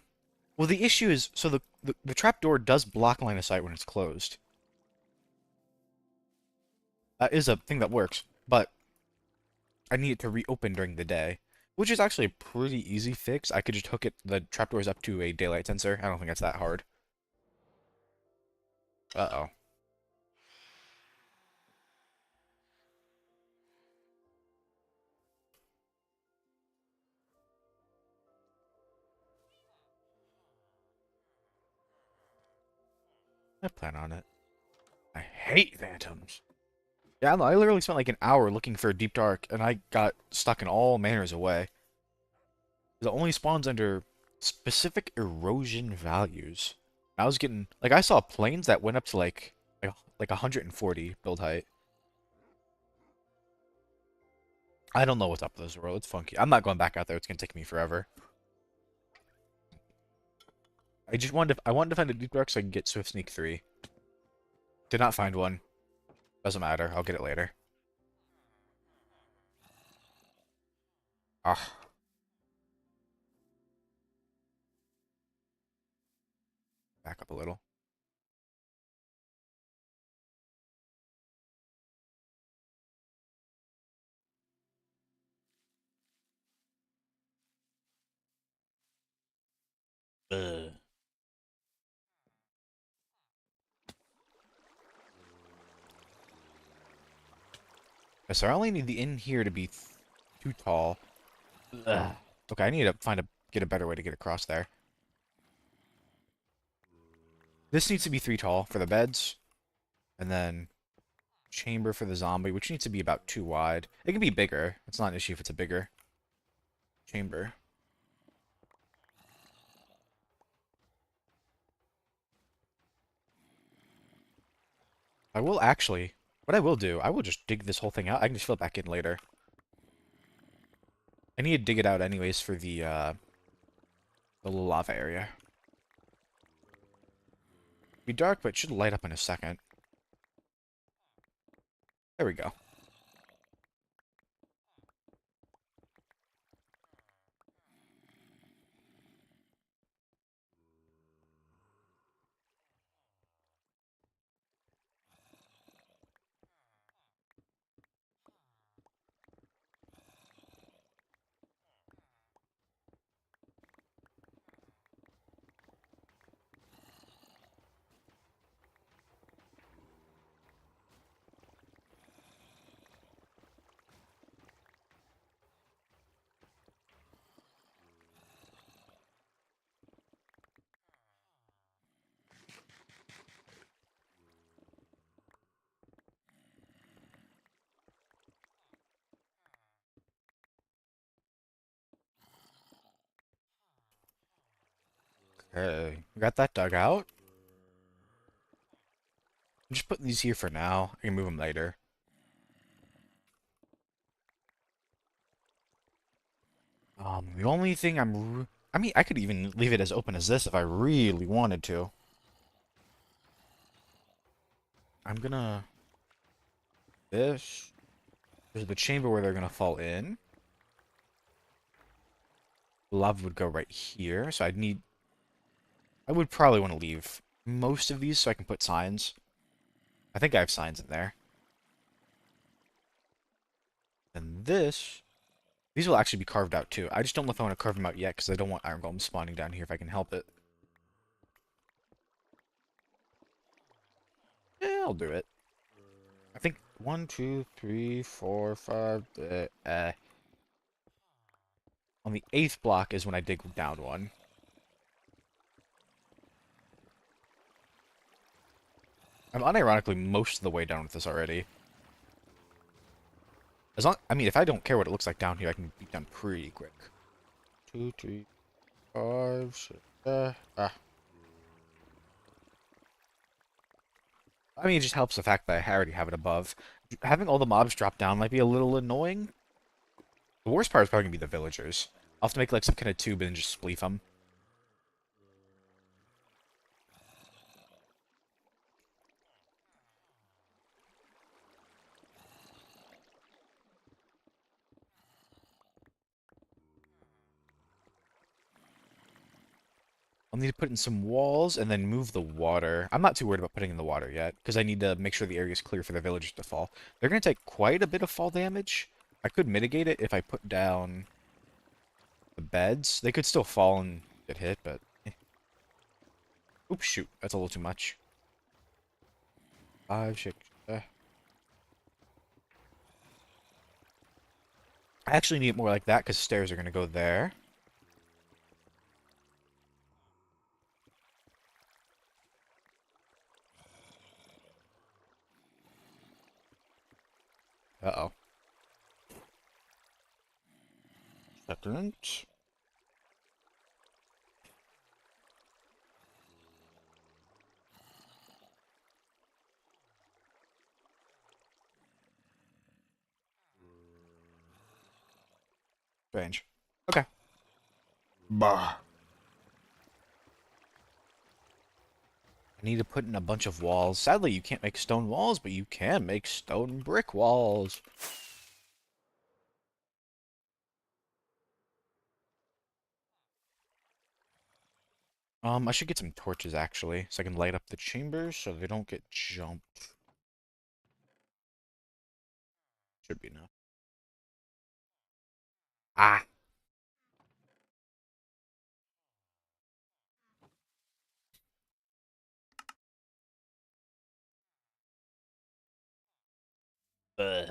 S1: well, the issue is, so the trapdoor does block line of sight when it's closed. That is a thing that works, but I need it to reopen during the day, which is actually a pretty easy fix. I could just hook the trapdoors up to a daylight sensor. I don't think that's that hard. Uh-oh. I plan on it. I hate phantoms. Yeah, I literally spent like an hour looking for a deep dark, and I got stuck in all manners of way. It only spawns under specific erosion values. I was getting like I saw planes that went up to like 140 build height. I don't know what's up with this world. It's funky. I'm not going back out there. It's gonna take me forever. I wanted to find a deep dark so I can get Swift Sneak 3. Did not find one. Doesn't matter. I'll get it later. Ah, back up a little. Ugh. So I only need the in here to be too tall. Ugh. Okay, I need to get a better way to get across there. This needs to be 3 tall for the beds, and then chamber for the zombie, which needs to be about 2 wide. It can be bigger. It's not an issue if it's a bigger chamber. I will actually, what I will do, I will just dig this whole thing out. I can just fill it back in later. I need to dig it out anyways for the little lava area. It'll be dark, but it should light up in a second. There we go. Okay, we got that dug out. I'm just putting these here for now. I can move them later. The only thing I mean, I could even leave it as open as this if I really wanted to. I'm gonna... This... There's the chamber where they're gonna fall in. The lava would go right here, so I would probably want to leave most of these so I can put signs. I think I have signs in there. And these will actually be carved out too. I just don't know if I want to carve them out yet because I don't want iron golems spawning down here if I can help it. Yeah, I'll do it. I think 1, 2, 3, 4, 5. On the 8th block is when I dig down one. I'm unironically most of the way down with this already. I mean, if I don't care what it looks like down here, I can be done pretty quick. 2, 3, 5, 6, I mean, it just helps the fact that I already have it above. Having all the mobs drop down might be a little annoying. The worst part is probably gonna be the villagers. I'll have to make like some kind of tube and just spleef them. I'll need to put in some walls and then move the water. I'm not too worried about putting in the water yet, because I need to make sure the area is clear for the villagers to fall. They're going to take quite a bit of fall damage. I could mitigate it if I put down the beds. They could still fall and get hit, but... Oops, shoot. That's a little too much. 5, 6... I actually need it more like that, because stairs are going to go there. Uh-oh. Settlement. Strange. Okay. Bah. I need to put in a bunch of walls. Sadly, you can't make stone walls, but you can make stone brick walls. I should get some torches, actually, so I can light up the chambers so they don't get jumped. Should be enough. Ah! Ugh.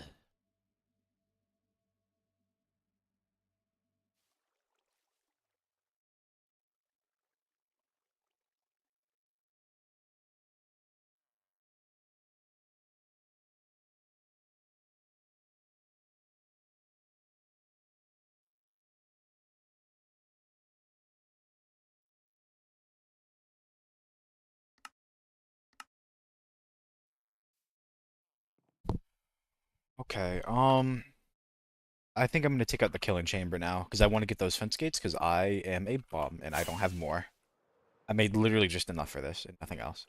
S1: Okay, I think I'm gonna take out the killing chamber now, because I want to get those fence gates, because I am a bum, and I don't have more. I made literally just enough for this, and nothing else.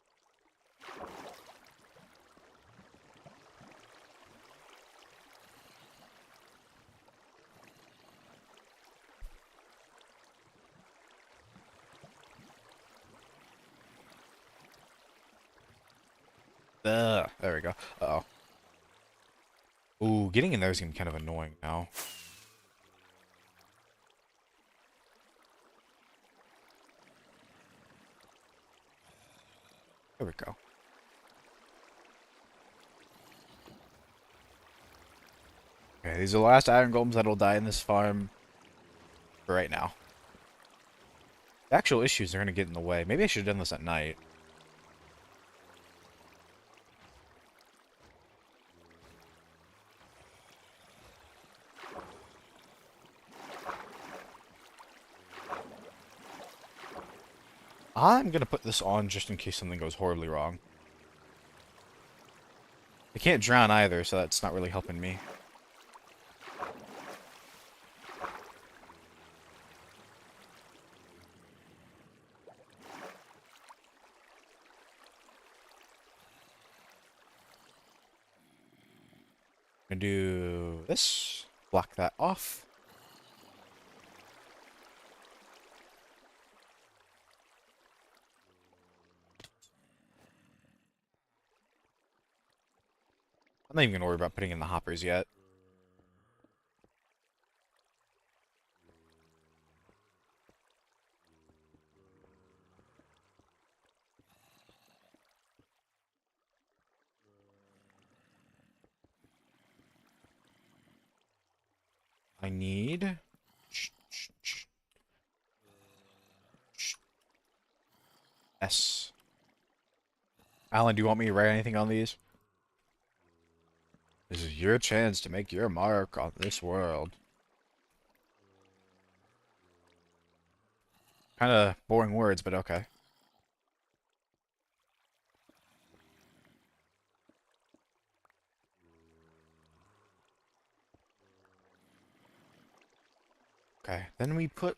S1: Ugh, there we go. Uh-oh. Ooh, getting in there is gonna be kind of annoying now. There we go. Okay, these are the last iron golems that'll die in this farm for right now. The actual issues are gonna get in the way. Maybe I should have done this at night. I'm gonna put this on just in case something goes horribly wrong. I can't drown either, so that's not really helping me. I'm gonna do this. Block that off. I'm not even gonna worry about putting in the hoppers yet. I need... S. Alan, do you want me to write anything on these? This is your chance to make your mark on this world. Kind of boring words, but okay. Okay, then we put...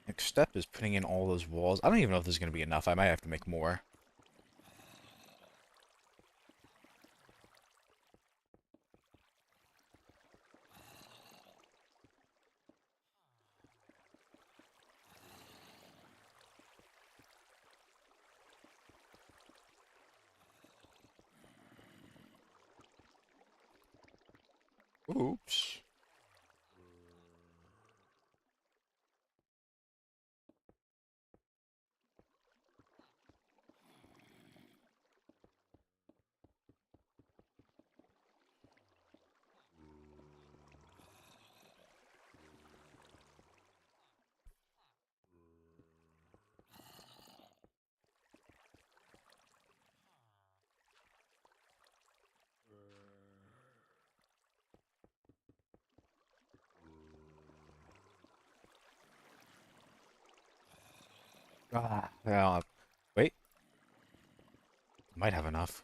S1: Next step is putting in all those walls. I don't even know if this is going to be enough. I might have to make more. Oops. Ah, yeah. Wait, might have enough.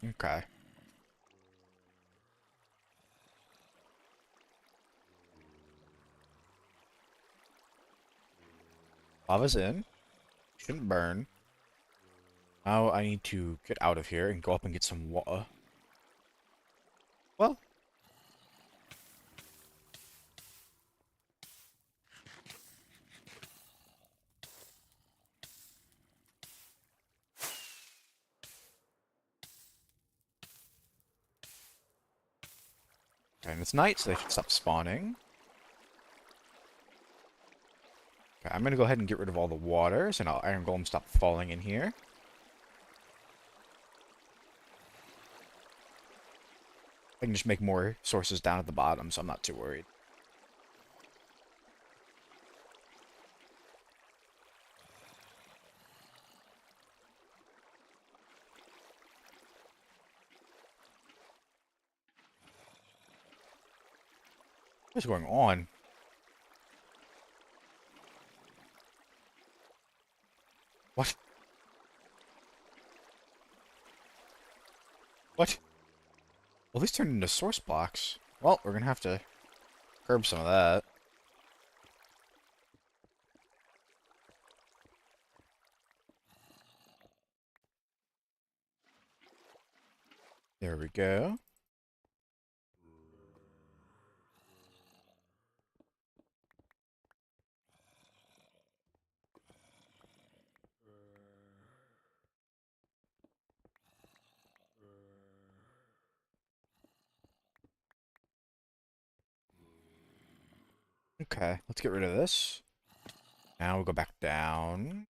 S1: Okay. Lava's in. Shouldn't burn. Now I need to get out of here and go up and get some water. Well, okay, and it's night, so they should stop spawning. Okay, I'm gonna go ahead and get rid of all the water, so now Iron Golem stop falling in here. I can just make more sources down at the bottom, so I'm not too worried. What's going on? What? What? Well, these turned into source blocks. Well, we're gonna have to curb some of that. There we go. Okay, let's get rid of this. Now we'll go back down.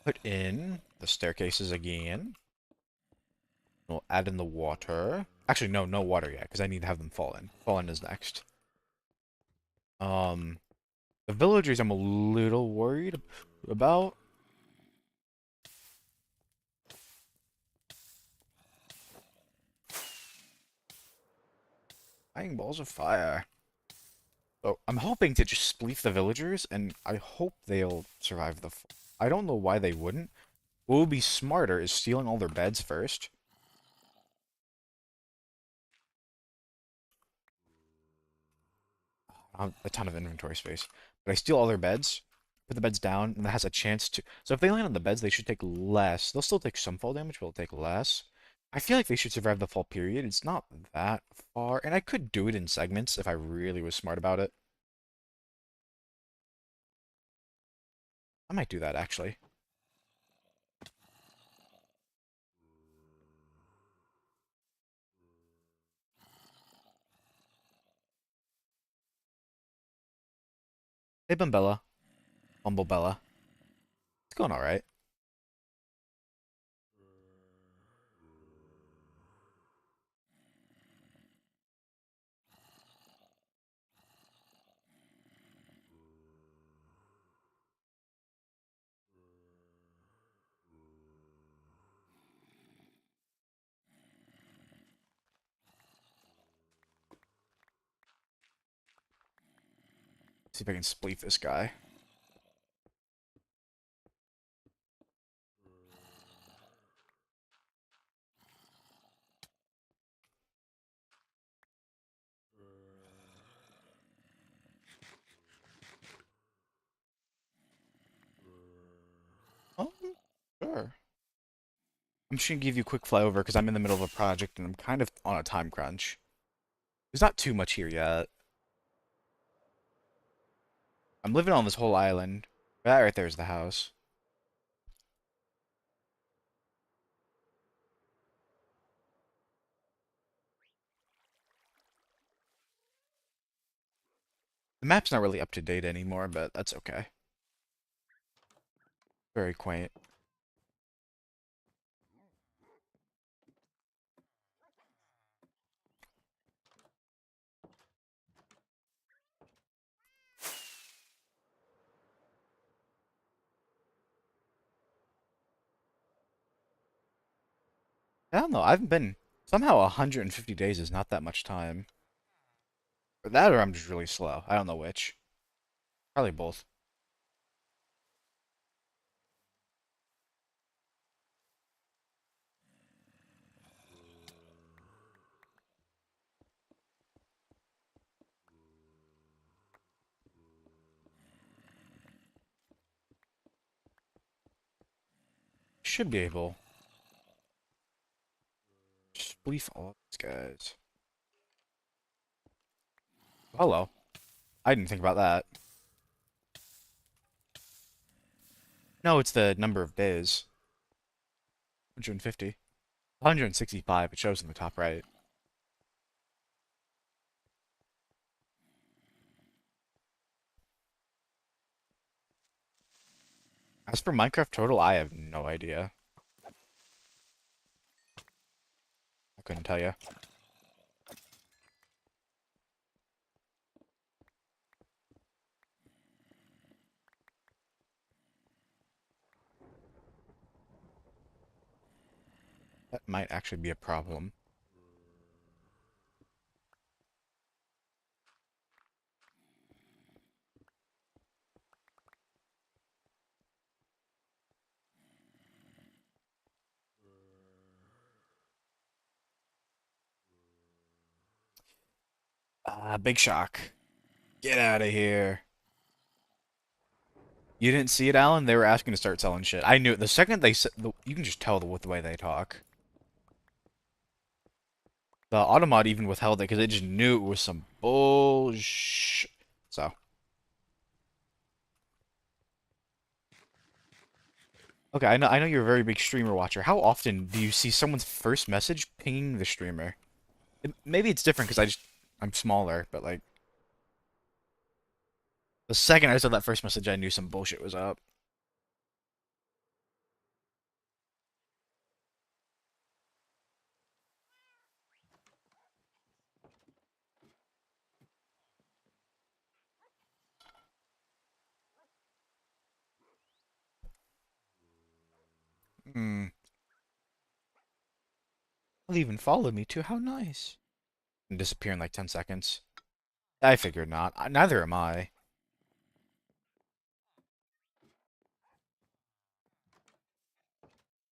S1: Put in the staircases again. We'll add in the water. Actually, no, no water yet, because I need to have them fall in. Fall in is next. Um, the villagers I'm a little worried about. Flying balls of fire. Oh, I'm hoping to just spleef the villagers, and I hope they'll survive the... I don't know why they wouldn't. What would be smarter is stealing all their beds first. I have a ton of inventory space. But I steal all their beds, put the beds down, and that has a chance to. So if they land on the beds, they should take less. They'll still take some fall damage, but they'll take less. I feel like they should survive the fall period. It's not that far, and I could do it in segments if I really was smart about it. I might do that actually. Hey, Bumbella. Bumblebella. It's going all right. See if I can spleef this guy. Oh, sure. I'm just gonna give you a quick flyover because I'm in the middle of a project and I'm kind of on a time crunch. There's not too much here yet. I'm living on this whole island. That right there is the house. The map's not really up to date anymore, but that's okay. Very quaint. I don't know. I haven't been. Somehow 150 days is not that much time. Or that or I'm just really slow. I don't know which. Probably both. Should be able. Just spleef all of these guys. Hello. I didn't think about that. No, it's the number of days. 150. 165, it shows in the top right. As for Minecraft total, I have no idea. I couldn't tell you. That might actually be a problem. Big shock. Get out of here. You didn't see it, Alan? They were asking to start selling shit. I knew it. The second they said, you can just tell with the way they talk. The Automod even withheld it because it just knew it was some bullshit. So, okay, I know you're a very big streamer watcher. How often do you see someone's first message pinging the streamer? Maybe it's different because I'm smaller, but like the second I saw that first message, I knew some bullshit was up. Hmm. Well, even followed me too. How nice. And disappear in like 10 seconds. I figured not. Neither am I.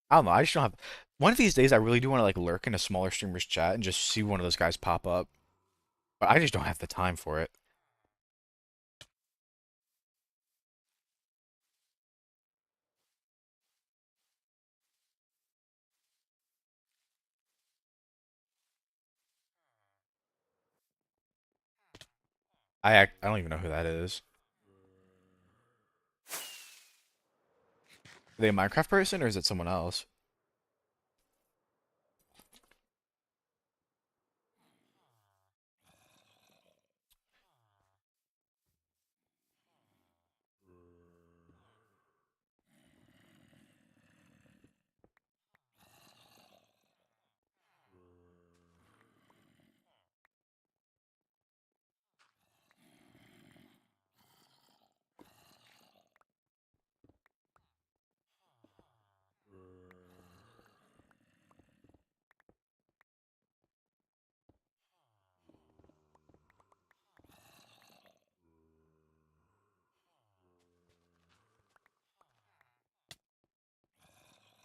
S1: I don't know. I just don't have. One of these days, I really do want to like lurk in a smaller streamer's chat and just see one of those guys pop up. But I just don't have the time for it. I don't even know who that is. Are they a Minecraft person or is it someone else?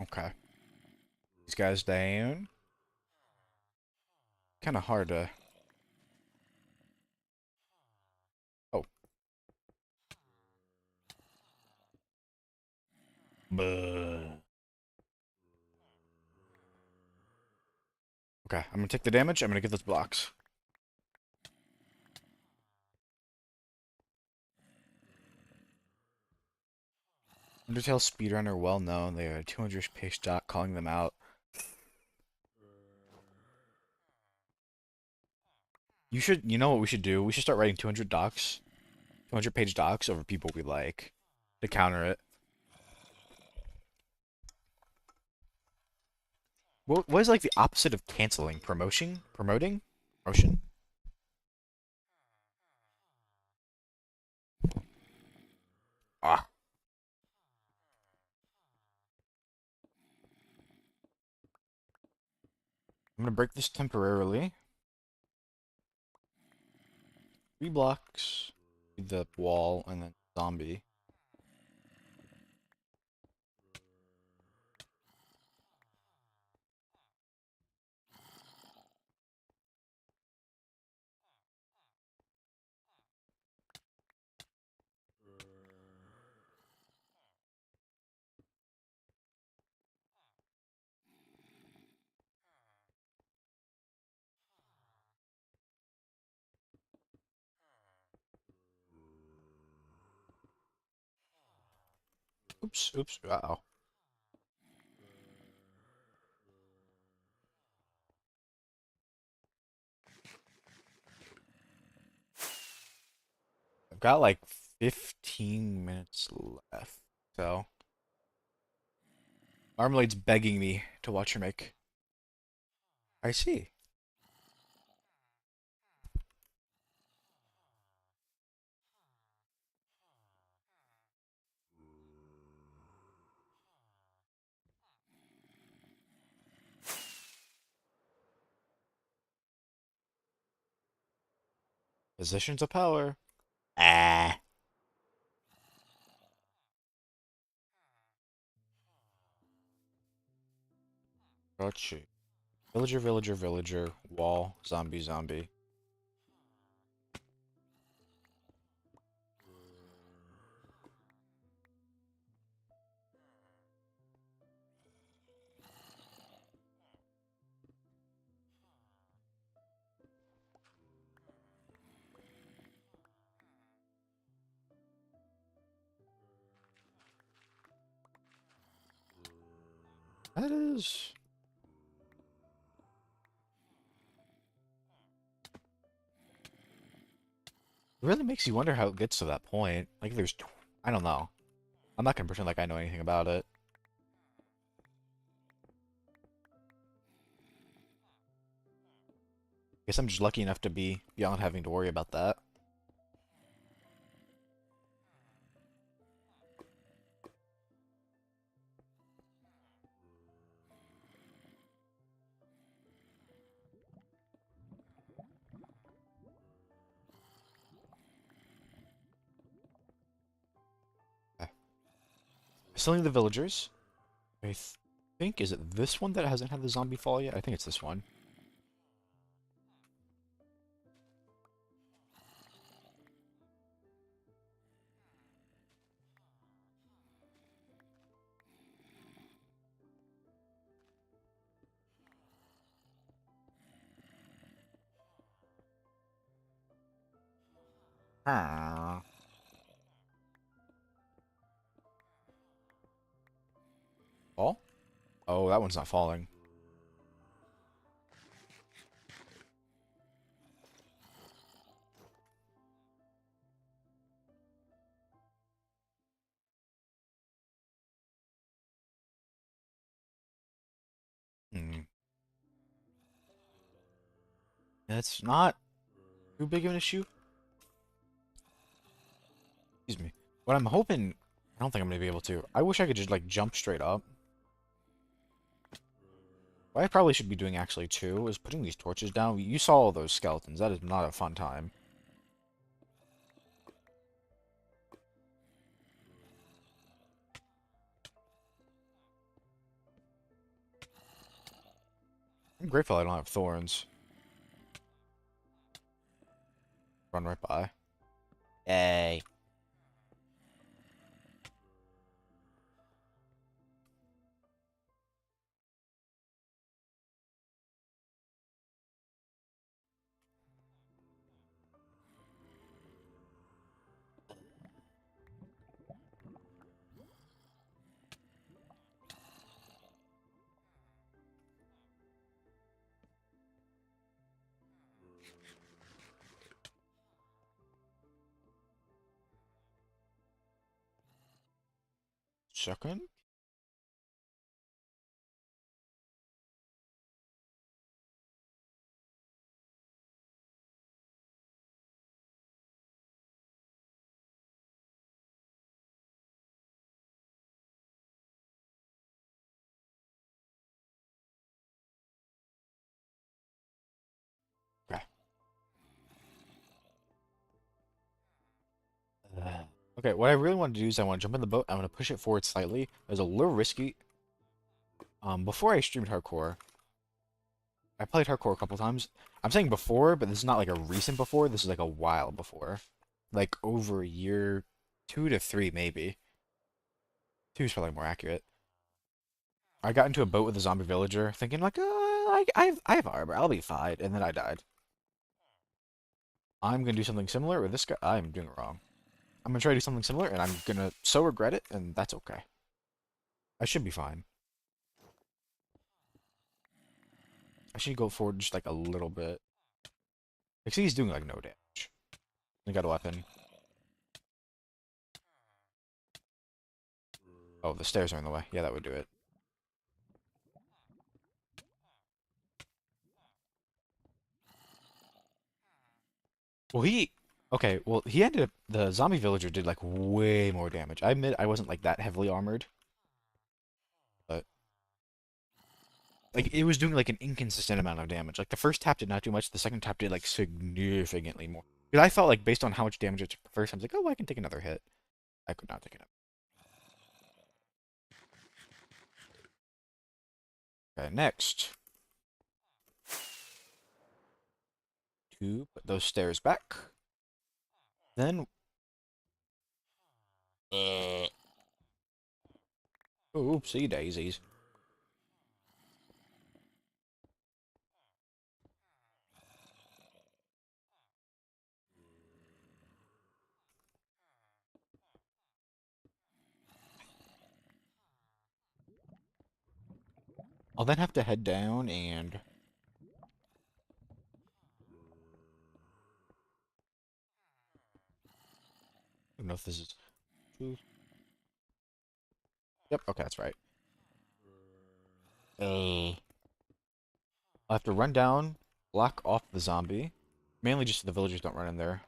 S1: Okay. These guys down. Kind of hard to. Oh. Buh. Okay, I'm gonna take the damage. I'm gonna get those blocks. Undertale speedrunner well known. They are a 200 page doc calling them out. You know what we should do? We should start writing 200 docs, 200 page docs over people we like to counter it. What is like the opposite of canceling? Promotion? Promoting? Promotion? Ah. I'm gonna break this temporarily. 3 blocks. The wall and then zombie. Oops, oops, uh-oh. I've got like 15 minutes left, so Marmalade's begging me to watch her make. I see. Positions of power. Ah. Gotcha. Villager, villager, villager. Wall. Zombie, zombie. That is... It really makes you wonder how it gets to that point. Like, there's... I don't know. I'm not gonna pretend like I know anything about it. Guess I'm just lucky enough to be beyond having to worry about that. Okay. Still need the villagers. I think, is it this one that hasn't had the zombie fall yet? I think it's this one. Ah. Fall? Oh, that one's not falling. Hmm. That's not too big of an issue. Excuse me. What I'm hoping, I don't think I'm gonna be able to. I wish I could just like jump straight up. What I probably should be doing actually too is putting these torches down. You saw all those skeletons. That is not a fun time. I'm grateful I don't have thorns. Run right by. Yay. Second? Okay. Okay, what I really want to do is I want to jump in the boat. I want to push it forward slightly. It was a little risky. Before I streamed hardcore, I played hardcore a couple times. I'm saying before, but this is not like a recent before. This is like a while before. Like over a year, 2 to 3 maybe. Two is probably more accurate. I got into a boat with a zombie villager, thinking like, I have armor, I'll be fine, and then I died. I'm gonna do something similar with this guy. I'm doing it wrong. I'm gonna try to do something similar, and I'm gonna so regret it, and that's okay. I should be fine. I should go forward just like a little bit. Like, see, he's doing like no damage. He got a weapon. Oh, the stairs are in the way. Yeah, that would do it. Well, he... Okay, well, he ended up... The zombie villager did, like, way more damage. I admit I wasn't, like, that heavily armored. But, like, it was doing, like, an inconsistent amount of damage. Like, the first tap did not do much. The second tap did, like, significantly more. Because I felt like, based on how much damage it took the first time, I was like, oh, I can take another hit. I could not take it. Okay, next. To put those stairs back. Then... Oopsie daisies. I'll then have to head down and... I don't know if this is... Yep, okay, that's right. I'll have to run down, block off the zombie. Mainly just so the villagers don't run in there.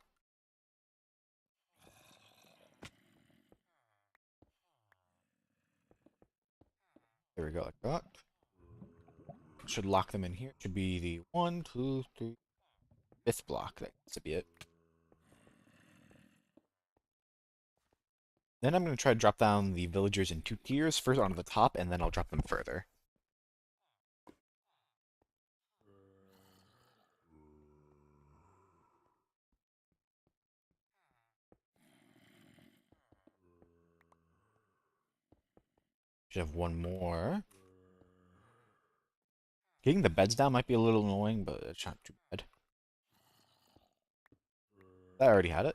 S1: There we go, like that. Should lock them in here. Should be the 1, 2, 3, 5th block. That should be it. Then I'm going to try to drop down the villagers in 2 tiers. First onto the top, and then I'll drop them further. Should have one more. Getting the beds down might be a little annoying, but it's not too bad. I already had it.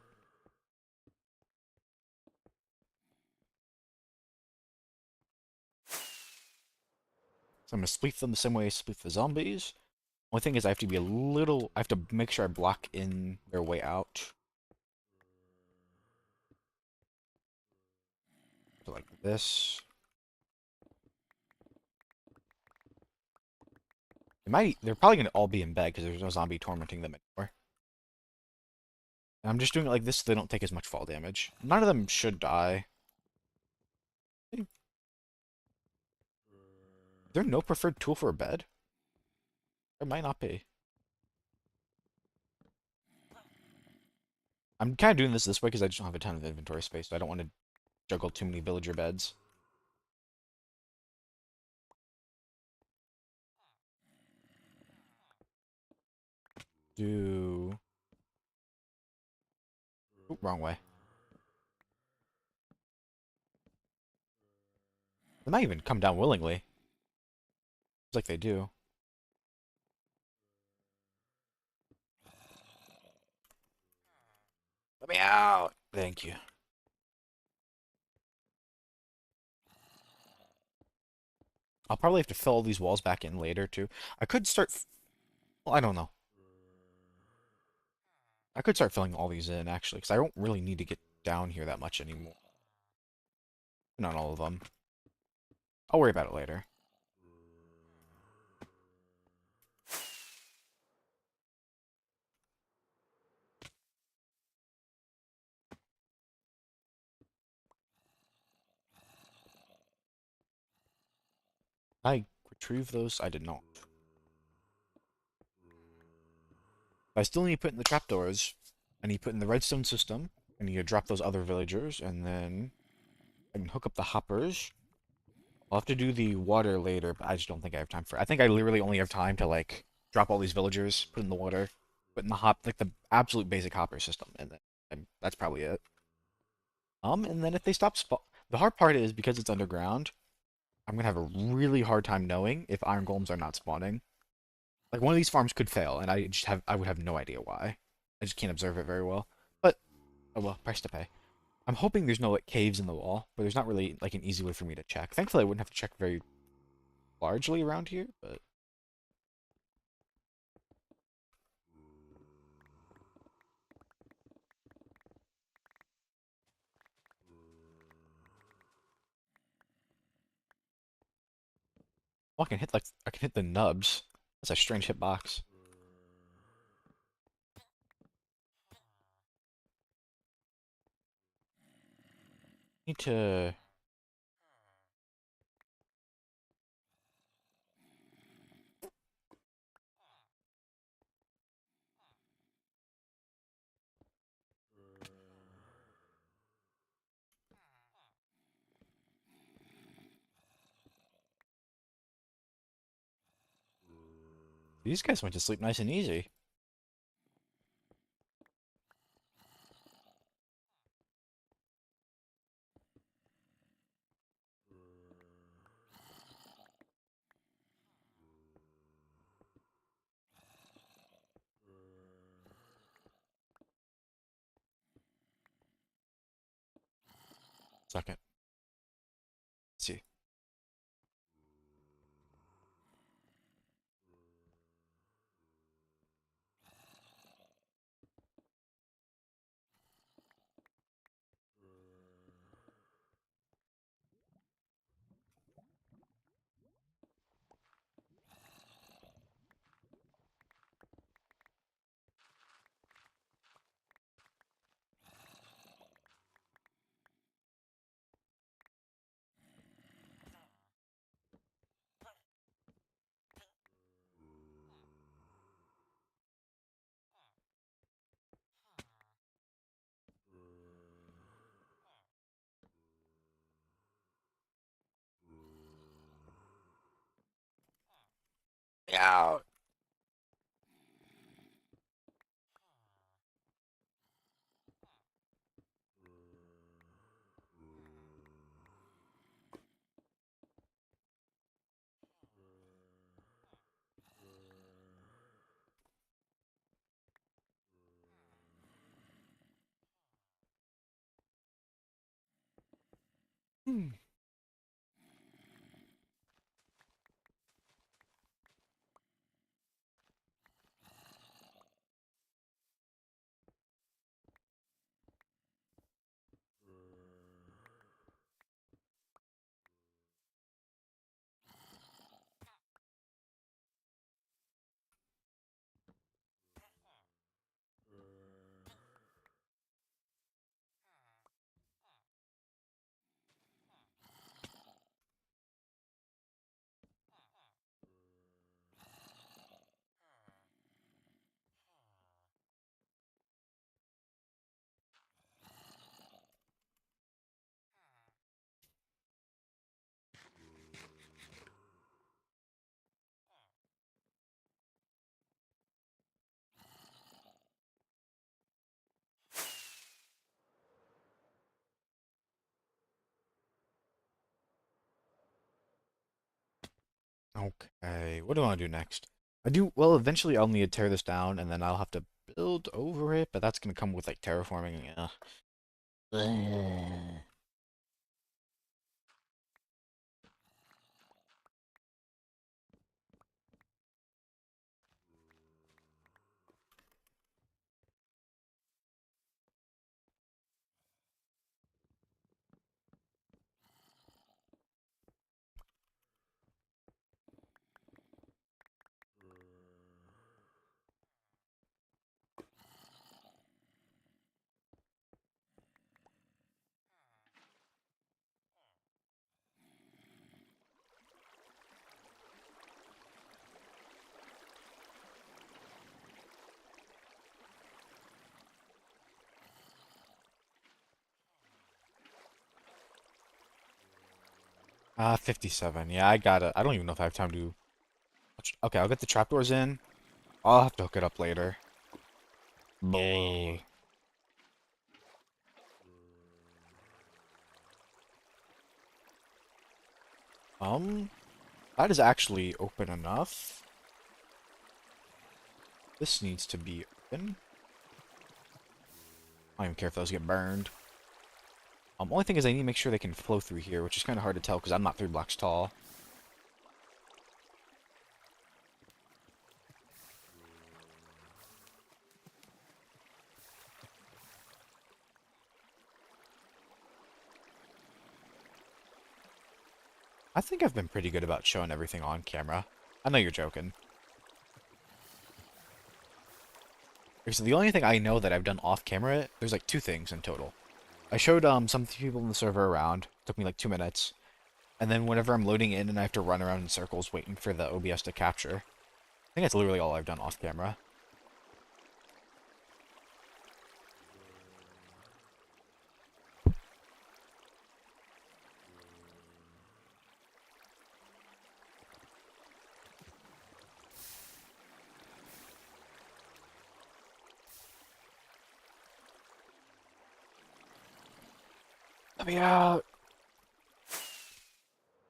S1: So I'm gonna spleef them the same way I spleef the zombies. Only thing is I have to be a little... I have to make sure I block in their way out. So like this. They're probably gonna all be in bed because there's no zombie tormenting them anymore. And I'm just doing it like this so they don't take as much fall damage. None of them should die. Is there no preferred tool for a bed? There might not be. I'm kind of doing this way because I just don't have a ton of inventory space, so I don't want to juggle too many villager beds. Do... Oop, wrong way. They might even come down willingly. It's like they do. Let me out! Thank you. I'll probably have to fill all these walls back in later, too. I could start... Well, I don't know. I could start filling all these in, actually, because I don't really need to get down here that much anymore. Not all of them. I'll worry about it later. I retrieve those? I did not. I still need to put in the trapdoors. I need to put in the redstone system. I need to drop those other villagers, and then I can hook up the hoppers. I'll have to do the water later, but I just don't think I have time for it. I think I literally only have time to, like, drop all these villagers, put in the water, put in the like, the absolute basic hopper system, and then that's probably it. And then if they stop the hard part is, because it's underground, I'm gonna have a really hard time knowing if iron golems are not spawning. Like, one of these farms could fail, and I would have no idea why. I just can't observe it very well. But, oh well, price to pay. I'm hoping there's no, like, caves in the wall, but there's not really, like, an easy way for me to check. Thankfully, I wouldn't have to check very largely around here, but... Oh, I can hit the nubs. That's a strange hitbox. Need to... These guys went to sleep nice and easy. Second. Let's see. Yeah. Hmm. Okay, what do I want to do next? Well, eventually I'll need to tear this down, and then I'll have to build over it, but that's gonna come with, like, terraforming, yeah. 57. Yeah, I got it. I don't even know if I have time to... Okay, I'll get the trapdoors in. I'll have to hook it up later. Bleh. Um, that is actually open enough. This needs to be open. I don't even care if those get burned. Only thing is I need to make sure they can flow through here, which is kind of hard to tell because I'm not 3 blocks tall. I think I've been pretty good about showing everything on camera. I know you're joking. So the only thing I know that I've done off camera, there's like 2 things in total. I showed some people in the server around. Took me like 2 minutes. And then whenever I'm loading in and I have to run around in circles waiting for the OBS to capture. I think that's literally all I've done off camera. Let me out.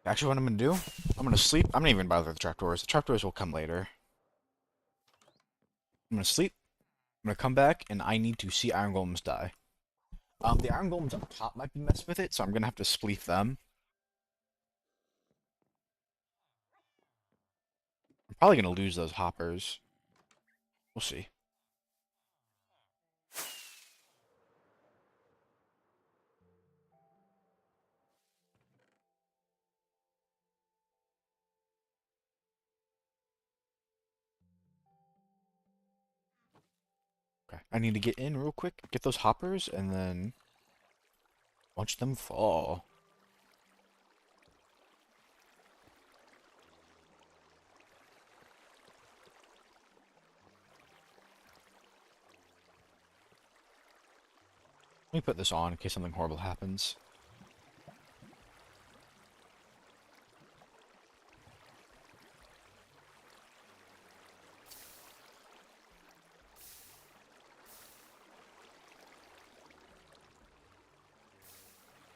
S1: Actually, what I'm gonna do, I'm gonna sleep. I'm not even bother with the trapdoors. The trapdoors will come later. I'm gonna sleep. I'm gonna come back, and I need to see iron golems die. The iron golems up top might be messing with it, so I'm gonna have to spleef them. I'm probably gonna lose those hoppers. We'll see. Okay, I need to get in real quick, get those hoppers, and then watch them fall. Let me put this on in case something horrible happens.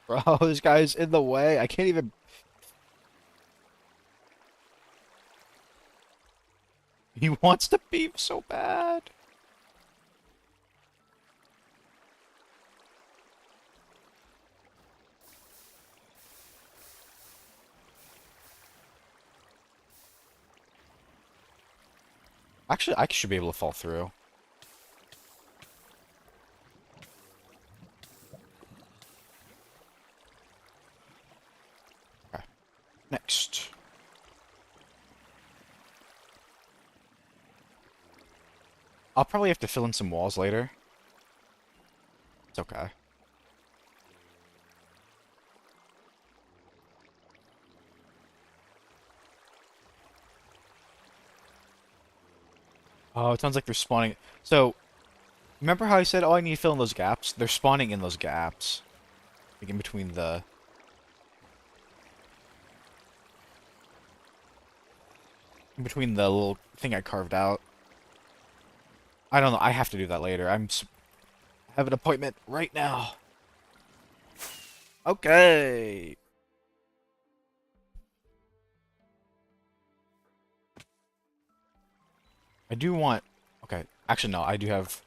S1: Bro, this guy's in the way. I can't even... He wants to beef so bad. Actually, I should be able to fall through. Okay. Next. I'll probably have to fill in some walls later. It's okay. Oh, it sounds like they're spawning. So, remember how I said, oh, I need to fill in those gaps? They're spawning in those gaps. Like in between the... In between the little thing I carved out. I don't know. I have to do that later. I have an appointment right now. Okay. I do want... Okay, actually no, I do have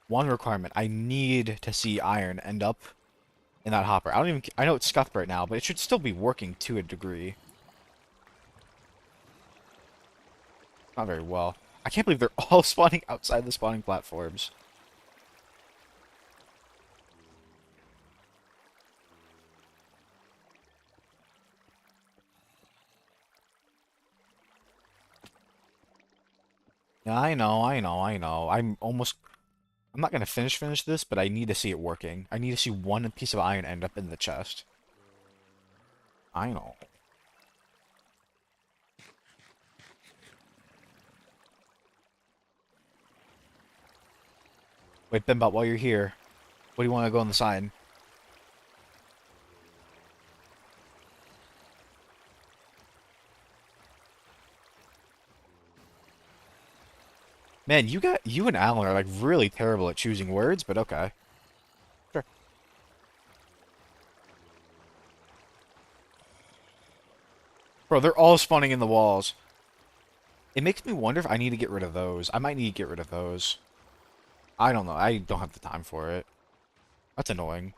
S1: one requirement. I need to see iron end up in that hopper. I don't even... I know it's scuffed right now, but it should still be working to a degree. Not very well. I can't believe they're all spawning outside the spawning platforms. Yeah, I know. I'm not gonna finish this, but I need to see it working. I need to see one piece of iron end up in the chest. I know. Wait, Bimbot, while you're here, what do you want to go on the sign? Man, you and Alan are like really terrible at choosing words, but okay. Sure. Bro, they're all spawning in the walls. It makes me wonder if I need to get rid of those. I might need to get rid of those. I don't know. I don't have the time for it. That's annoying.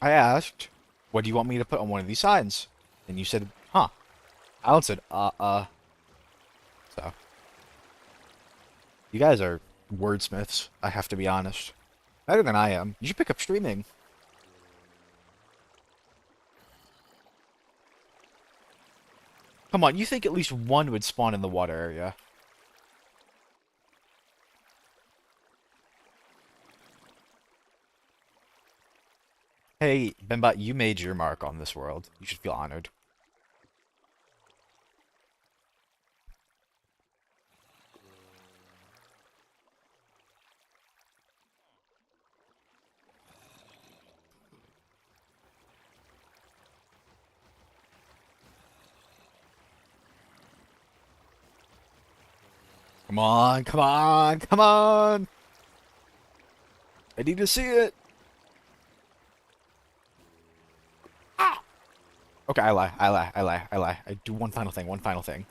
S1: I asked, what do you want me to put on one of these signs? And you said, huh. Alan said, So, you guys are wordsmiths, I have to be honest. Better than I am. You should pick up streaming. Come on, you think at least one would spawn in the water area. Hey, Bembot, you made your mark on this world. You should feel honored. Come on, come on, come on! I need to see it! Ah! Okay, I lie. I do one final thing, one final thing.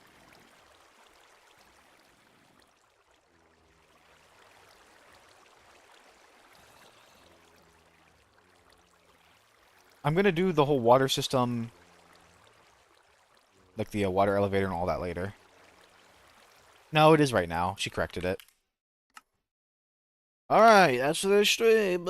S1: I'm gonna do the whole water system, like the water elevator and all that later. No, it is right now. She corrected it. Alright, that's the stream.